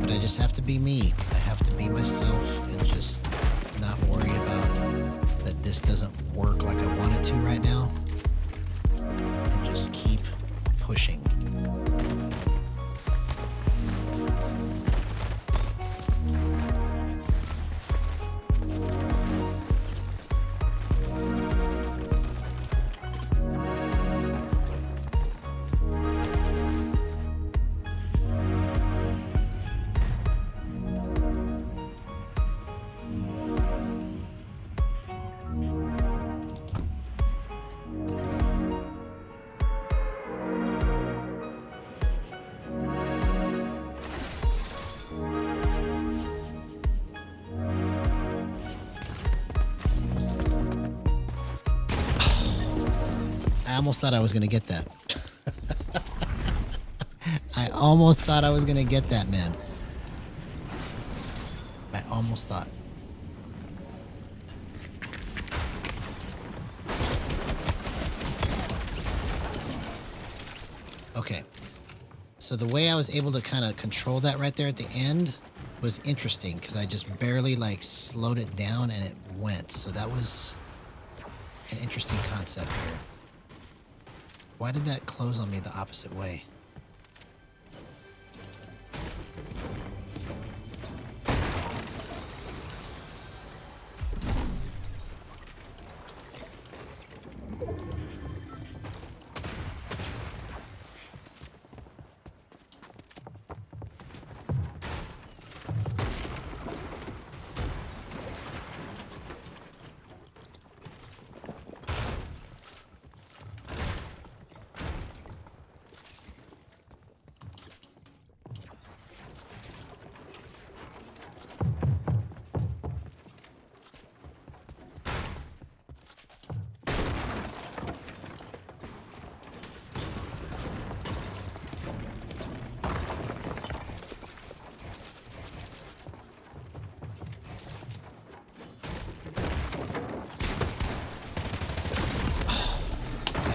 But I just have to be me. I have to be myself and just not worry about that this doesn't work like I want it to right now. And just keep pushing. I almost thought I was going to get that. I almost thought I was going to get that, man. I almost thought. Okay. So the way I was able to kind of control that right there at the end was interesting because I just barely like slowed it down and it went. So that was an interesting concept here. Why did that close on me the opposite way?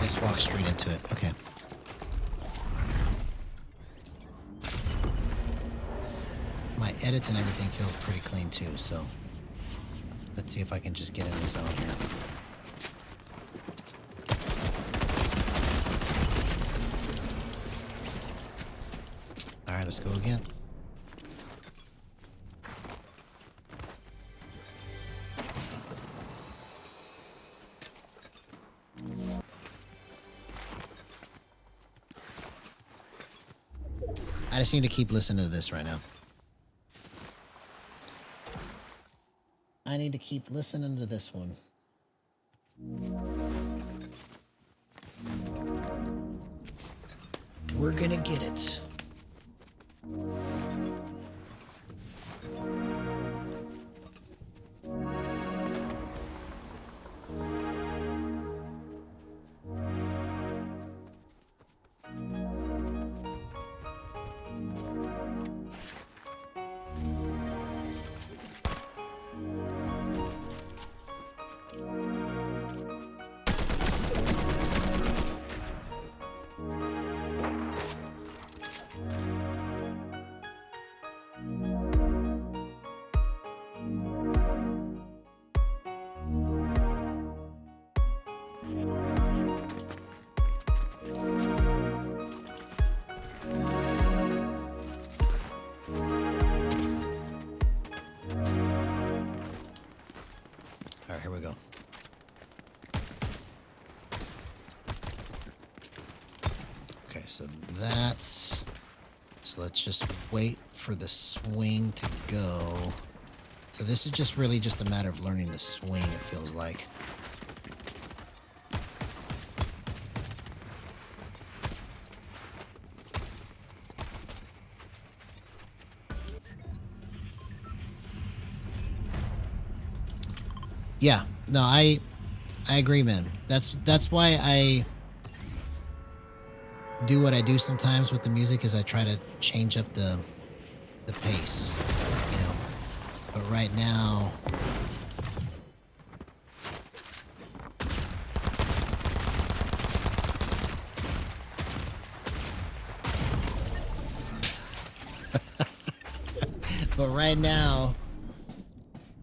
Just walk straight into it. Okay. My edits and everything feel pretty clean too, so let's see if I can just get in the zone here. Alright, let's go again. I just need to keep listening to this right now. I need to keep listening to this one. We're gonna get it. Alright, here we go. Okay, so that's... So let's just wait for the swing to go. So this is just really just a matter of learning the swing, it feels like. Yeah, no, I agree, man. That's why I do what I do sometimes with the music, is I try to change up the pace, you know. But right now,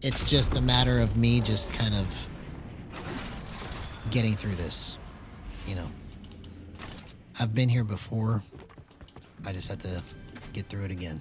it's just a matter of me just kind of getting through this, you know. I've been here before. I just have to get through it again.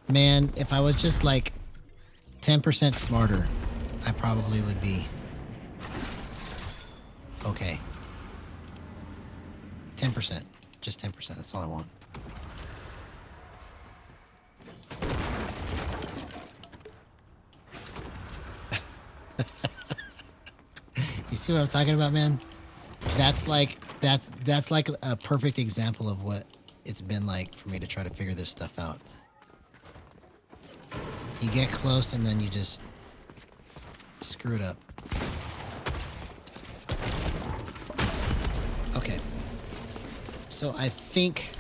Man, if I was just like 10% smarter, I probably would be okay. 10%. Just 10%. That's all I want. You see what I'm talking about, man? That's like a perfect example of what it's been like for me to try to figure this stuff out. You get close and then you just screw it up. Okay. So I think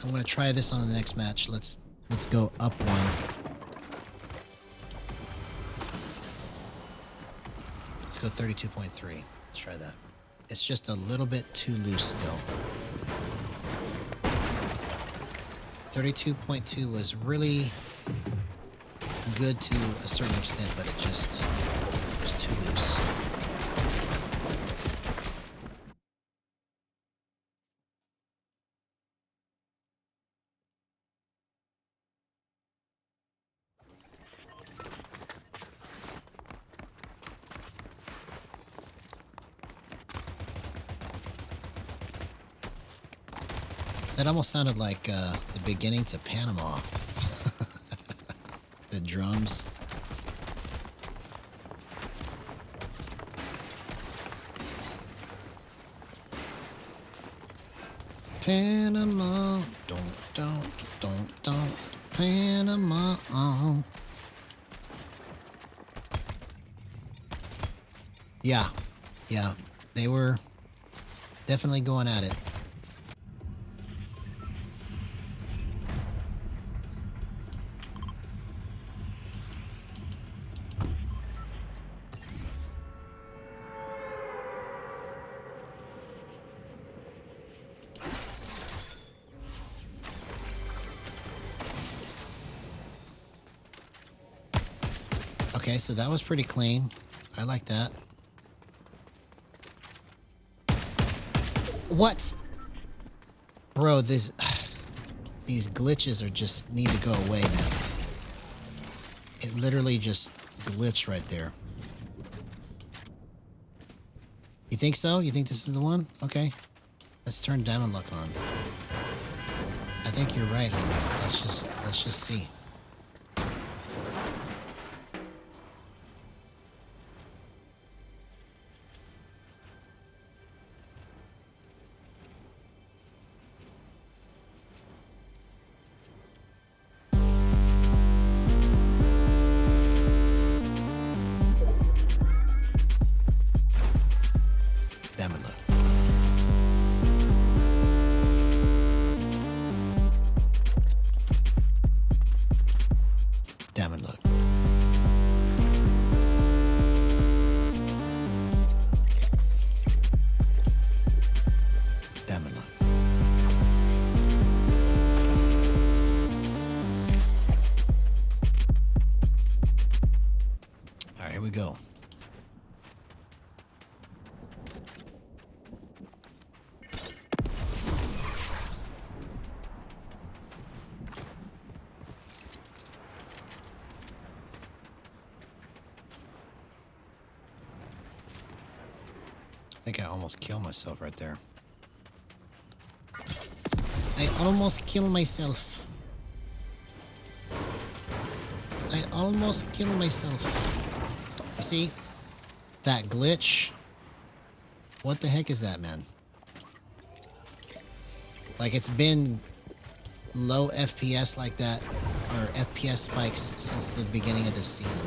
I'm gonna try this on the next match. Let's go up one. Let's go 32.3. Let's try that. It's just a little bit too loose still. 32.2 was really good to a certain extent, but it was too loose. That almost sounded like the beginning to Panama. The drums. Panama, don't, Panama. Yeah, they were definitely going at it. Okay, so that was pretty clean. I like that. What? Bro, these glitches are just need to go away, man. It literally just glitched right there. You think so? You think this is the one? Okay. Let's turn Diamond Luck on. I think you're right, homie. Let's just see. Diamond Luck. Diamond Luck. Diamond Luck. All right, here we go. I think I almost killed myself right there. I almost killed myself. I almost killed myself. You see? That glitch? What the heck is that, man? Like, it's been low FPS like that, or FPS spikes since the beginning of this season.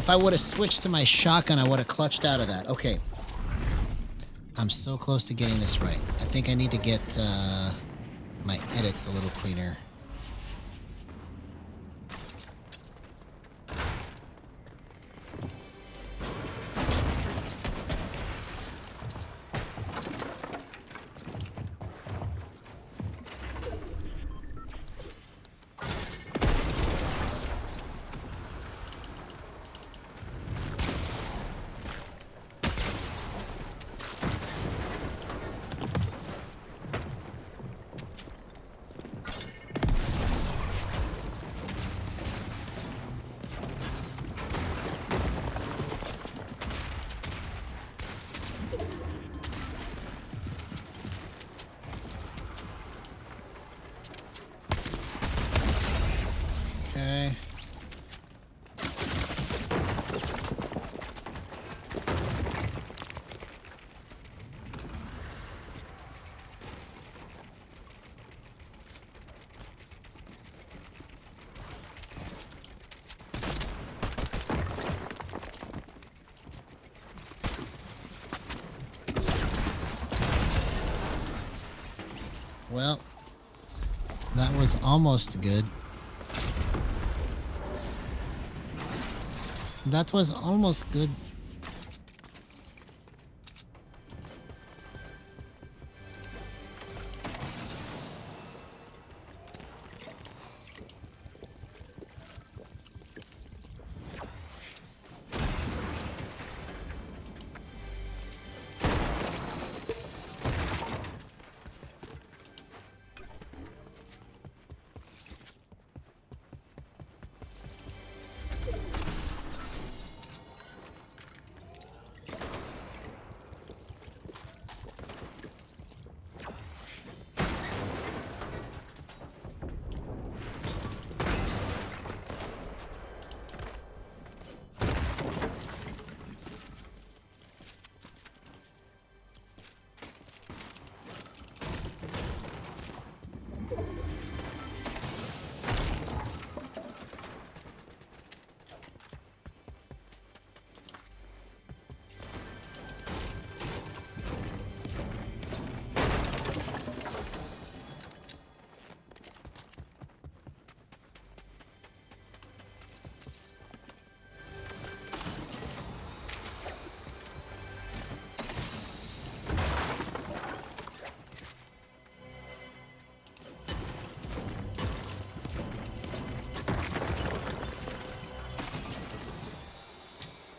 if I would have switched to my shotgun, I would have clutched out of that. Okay. I'm so close to getting this right. I think I need to get my edits a little cleaner. Okay. Well, that was almost good. That was almost good.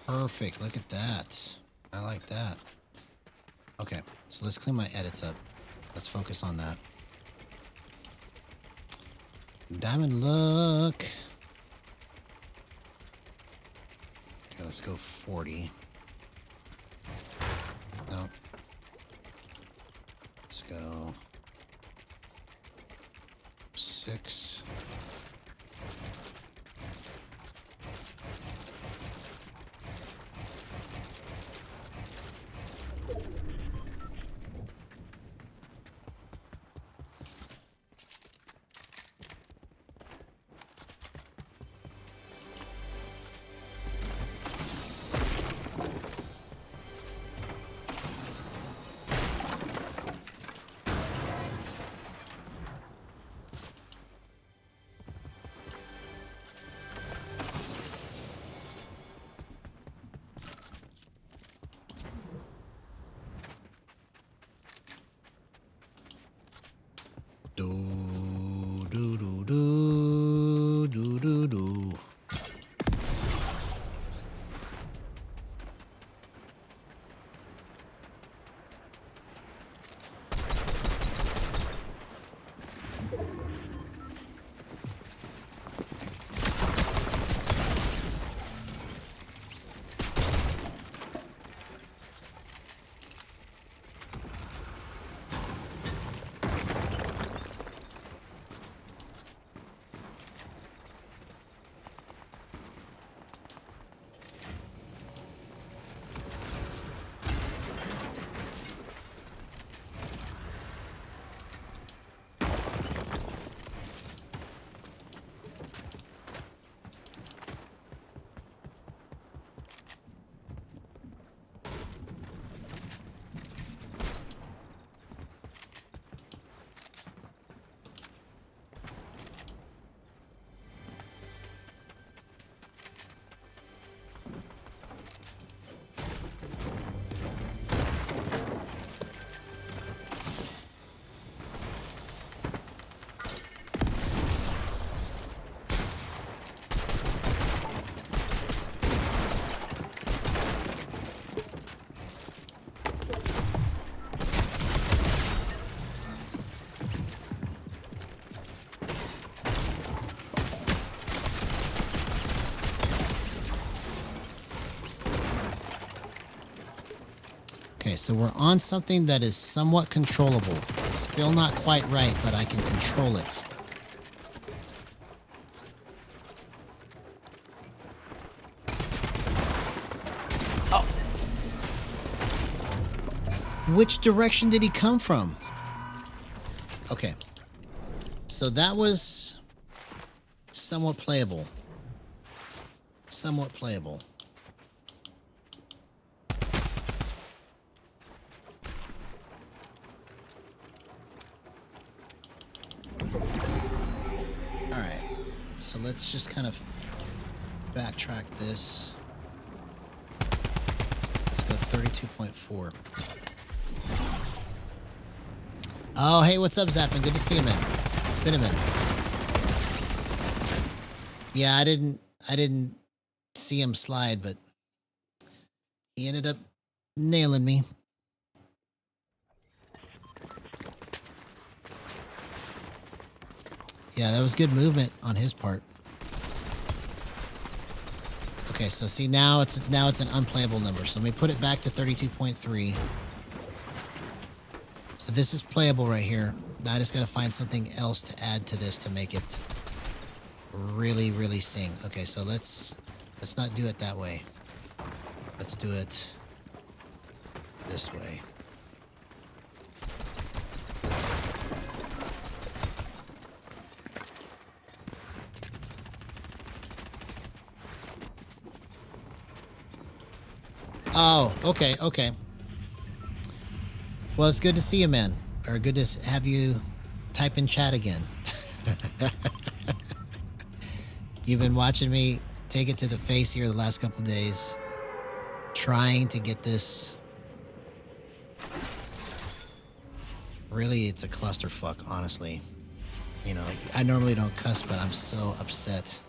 Perfect. Look at that. I like that. Okay, so let's clean my edits up. Let's focus on that. Diamond look. Okay, let's go 40. No. Let's go 6. Okay, so we're on something that is somewhat controllable. It's still not quite right, but I can control it. Oh! Which direction did he come from? Okay. So that was somewhat playable. Somewhat playable. Alright, so let's just kind of backtrack this. Let's go 32.4. Oh, hey, what's up, Zappin? Good to see you, man. It's been a minute. Yeah, I didn't see him slide, but he ended up nailing me. Yeah, that was good movement on his part. Okay, so see now it's an unplayable number. So let me put it back to 32.3. So this is playable right here. Now I just gotta find something else to add to this to make it really, really sing. Okay, so let's not do it that way. Let's do it this way. Oh, okay, okay. Well, it's good to see you, man. Or good to have you type in chat again. You've been watching me take it to the face here the last couple days. Trying to get this. Really, it's a clusterfuck, honestly. You know, I normally don't cuss, but I'm so upset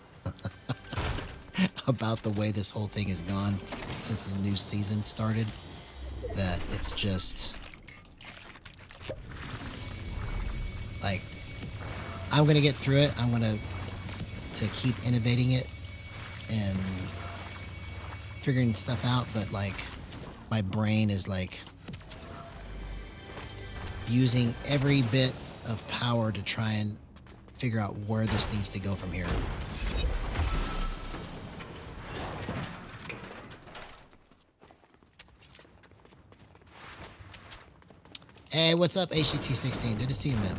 about the way this whole thing has gone since the new season started that it's just like I'm gonna get through it. I'm gonna keep innovating it and figuring stuff out, but like my brain is like using every bit of power to try and figure out where this needs to go from here. Hey, what's up, HCT16? Good to see you, man.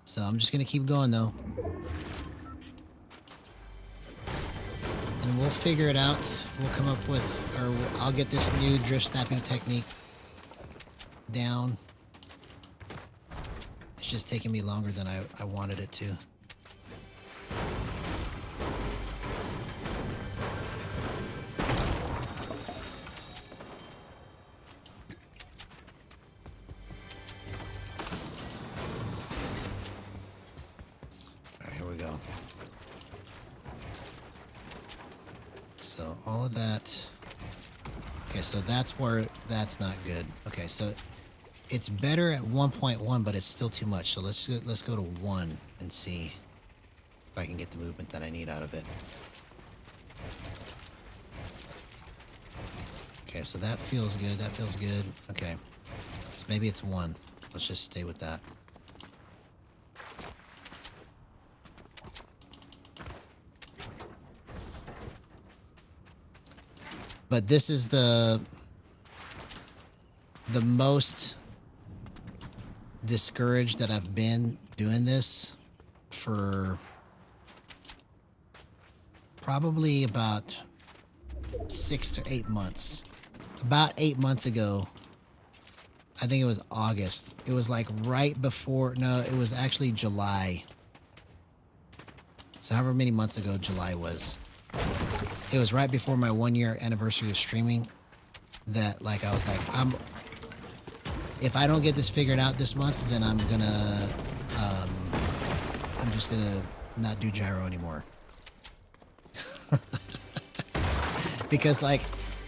So I'm just gonna keep going though. And we'll figure it out. We'll come up with, or I'll get this new drift snapping technique down. It's just taking me longer than I wanted it to. So all of that. Okay, so that's where that's not good. Okay, so it's better at 1.1, but it's still too much. So let's go to 1 and see if I can get the movement that I need out of it. Okay, so that feels good. That feels good. Okay, so maybe it's 1. Let's just stay with that. But this is the most discouraged that I've been doing this for probably about 6 to 8 months. About 8 months ago, I think it was August. It was like right before, no, it was actually July. So however many months ago July was. It was right before my 1-year anniversary of streaming that like I was like, if I don't get this figured out this month, then I'm just gonna not do gyro anymore. Because like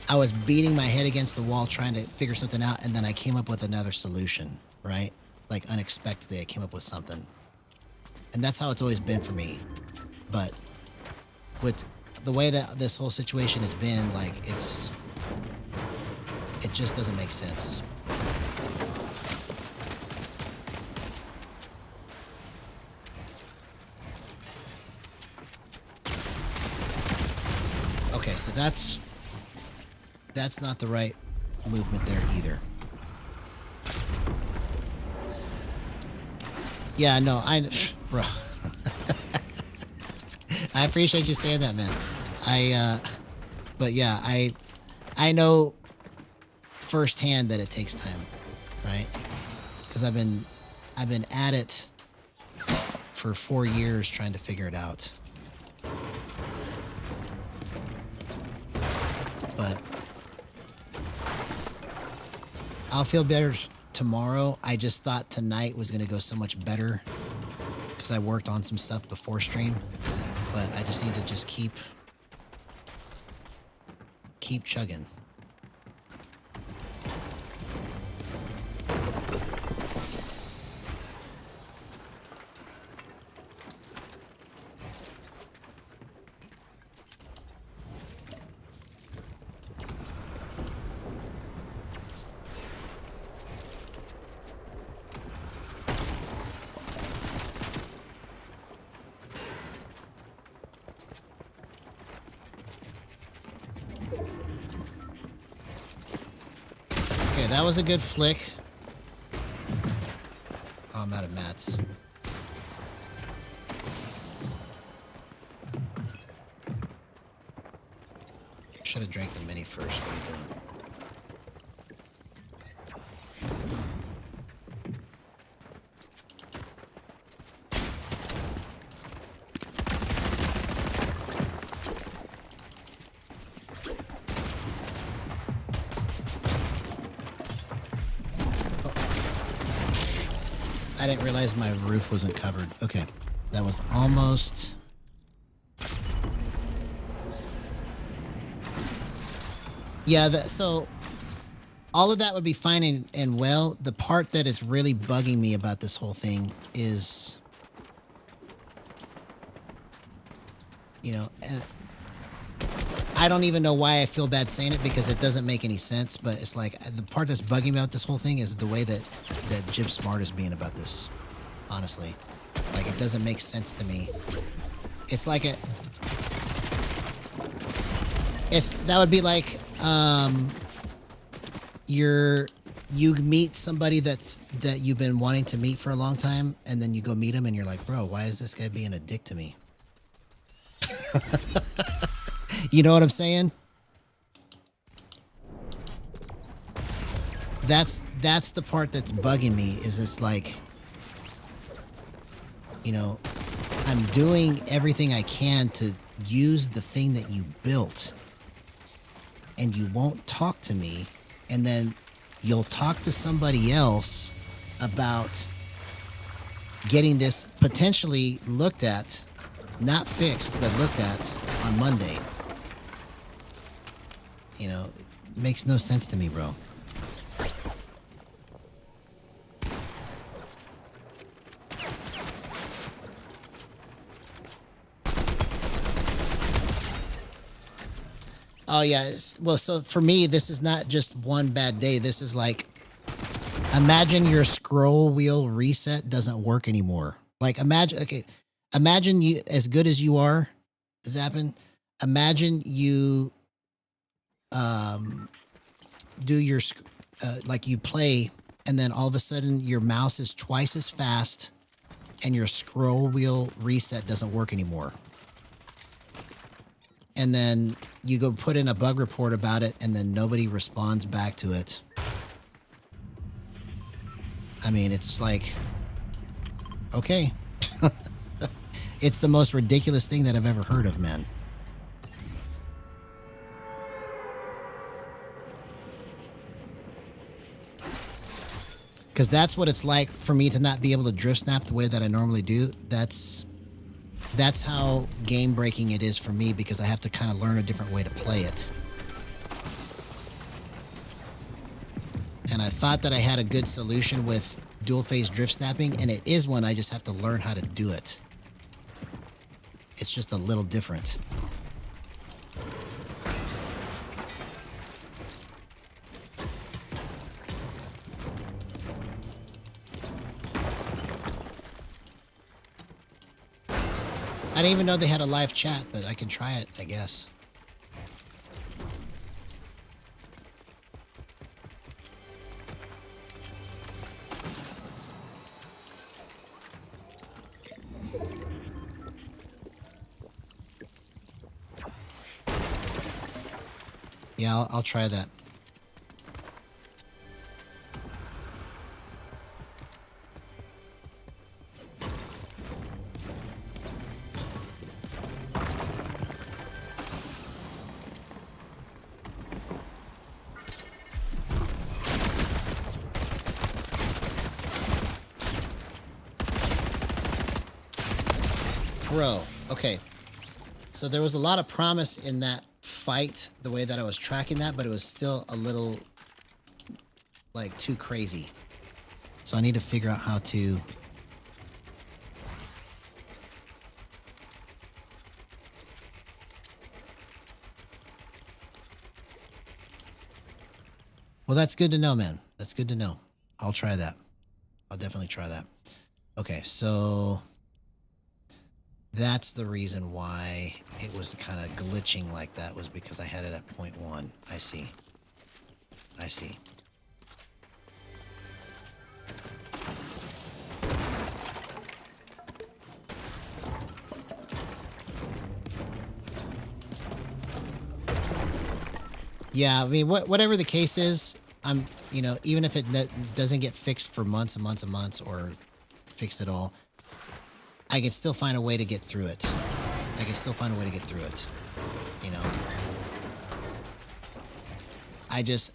I was beating my head against the wall trying to figure something out, and then I came up with another solution, right? Like unexpectedly I came up with something. And that's how it's always been for me. But with the way that this whole situation has been, like, it just doesn't make sense. Okay, so that's not the right movement there either. Yeah, no, bro. I appreciate you saying that, man. But yeah, I know firsthand that it takes time, right? Because I've been at it for 4 years trying to figure it out. But I'll feel better tomorrow. I just thought tonight was going to go so much better because I worked on some stuff before stream. But I just need to just keep chugging. That was a good flick. Oh, I'm out of mats. Should have drank the mini first. What are you doing? I didn't realize my roof wasn't covered. Okay, that was almost... Yeah, so all of that would be fine and well. The part that is really bugging me about this whole thing is, you know, and I don't even know why I feel bad saying it because it doesn't make any sense, but it's like the part that's bugging me about this whole thing is the way that Jib Smart is being about this, honestly. Like, it doesn't make sense to me. It's like that would be like, you meet somebody that you've been wanting to meet for a long time, and then you go meet him and you're like, bro, why is this guy being a dick to me? You know what I'm saying? That's the part that's bugging me, is it's like, you know, I'm doing everything I can to use the thing that you built, and you won't talk to me, and then you'll talk to somebody else about getting this potentially looked at, not fixed, but looked at on Monday. You know, it makes no sense to me, bro. Oh, yeah. Well, so for me, this is not just one bad day. This is like, imagine your scroll wheel reset doesn't work anymore. Like, imagine you, as good as you are, Zappin, imagine you do your, like you play, and then all of a sudden your mouse is twice as fast and your scroll wheel reset doesn't work anymore. And then you go put in a bug report about it, and then nobody responds back to it. I mean, it's like, okay. It's the most ridiculous thing that I've ever heard of, man. Because that's what it's like for me to not be able to drift snap the way that I normally do. That's how game breaking it is for me, because I have to kind of learn a different way to play it. And I thought that I had a good solution with dual phase drift snapping, and it is one. I just have to learn how to do it. It's just a little different. I didn't even know they had a live chat, but I can try it, I guess. Yeah, I'll try that. Bro, okay. So there was a lot of promise in that fight, the way that I was tracking that, but it was still a little, like, too crazy. So I need to figure out how to... Well, that's good to know, man. That's good to know. I'll try that. I'll definitely try that. Okay, so... That's the reason why it was kind of glitching like that, was because I had it at 0.1. I see. I see. Yeah, I mean, whatever the case is, I'm, you know, even if it doesn't get fixed for months and months and months, or fixed at all, I can still find a way to get through it. I can still find a way to get through it. You know? I just,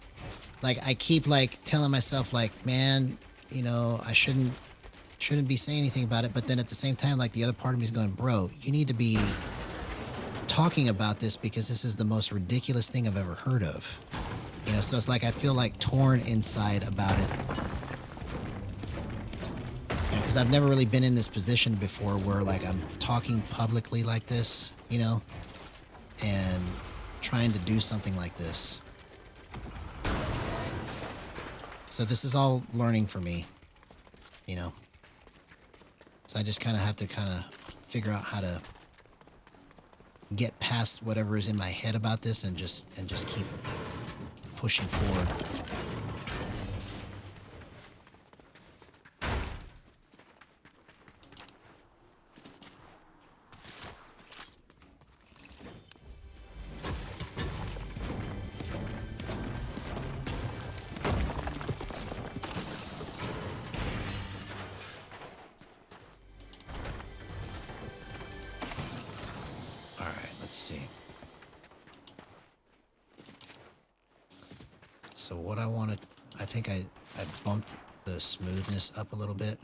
like, I keep, like, telling myself, like, man, you know, I shouldn't be saying anything about it. But then at the same time, like, the other part of me is going, bro, you need to be talking about this, because this is the most ridiculous thing I've ever heard of. You know, so it's like I feel, like, torn inside about it. Because I've never really been in this position before where, like, I'm talking publicly like this, you know, and trying to do something like this. So this is all learning for me, you know. So I just kind of have to figure out how to get past whatever is in my head about this and just keep pushing forward. Let's see. So what I want to, I think I bumped the smoothness up a little bit.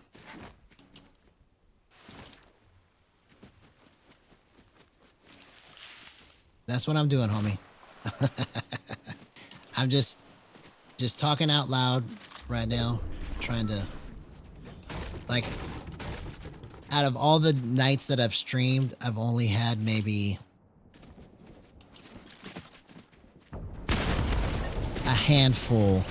That's what I'm doing, homie. I'm just talking out loud right now, trying to, like, out of all the nights that I've streamed, I've only had maybe a handful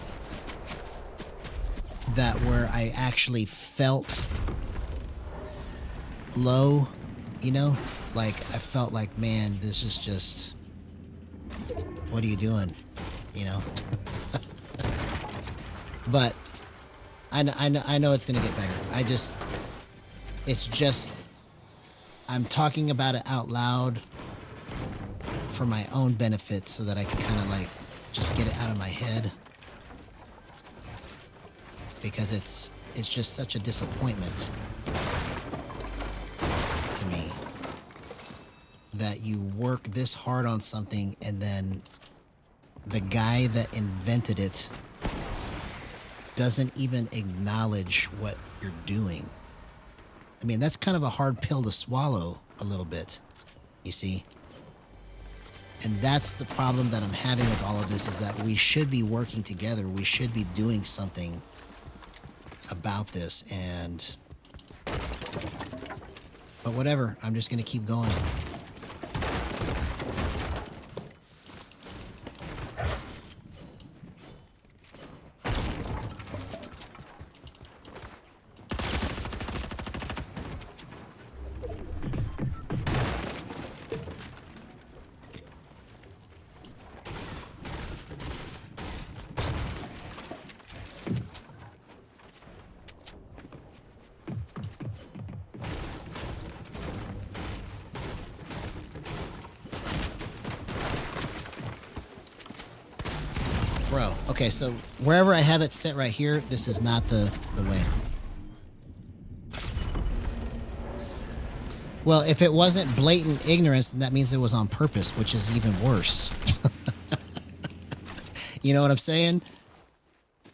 that where I actually felt low, you know? Like, I felt like, man, this is just, what are you doing? You know? But I know it's going to get better. It's just, I'm talking about it out loud for my own benefit so that I can kind of, like, just get it out of my head, because it's just such a disappointment to me that you work this hard on something and then the guy that invented it doesn't even acknowledge what you're doing. I mean, that's kind of a hard pill to swallow a little bit, you see? And that's the problem that I'm having with all of this, is that we should be working together. We should be doing something about this. But whatever, I'm just going to keep going. Bro, okay, so wherever I have it set right here, this is not the way. Well, if it wasn't blatant ignorance, then that means it was on purpose, which is even worse. You know what I'm saying?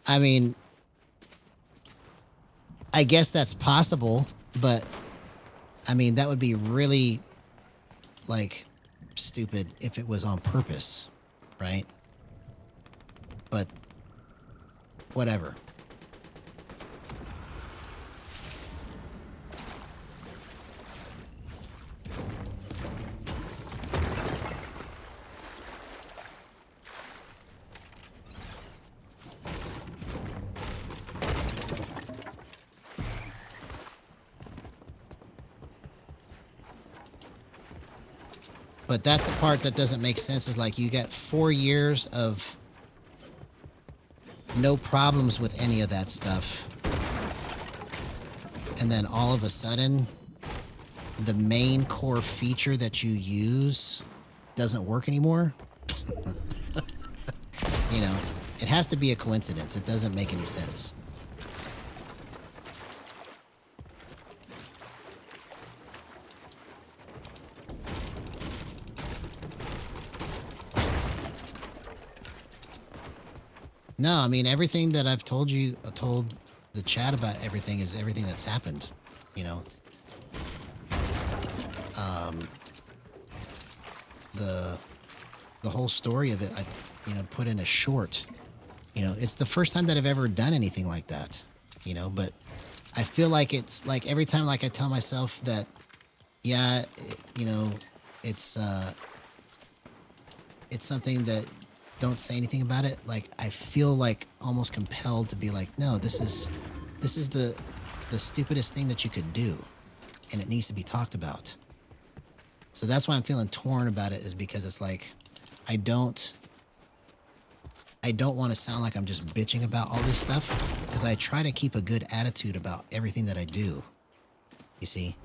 I mean, I guess that's possible, but I mean, that would be really, like, stupid if it was on purpose, right? But whatever. But that's the part that doesn't make sense, is like you got 4 years of no problems with any of that stuff. And then all of a sudden, the main core feature that you use doesn't work anymore. You know, it has to be a coincidence. It doesn't make any sense. No, I mean, everything that I've told you, told the chat about everything is everything that's happened, you know. The whole story of it, I, you know, put in a short. You know, it's the first time that I've ever done anything like that, you know, but I feel like it's like every time, like I tell myself that, yeah, you know, it's something that, don't say anything about it. Like, I feel like almost compelled to be like, no, this is the stupidest thing that you could do, and it needs to be talked about. So that's why I'm feeling torn about it, is because it's like, I don't want to sound like I'm just bitching about all this stuff, because I try to keep a good attitude about everything that I do, you see?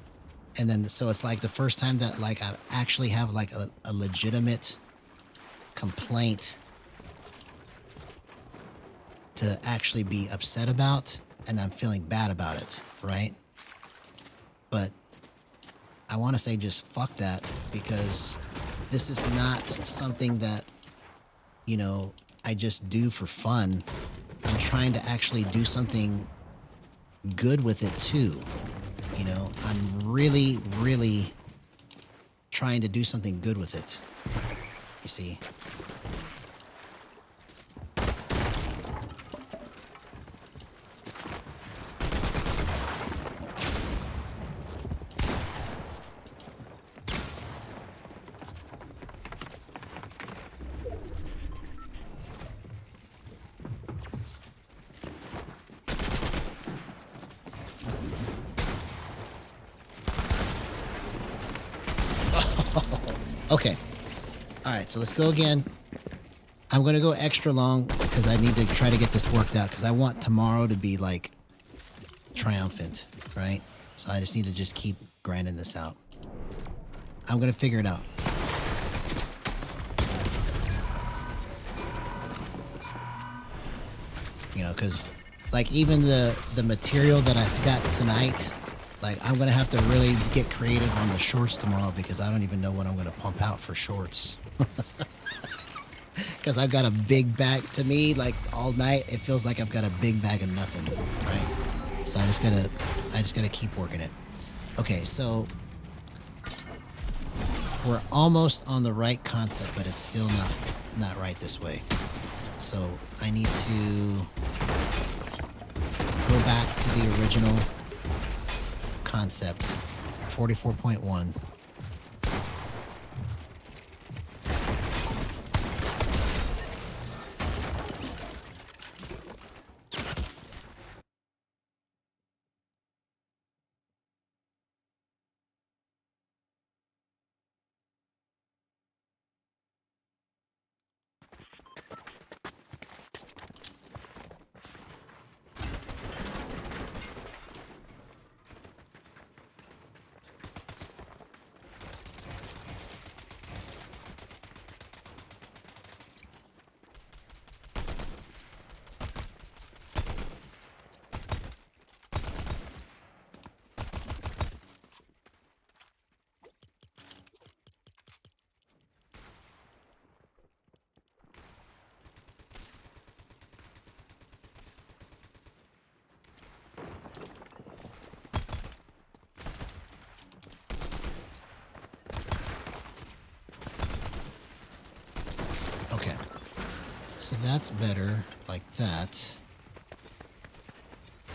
And then, so it's like the first time that, like, I actually have like a legitimate complaint to actually be upset about, and I'm feeling bad about it, right? But I want to say just fuck that, because this is not something that, you know, I just do for fun. I'm trying to actually do something good with it too. You know, I'm really, really trying to do something good with it. You see? Okay. All right, so let's go again. I'm going to go extra long because I need to try to get this worked out, because I want tomorrow to be, like, triumphant, right? So I just need to just keep grinding this out. I'm going to figure it out. You know, because, like, even the material that I've got tonight, like, I'm going to have to really get creative on the shorts tomorrow, because I don't even know what I'm going to pump out for shorts. Because I've got a big bag. To me, like, all night, it feels like I've got a big bag of nothing, right? So I just gotta keep working it. Okay, so we're almost on the right concept, but it's still not right this way. So I need to go back to the original concept, 44.1. So that's better, like that.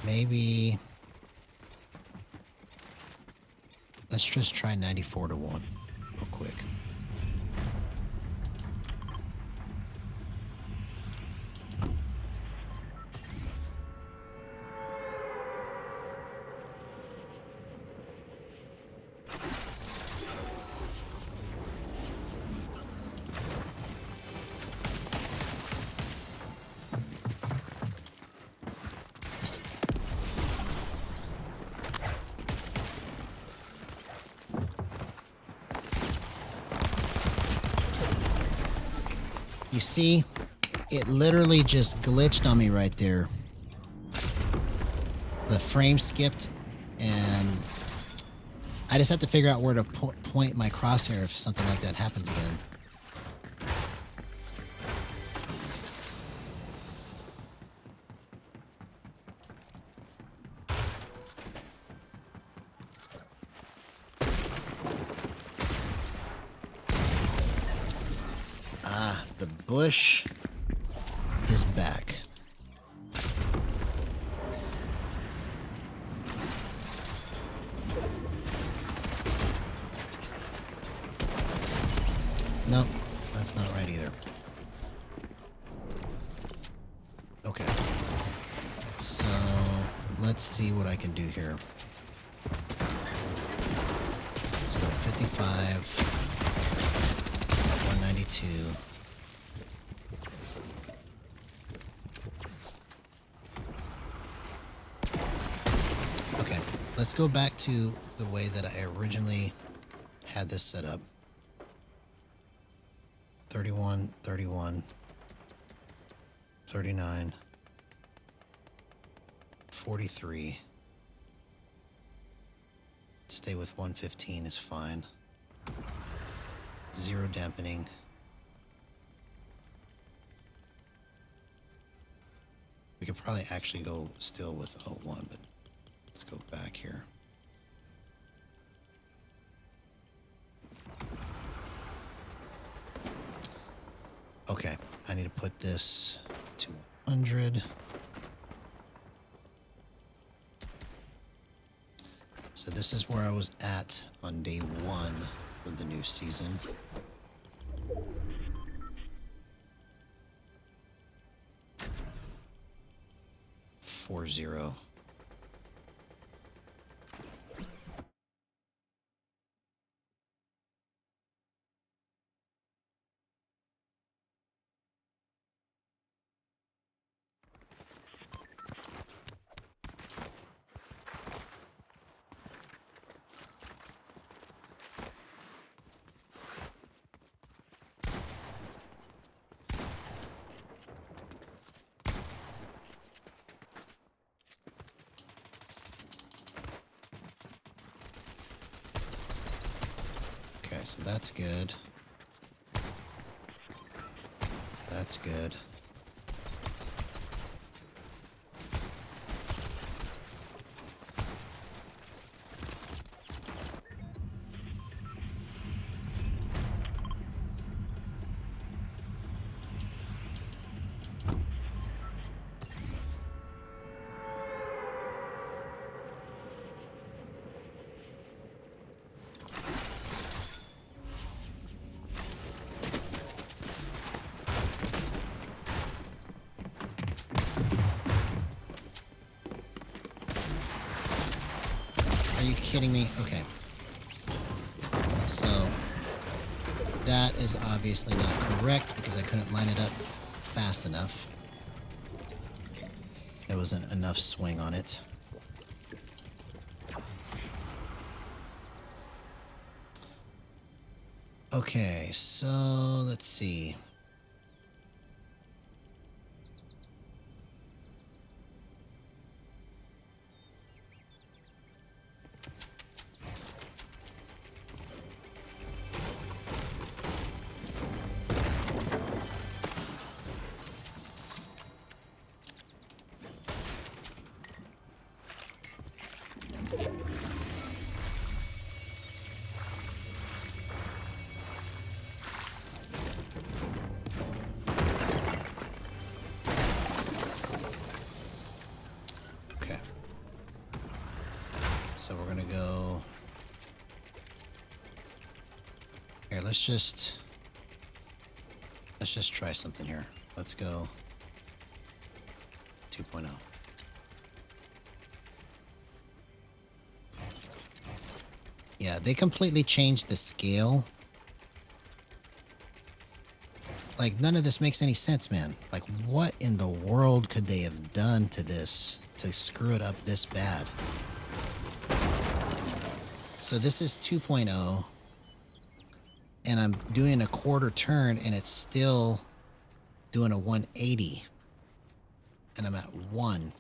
Maybe... let's just try 94 to 1 real quick. You see, it literally just glitched on me right there. The frame skipped, and I just have to figure out where to point my crosshair if something like that happens again. The bush is back. Nope, that's not right either. Okay. So, let's see what I can do here. Let's go 55, 192. Let's go back to the way that I originally had this set up. 31, 31, 39, 43. Stay with 115 is fine. 0 dampening. We could probably actually go still with 01, but let's go back here. Okay, I need to put this to 100. So this is where I was at on day 1 of the new season. Four zero. Okay, so that's good. That's good. Are you kidding me? Okay. So, that is obviously not correct because I couldn't line it up fast enough. There wasn't enough swing on it. Okay, so let's see. let's just try something here. Let's go 2.0. Yeah, they completely changed the scale. Like, none of this makes any sense, man. Like, what in the world could they have done to this to screw it up this bad? So this is 2.0. And I'm doing a quarter turn, and it's still doing a 180. And I'm at 1.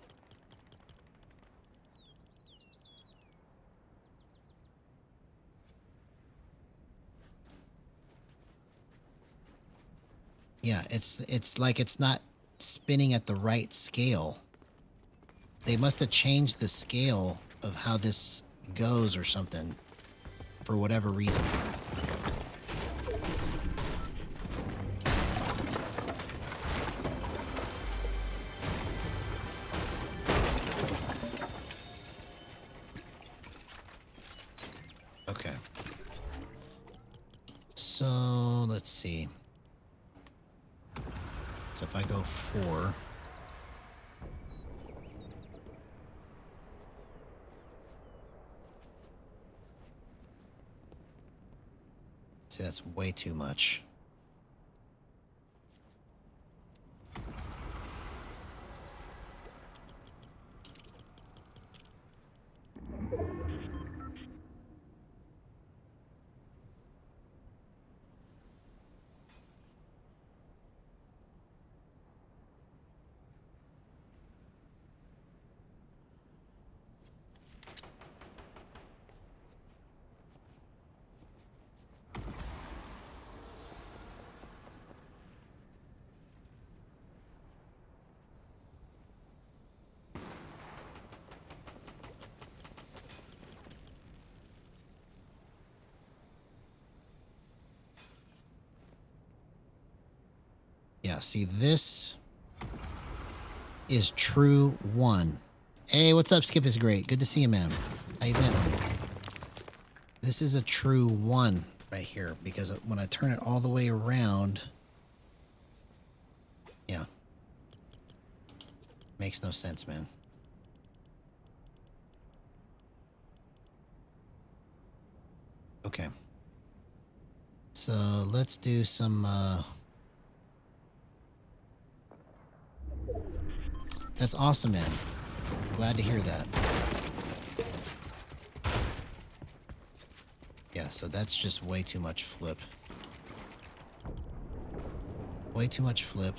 Yeah, it's like it's not spinning at the right scale. They must have changed the scale of how this goes or something for whatever reason. Okay. So, let's see. So if I go 4, see, that's way too much. Yeah, see, this is true 1. Hey, what's up, Skip is great. Good to see you, man. How you been, homie? This is a true 1 right here, because when I turn it all the way around, yeah, makes no sense, man. Okay. So let's do some, that's awesome, man. Glad to hear that. Yeah, so that's just way too much flip. Way too much flip.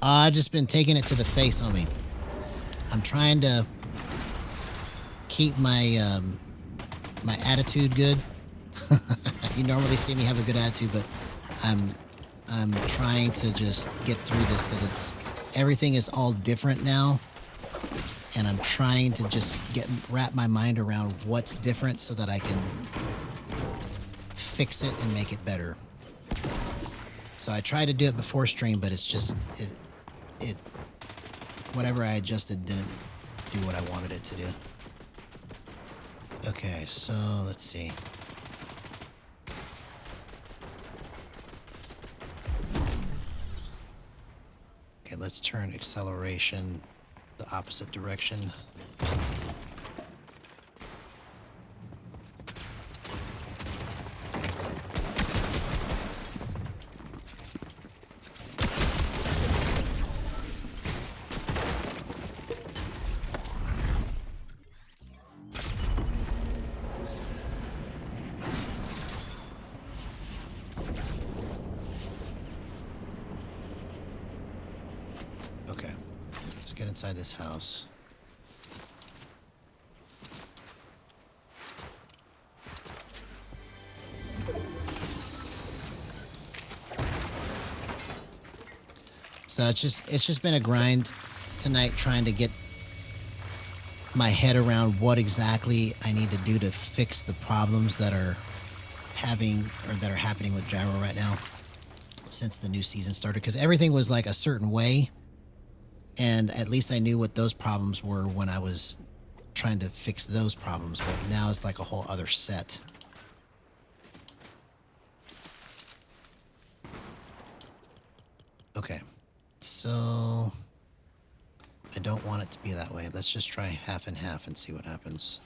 I've just been taking it to the face on me. I'm trying to keep my my attitude good. You normally see me have a good attitude, but I'm trying to just get through this because everything is all different now, and I'm trying to just wrap my mind around what's different so that I can fix it and make it better. So I tried to do it before stream, but it's just it whatever I adjusted didn't do what I wanted it to do. Okay, so let's see. Okay, let's turn acceleration the opposite direction. Get inside this house. So it's just been a grind tonight trying to get my head around what exactly I need to do to fix the problems that are happening with gyro right now since the new season started, because everything was like a certain way, and at least I knew what those problems were when I was trying to fix those problems, but now it's like a whole other set. Okay, so I don't want it to be that way. Let's just try half and half and see what happens.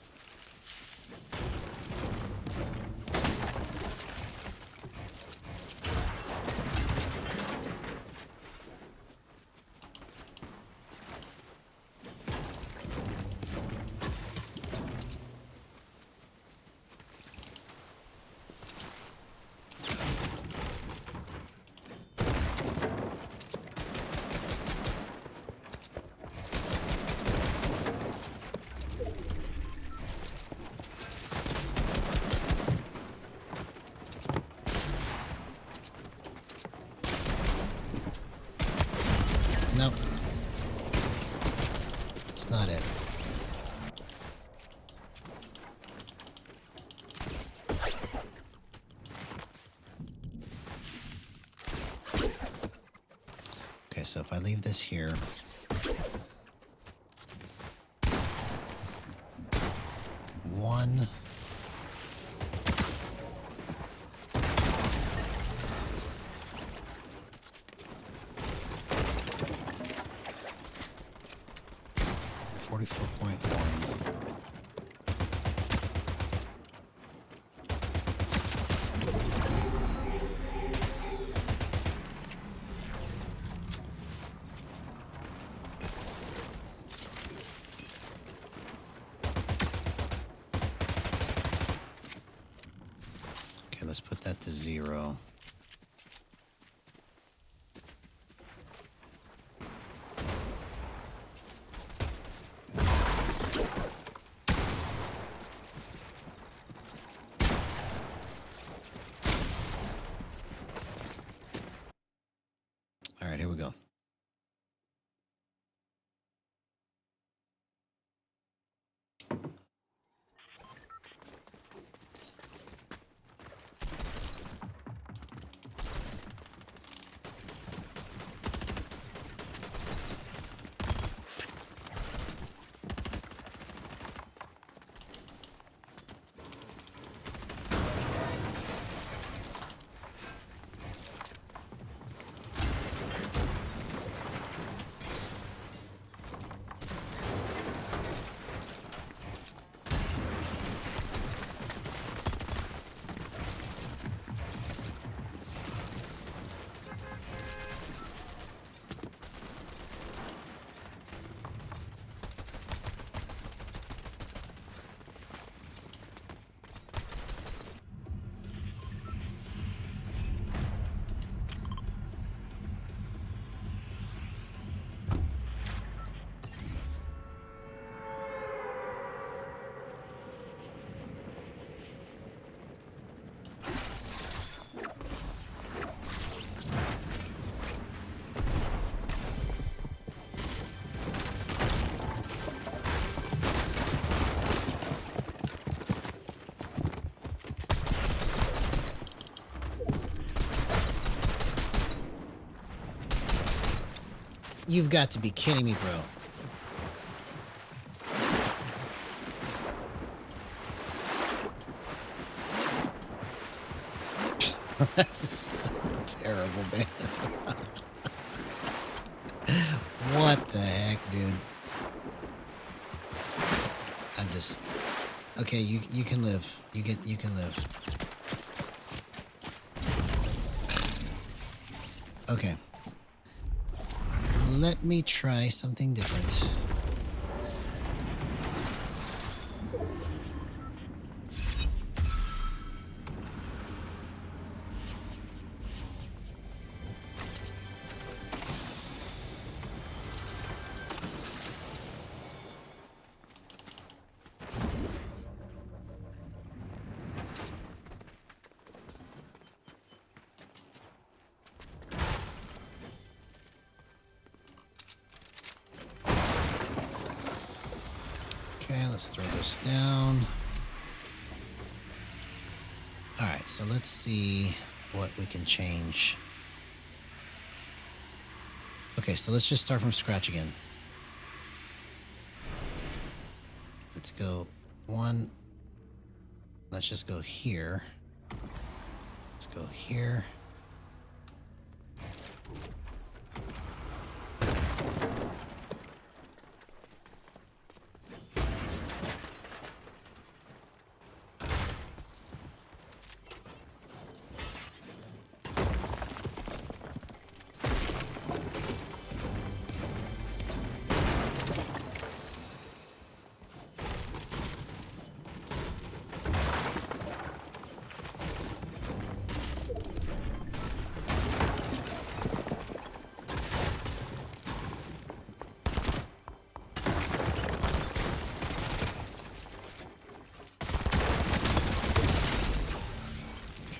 Nope. It's not it. Okay, so if I leave this here, one, okay, let's put that to 0. All right, here we go. You've got to be kidding me, bro. This is so terrible, man. What the heck, dude? I just... Okay, you can live. You can live. Okay. Let me try something different. let's throw this down. Alright, so let's see what we can change. Okay, so let's just start from scratch again. Let's go 1. Let's just go here. Let's go here.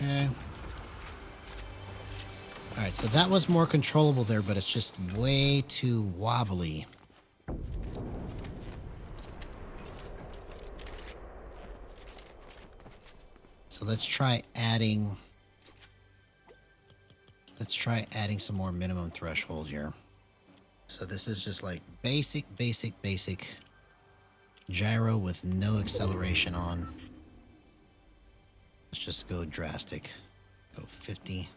Okay. Alright, so that was more controllable there, but it's just way too wobbly. So let's try adding some more minimum threshold here. So this is just like basic gyro with no acceleration on. Let's just go drastic. Go 50.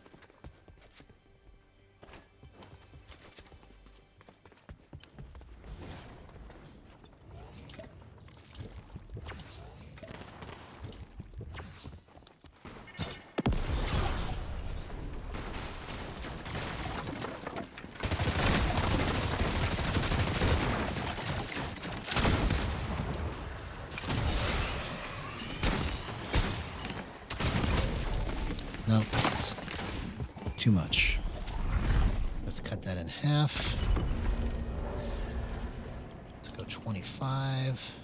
Nope, it's too much. Let's cut that in half. Let's go 25.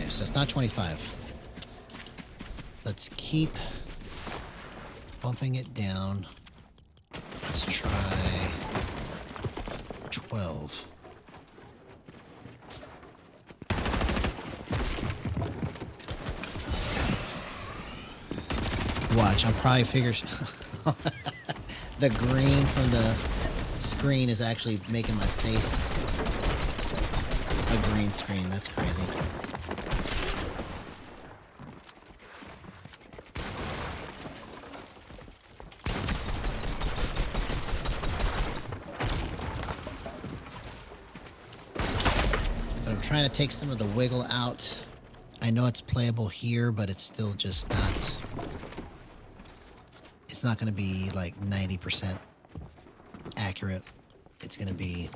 So it's not 25. Let's keep bumping it down. Let's try 12. Watch, I'll probably figure the green from the screen is actually making my face a green screen. That's crazy. Trying to take some of the wiggle out. I know it's playable here, but it's still just not. It's not going to be like 90% accurate. It's going to be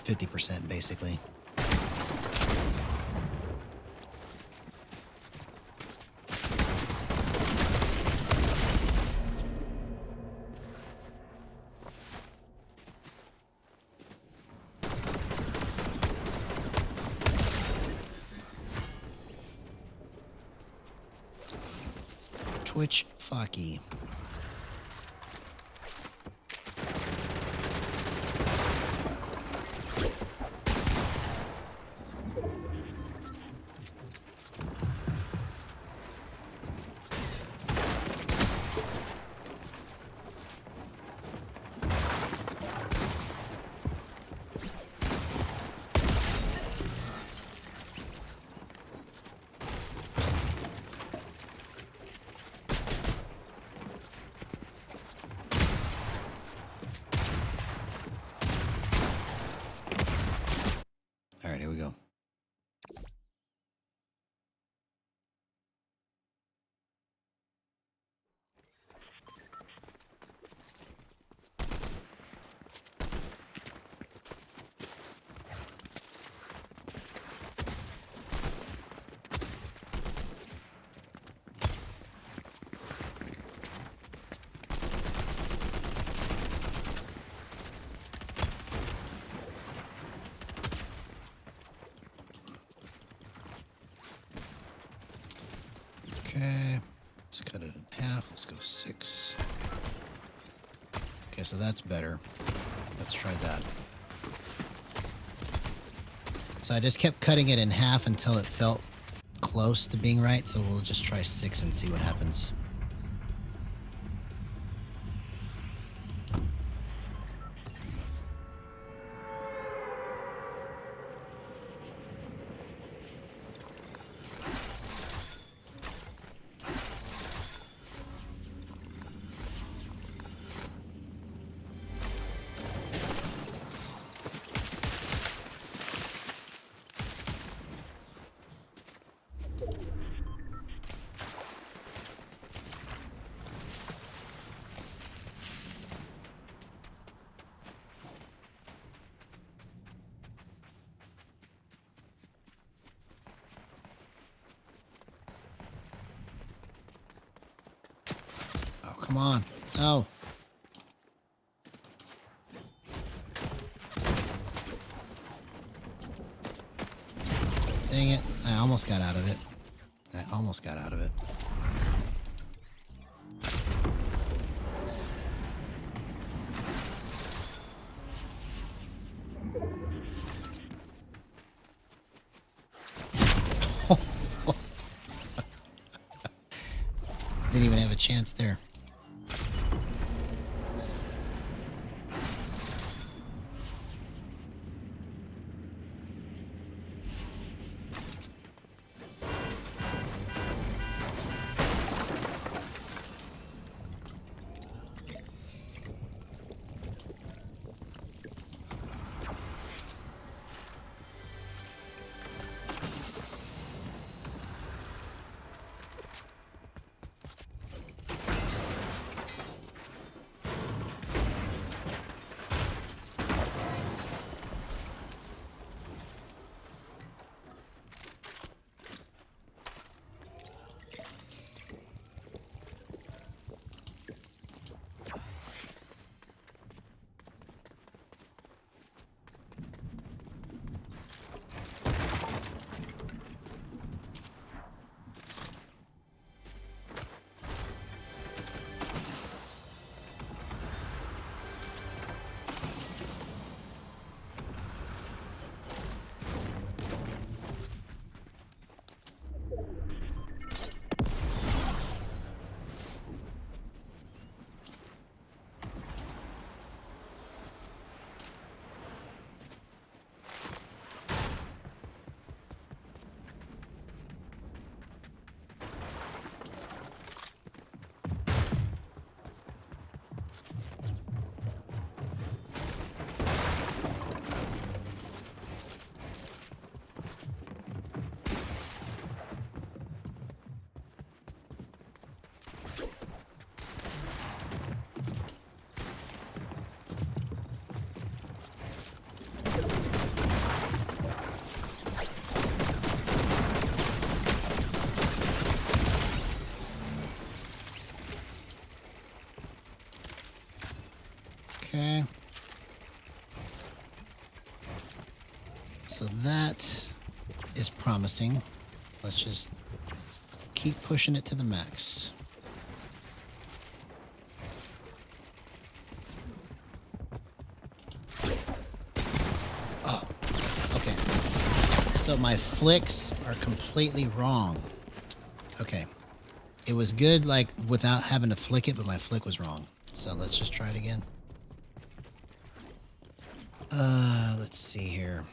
50% basically. Twitch Focky. cut it in half. Let's go 6. Okay, so that's better. Let's try that. So I just kept cutting it in half until it felt close to being right. So we'll just try 6 and see what happens. Come on. Oh. Dang it. I almost got out of it. I almost got out of it. Didn't even have a chance there. Okay. So that is promising. Let's just keep pushing it to the max. Oh, okay. So my flicks are completely wrong. Okay. It was good, like, without having to flick it, but my flick was wrong. So let's just try it again. Let's see here.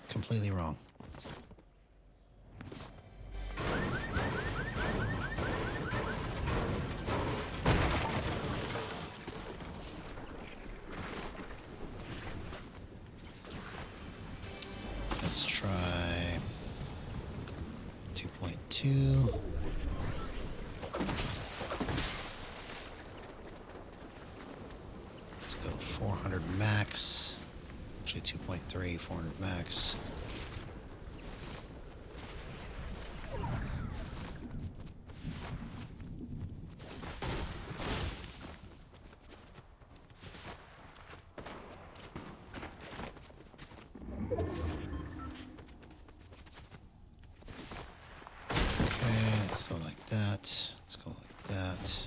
Completely wrong. Let's try 2.2. Let's go 400 max. Actually 2.3, 400 max. Let's go like that. Let's go like that.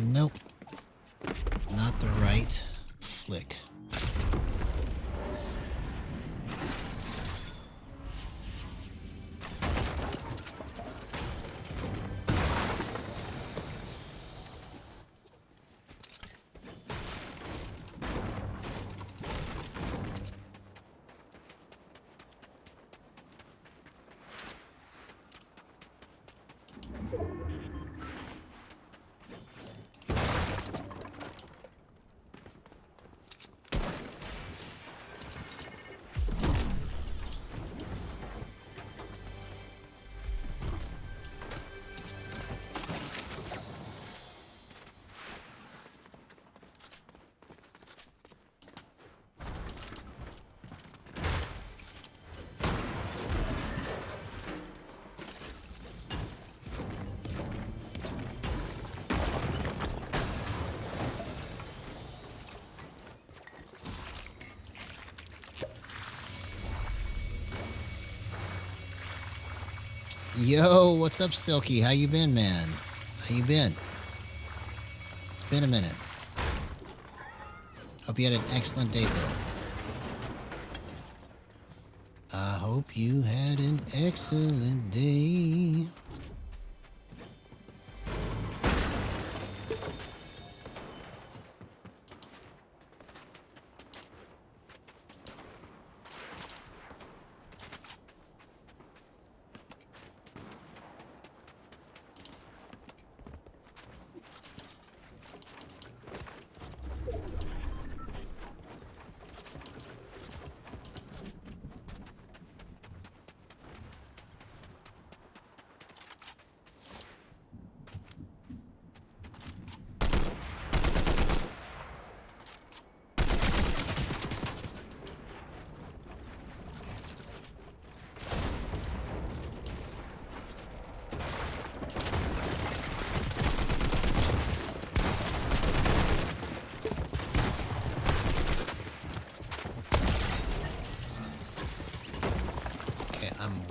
Nope. Not the right flick. Yo, what's up, Silky? How you been, man? How you been? It's been a minute. Hope you had an excellent day, bro. I hope you had an excellent day.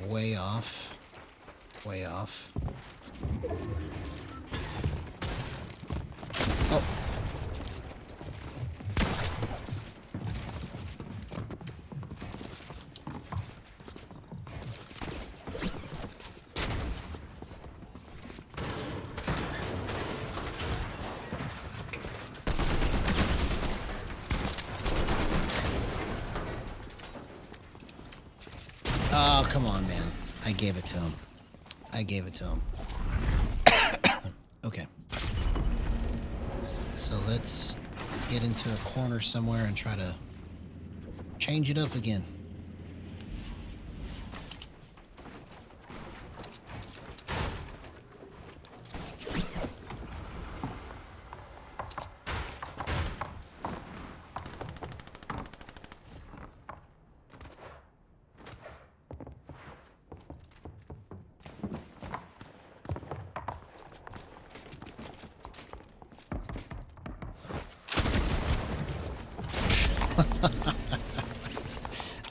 Way off. Way off. Oh. Oh, come on, man. I gave it to him. I gave it to him. Okay. So let's get into a corner somewhere and try to change it up again.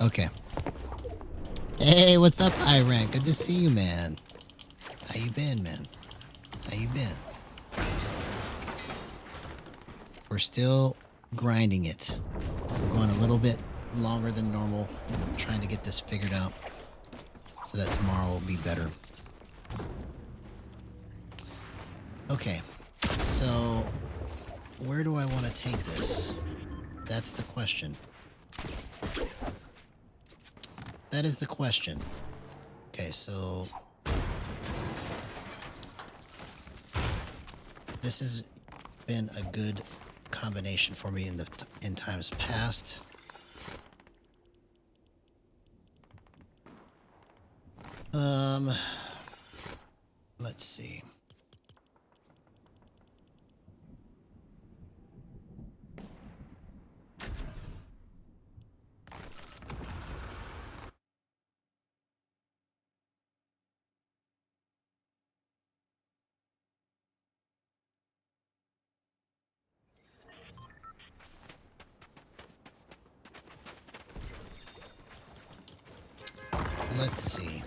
Okay. Hey, what's up, Iran? Good to see you, man. How you been, man? How you been? We're still grinding it. We're going a little bit longer than normal. I'm trying to get this figured out so that tomorrow will be better. Okay, so where do I want to take this? That's the question. That is the question. Okay, so this has been a good combination for me in times past. Let's see. Let's see.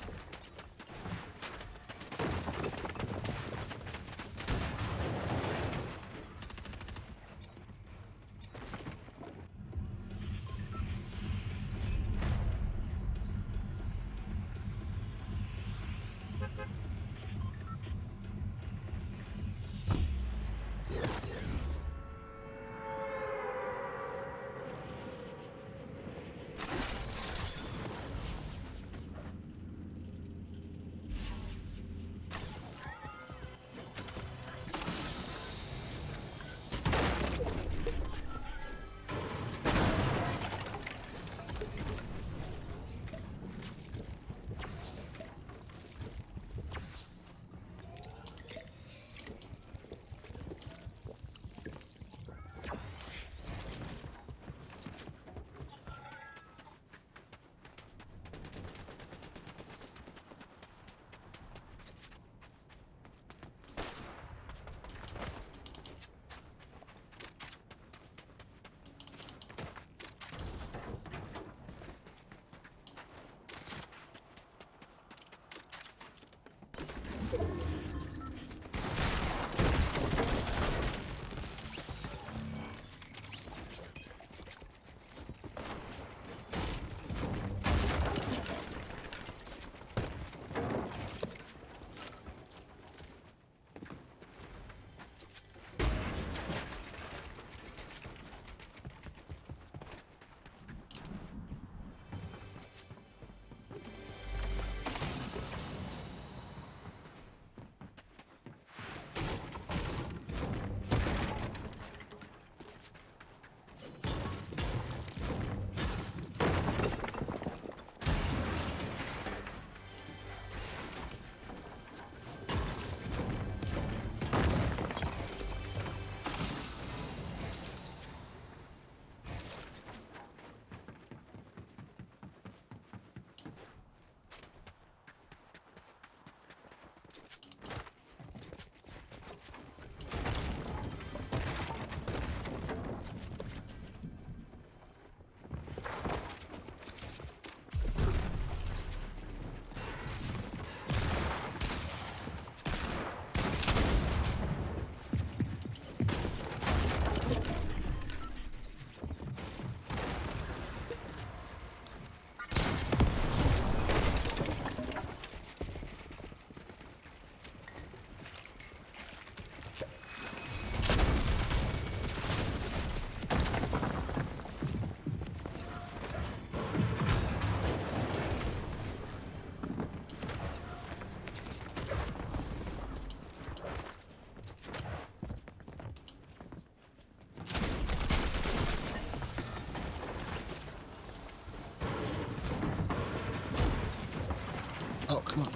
Oh, come on.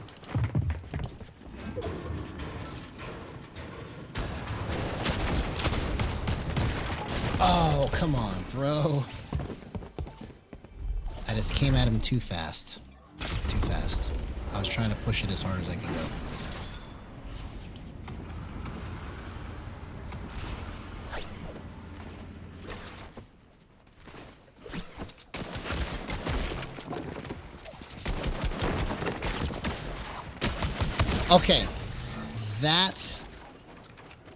Oh, come on, bro. I just came at him too fast. Too fast. I was trying to push it as hard as I could go. Okay. That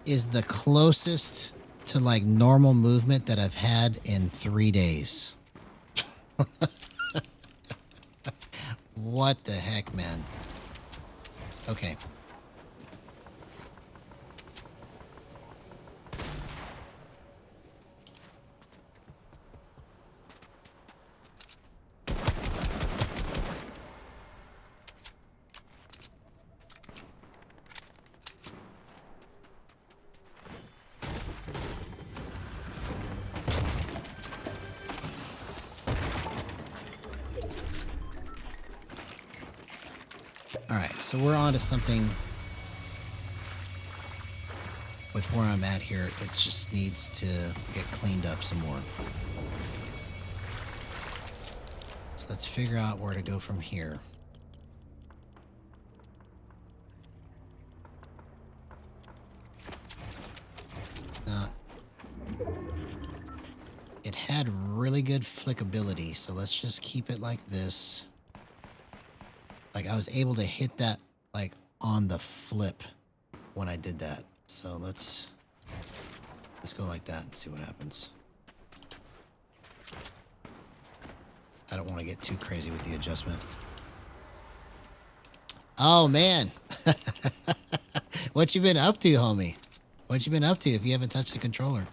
is the closest to like normal movement that I've had in 3 days. What the heck, man? Okay. All right, so we're on to something with where I'm at here. It just needs to get cleaned up some more. So let's figure out where to go from here. It had really good flickability, so let's just keep it like this. Like I was able to hit that like on the flip when I did that. So let's go like that and see what happens. I don't want to get too crazy with the adjustment. Oh man. What you been up to, homie? What you been up to if you haven't touched the controller?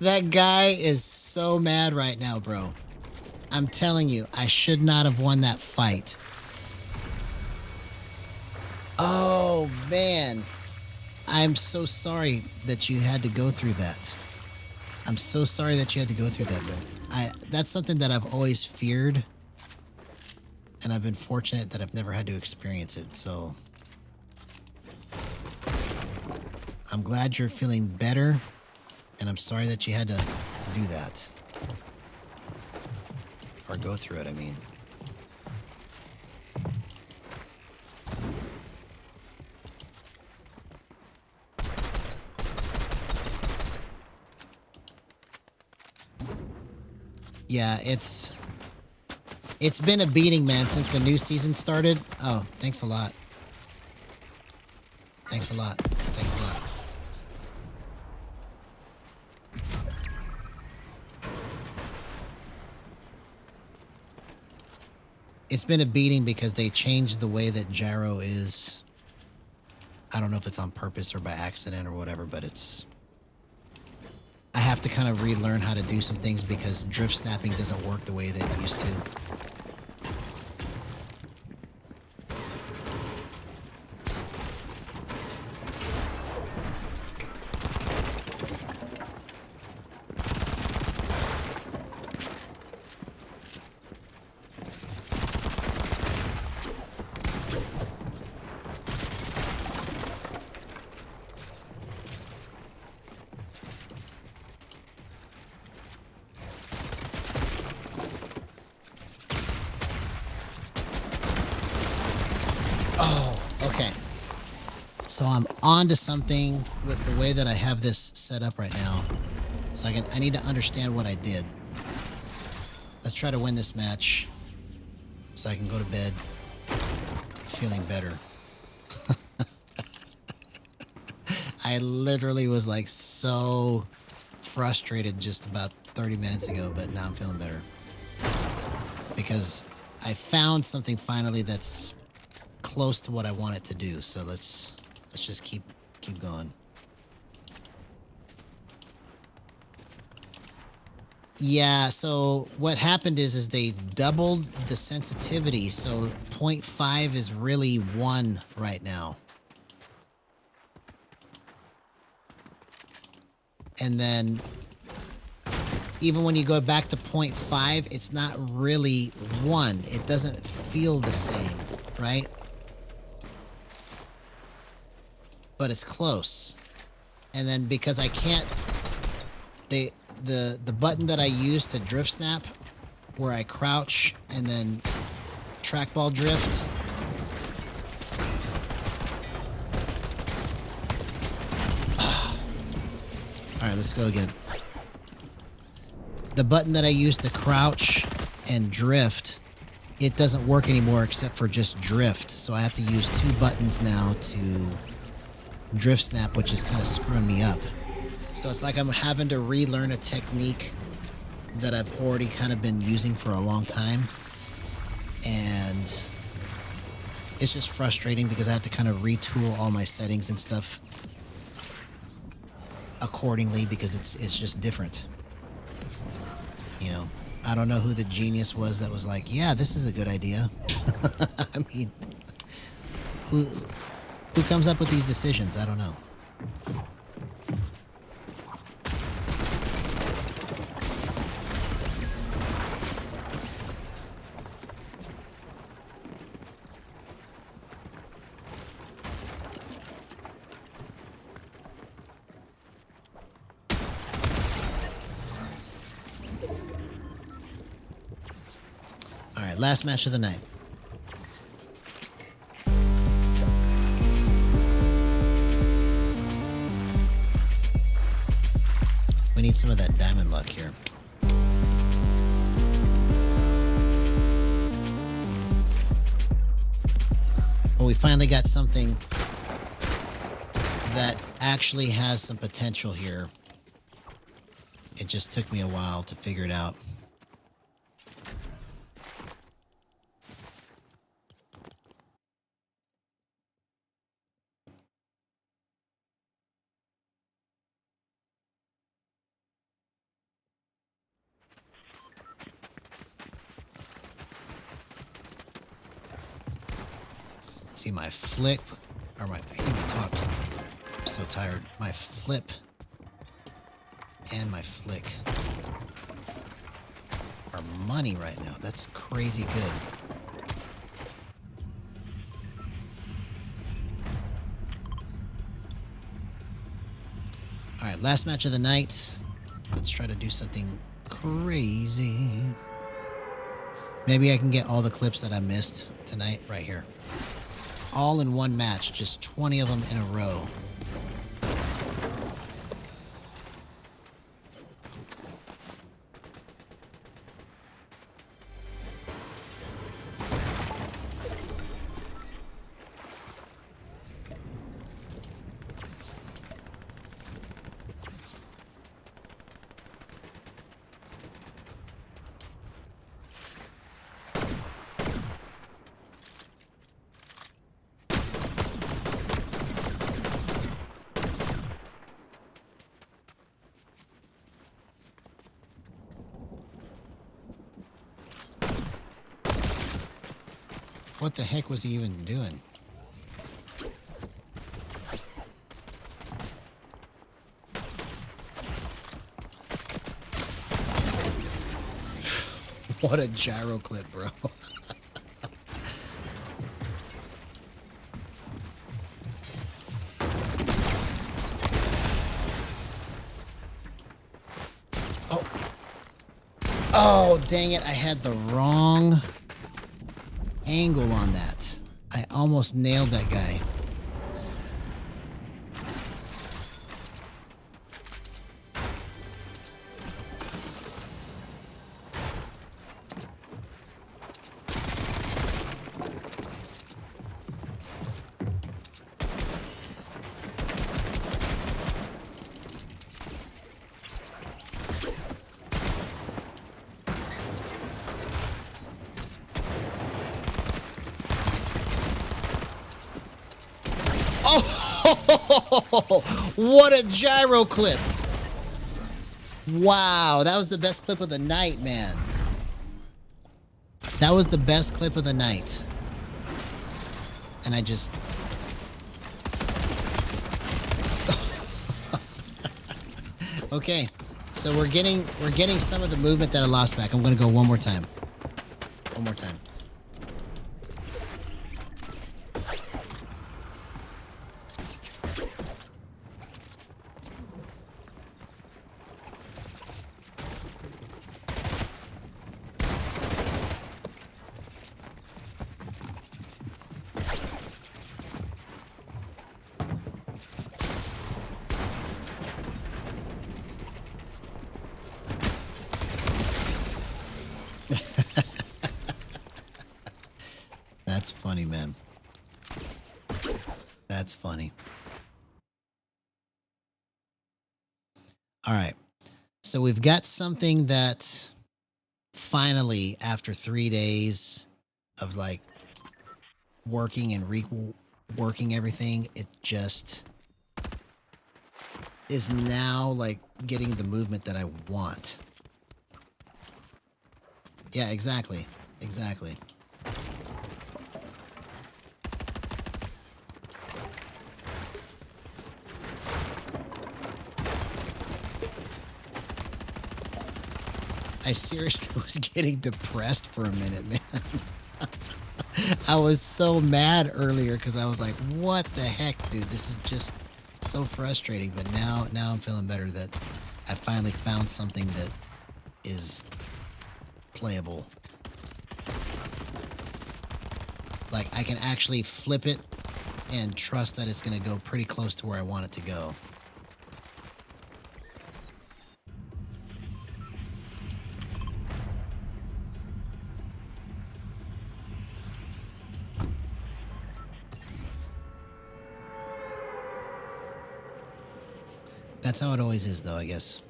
That guy is so mad right now, bro. I'm telling you, I should not have won that fight. Oh, man. I'm so sorry that you had to go through that. I'm so sorry that you had to go through that, man. That's something that I've always feared. And I've been fortunate that I've never had to experience it, so... I'm glad you're feeling better. And I'm sorry that you had to do that. Or go through it, I mean. Yeah, it's been a beating, man, since the new season started. Oh, thanks a lot. Thanks a lot. Thanks a lot. It's been a beating because they changed the way that gyro is. I don't know if it's on purpose or by accident or whatever, but it's... I have to kind of relearn how to do some things because drift snapping doesn't work the way that it used to. So I'm on to something with the way that I have this set up right now. So I need to understand what I did. Let's try to win this match so I can go to bed feeling better. I literally was like so frustrated just about 30 minutes ago, but now I'm feeling better. Because I found something finally that's close to what I want it to do. So let's just keep going. Yeah, so what happened is they doubled the sensitivity, so 0.5 is really 1 right now. And then even when you go back to 0.5, it's not really 1. It doesn't feel the same, right? But it's close. And then because I can't... The button that I use to drift snap, where I crouch and then trackball drift. All right, let's go again. The button that I use to crouch and drift, it doesn't work anymore except for just drift. So I have to use 2 buttons now to drift snap, which is kind of screwing me up. So it's like I'm having to relearn a technique that I've already kind of been using for a long time. And it's just frustrating because I have to kind of retool all my settings and stuff accordingly because it's just different. You know, I don't know who the genius was that was like, yeah, this is a good idea. I mean, who comes up with these decisions? I don't know. All right, last match of the night. We need some of that diamond luck here. Well, we finally got something that actually has some potential here. It just took me a while to figure it out. See my flick, or I can't even talk. I'm so tired. My flip and my flick are money right now. That's crazy good. All right, last match of the night. Let's try to do something crazy. Maybe I can get all the clips that I missed tonight right here. All in one match, just 20 of them in a row. What the heck was he even doing? What a gyro clip, bro. Oh. Oh, dang it. I had the wrong angle on that. I almost nailed that guy. Oh, what a gyro clip. Wow, that was the best clip of the night, man. That was the best clip of the night. And I just... Okay, so we're getting some of the movement that I lost back. I'm gonna go one more time. One more time. That's funny, man. That's funny. All right. So we've got something that finally, after 3 days of like working and reworking everything, it just is now like getting the movement that I want. Yeah, exactly. Exactly. I seriously was getting depressed for a minute, man. I was so mad earlier because I was like, what the heck, dude? This is just so frustrating. But now I'm feeling better that I finally found something that is playable. Like, I can actually flip it and trust that it's going to go pretty close to where I want it to go. That's how it always is, though, I guess.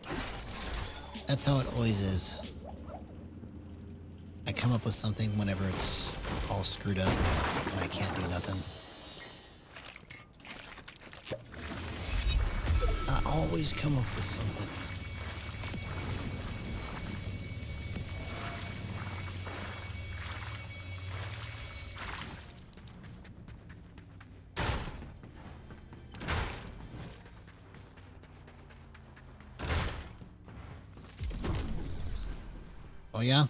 That's how it always is. I come up with something whenever it's all screwed up and I can't do nothing. I always come up with something. Oh, yeah?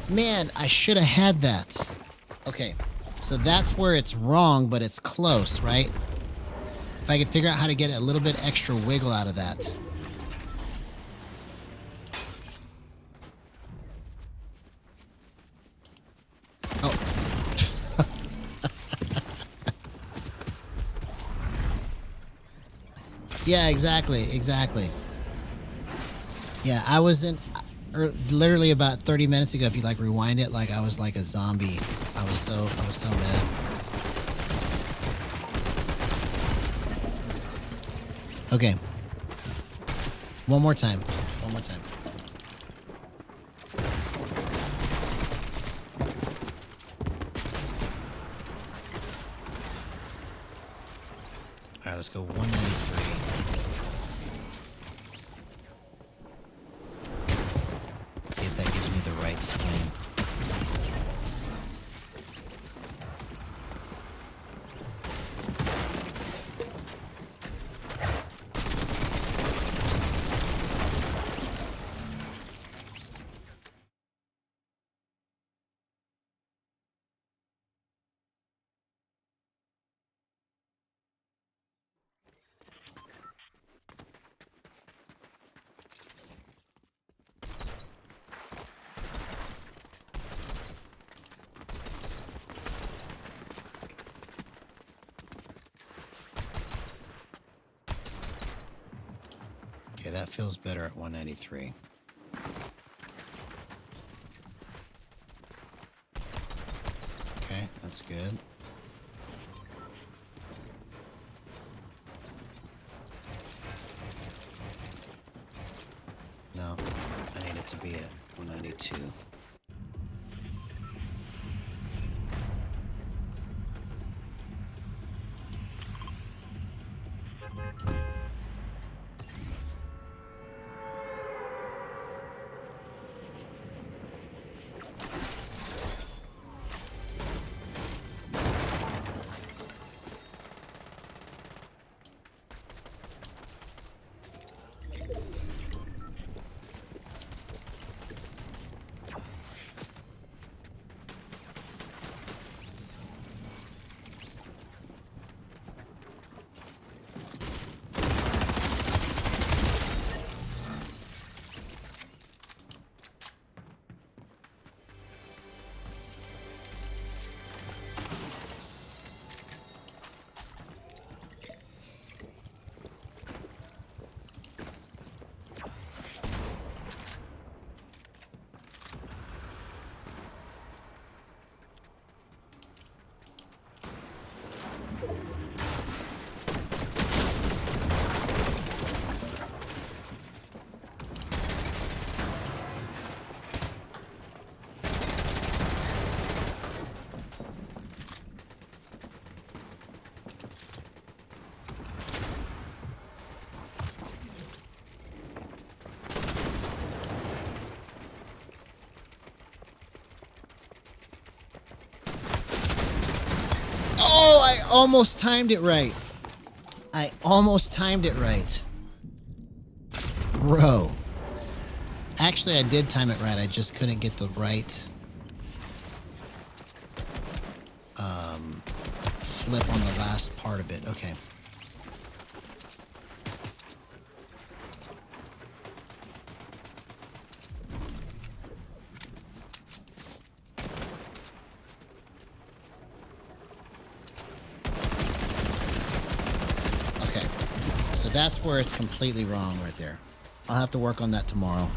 Man, I should have had that. Okay, so that's where it's wrong, but it's close, right? If I could figure out how to get a little bit extra wiggle out of that. Oh. Yeah, exactly, exactly. Yeah, I was in... literally about 30 minutes ago, if you like rewind it, like I was like a zombie. I was so mad. Okay. One more time. One more time. All right, let's go 193. See if that gives me the right swing. Okay, that feels better at 193. Okay, that's good. No, I need it to be at 192. Oh, I almost timed it right. I almost timed it right. Bro. Actually, I did time it right. I just couldn't get the right flip on the last part of it. Okay. Okay. So that's where it's completely wrong right there. I'll have to work on that tomorrow.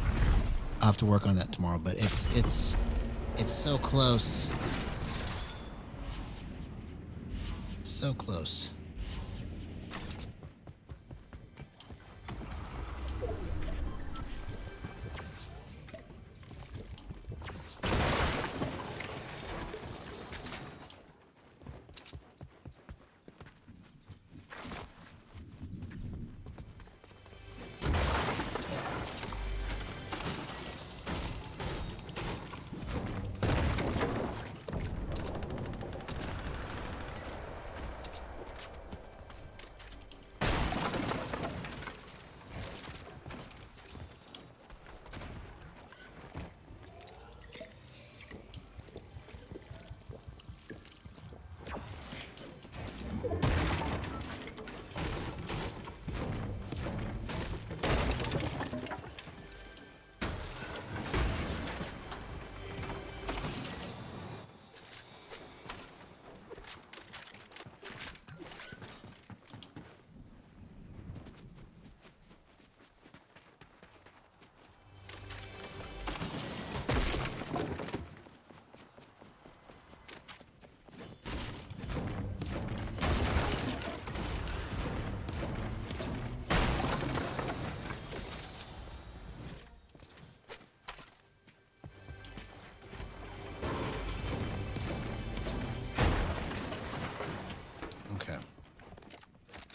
I'll have to work on that tomorrow, but it's so close. So close.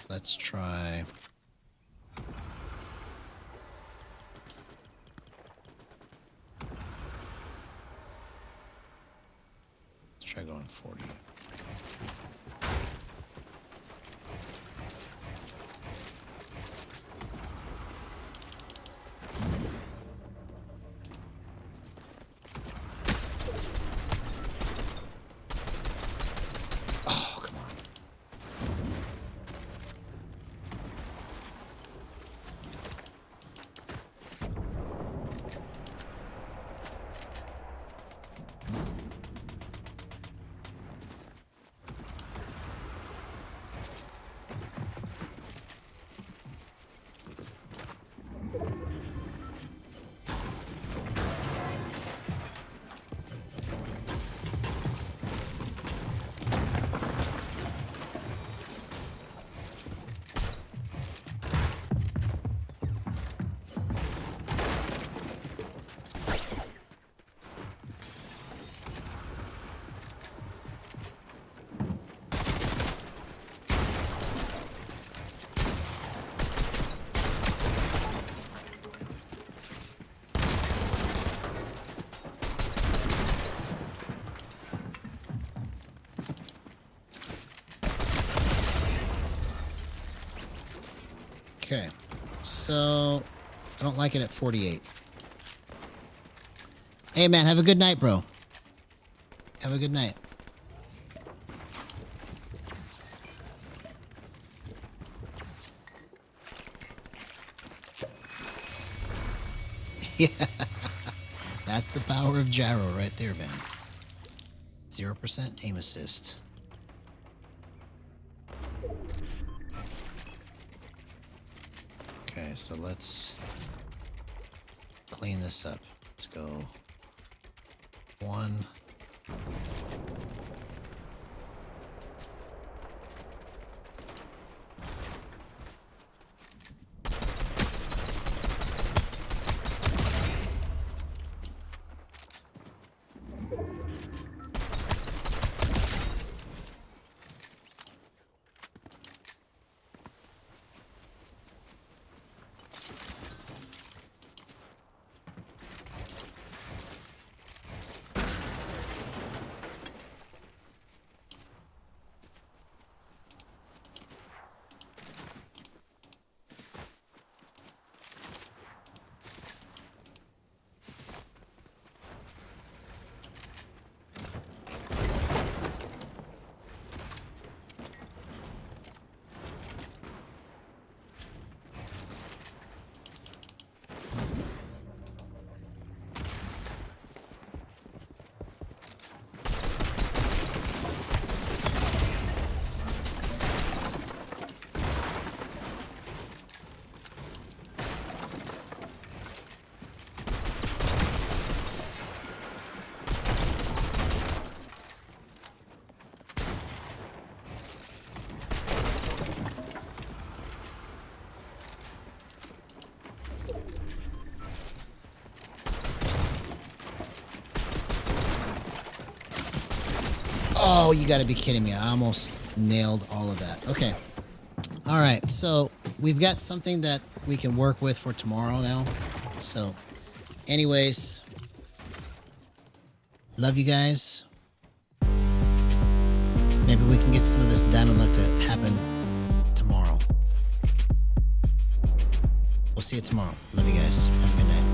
Let's try. Let's try going 40. Oh, come on. Okay, so I don't like it at 48. Hey, man, have a good night, bro. Have a good night. Yeah, that's the power of gyro right there, man. 0% aim assist. Okay, so let's clean this up. Let's go 1. Oh, you gotta be kidding me. I almost nailed all of that. Okay. All right, so we've got something that we can work with for tomorrow now. So, anyways, love you guys. Maybe we can get some of this diamond luck to happen tomorrow. We'll see you tomorrow. Love you guys. Have a good night.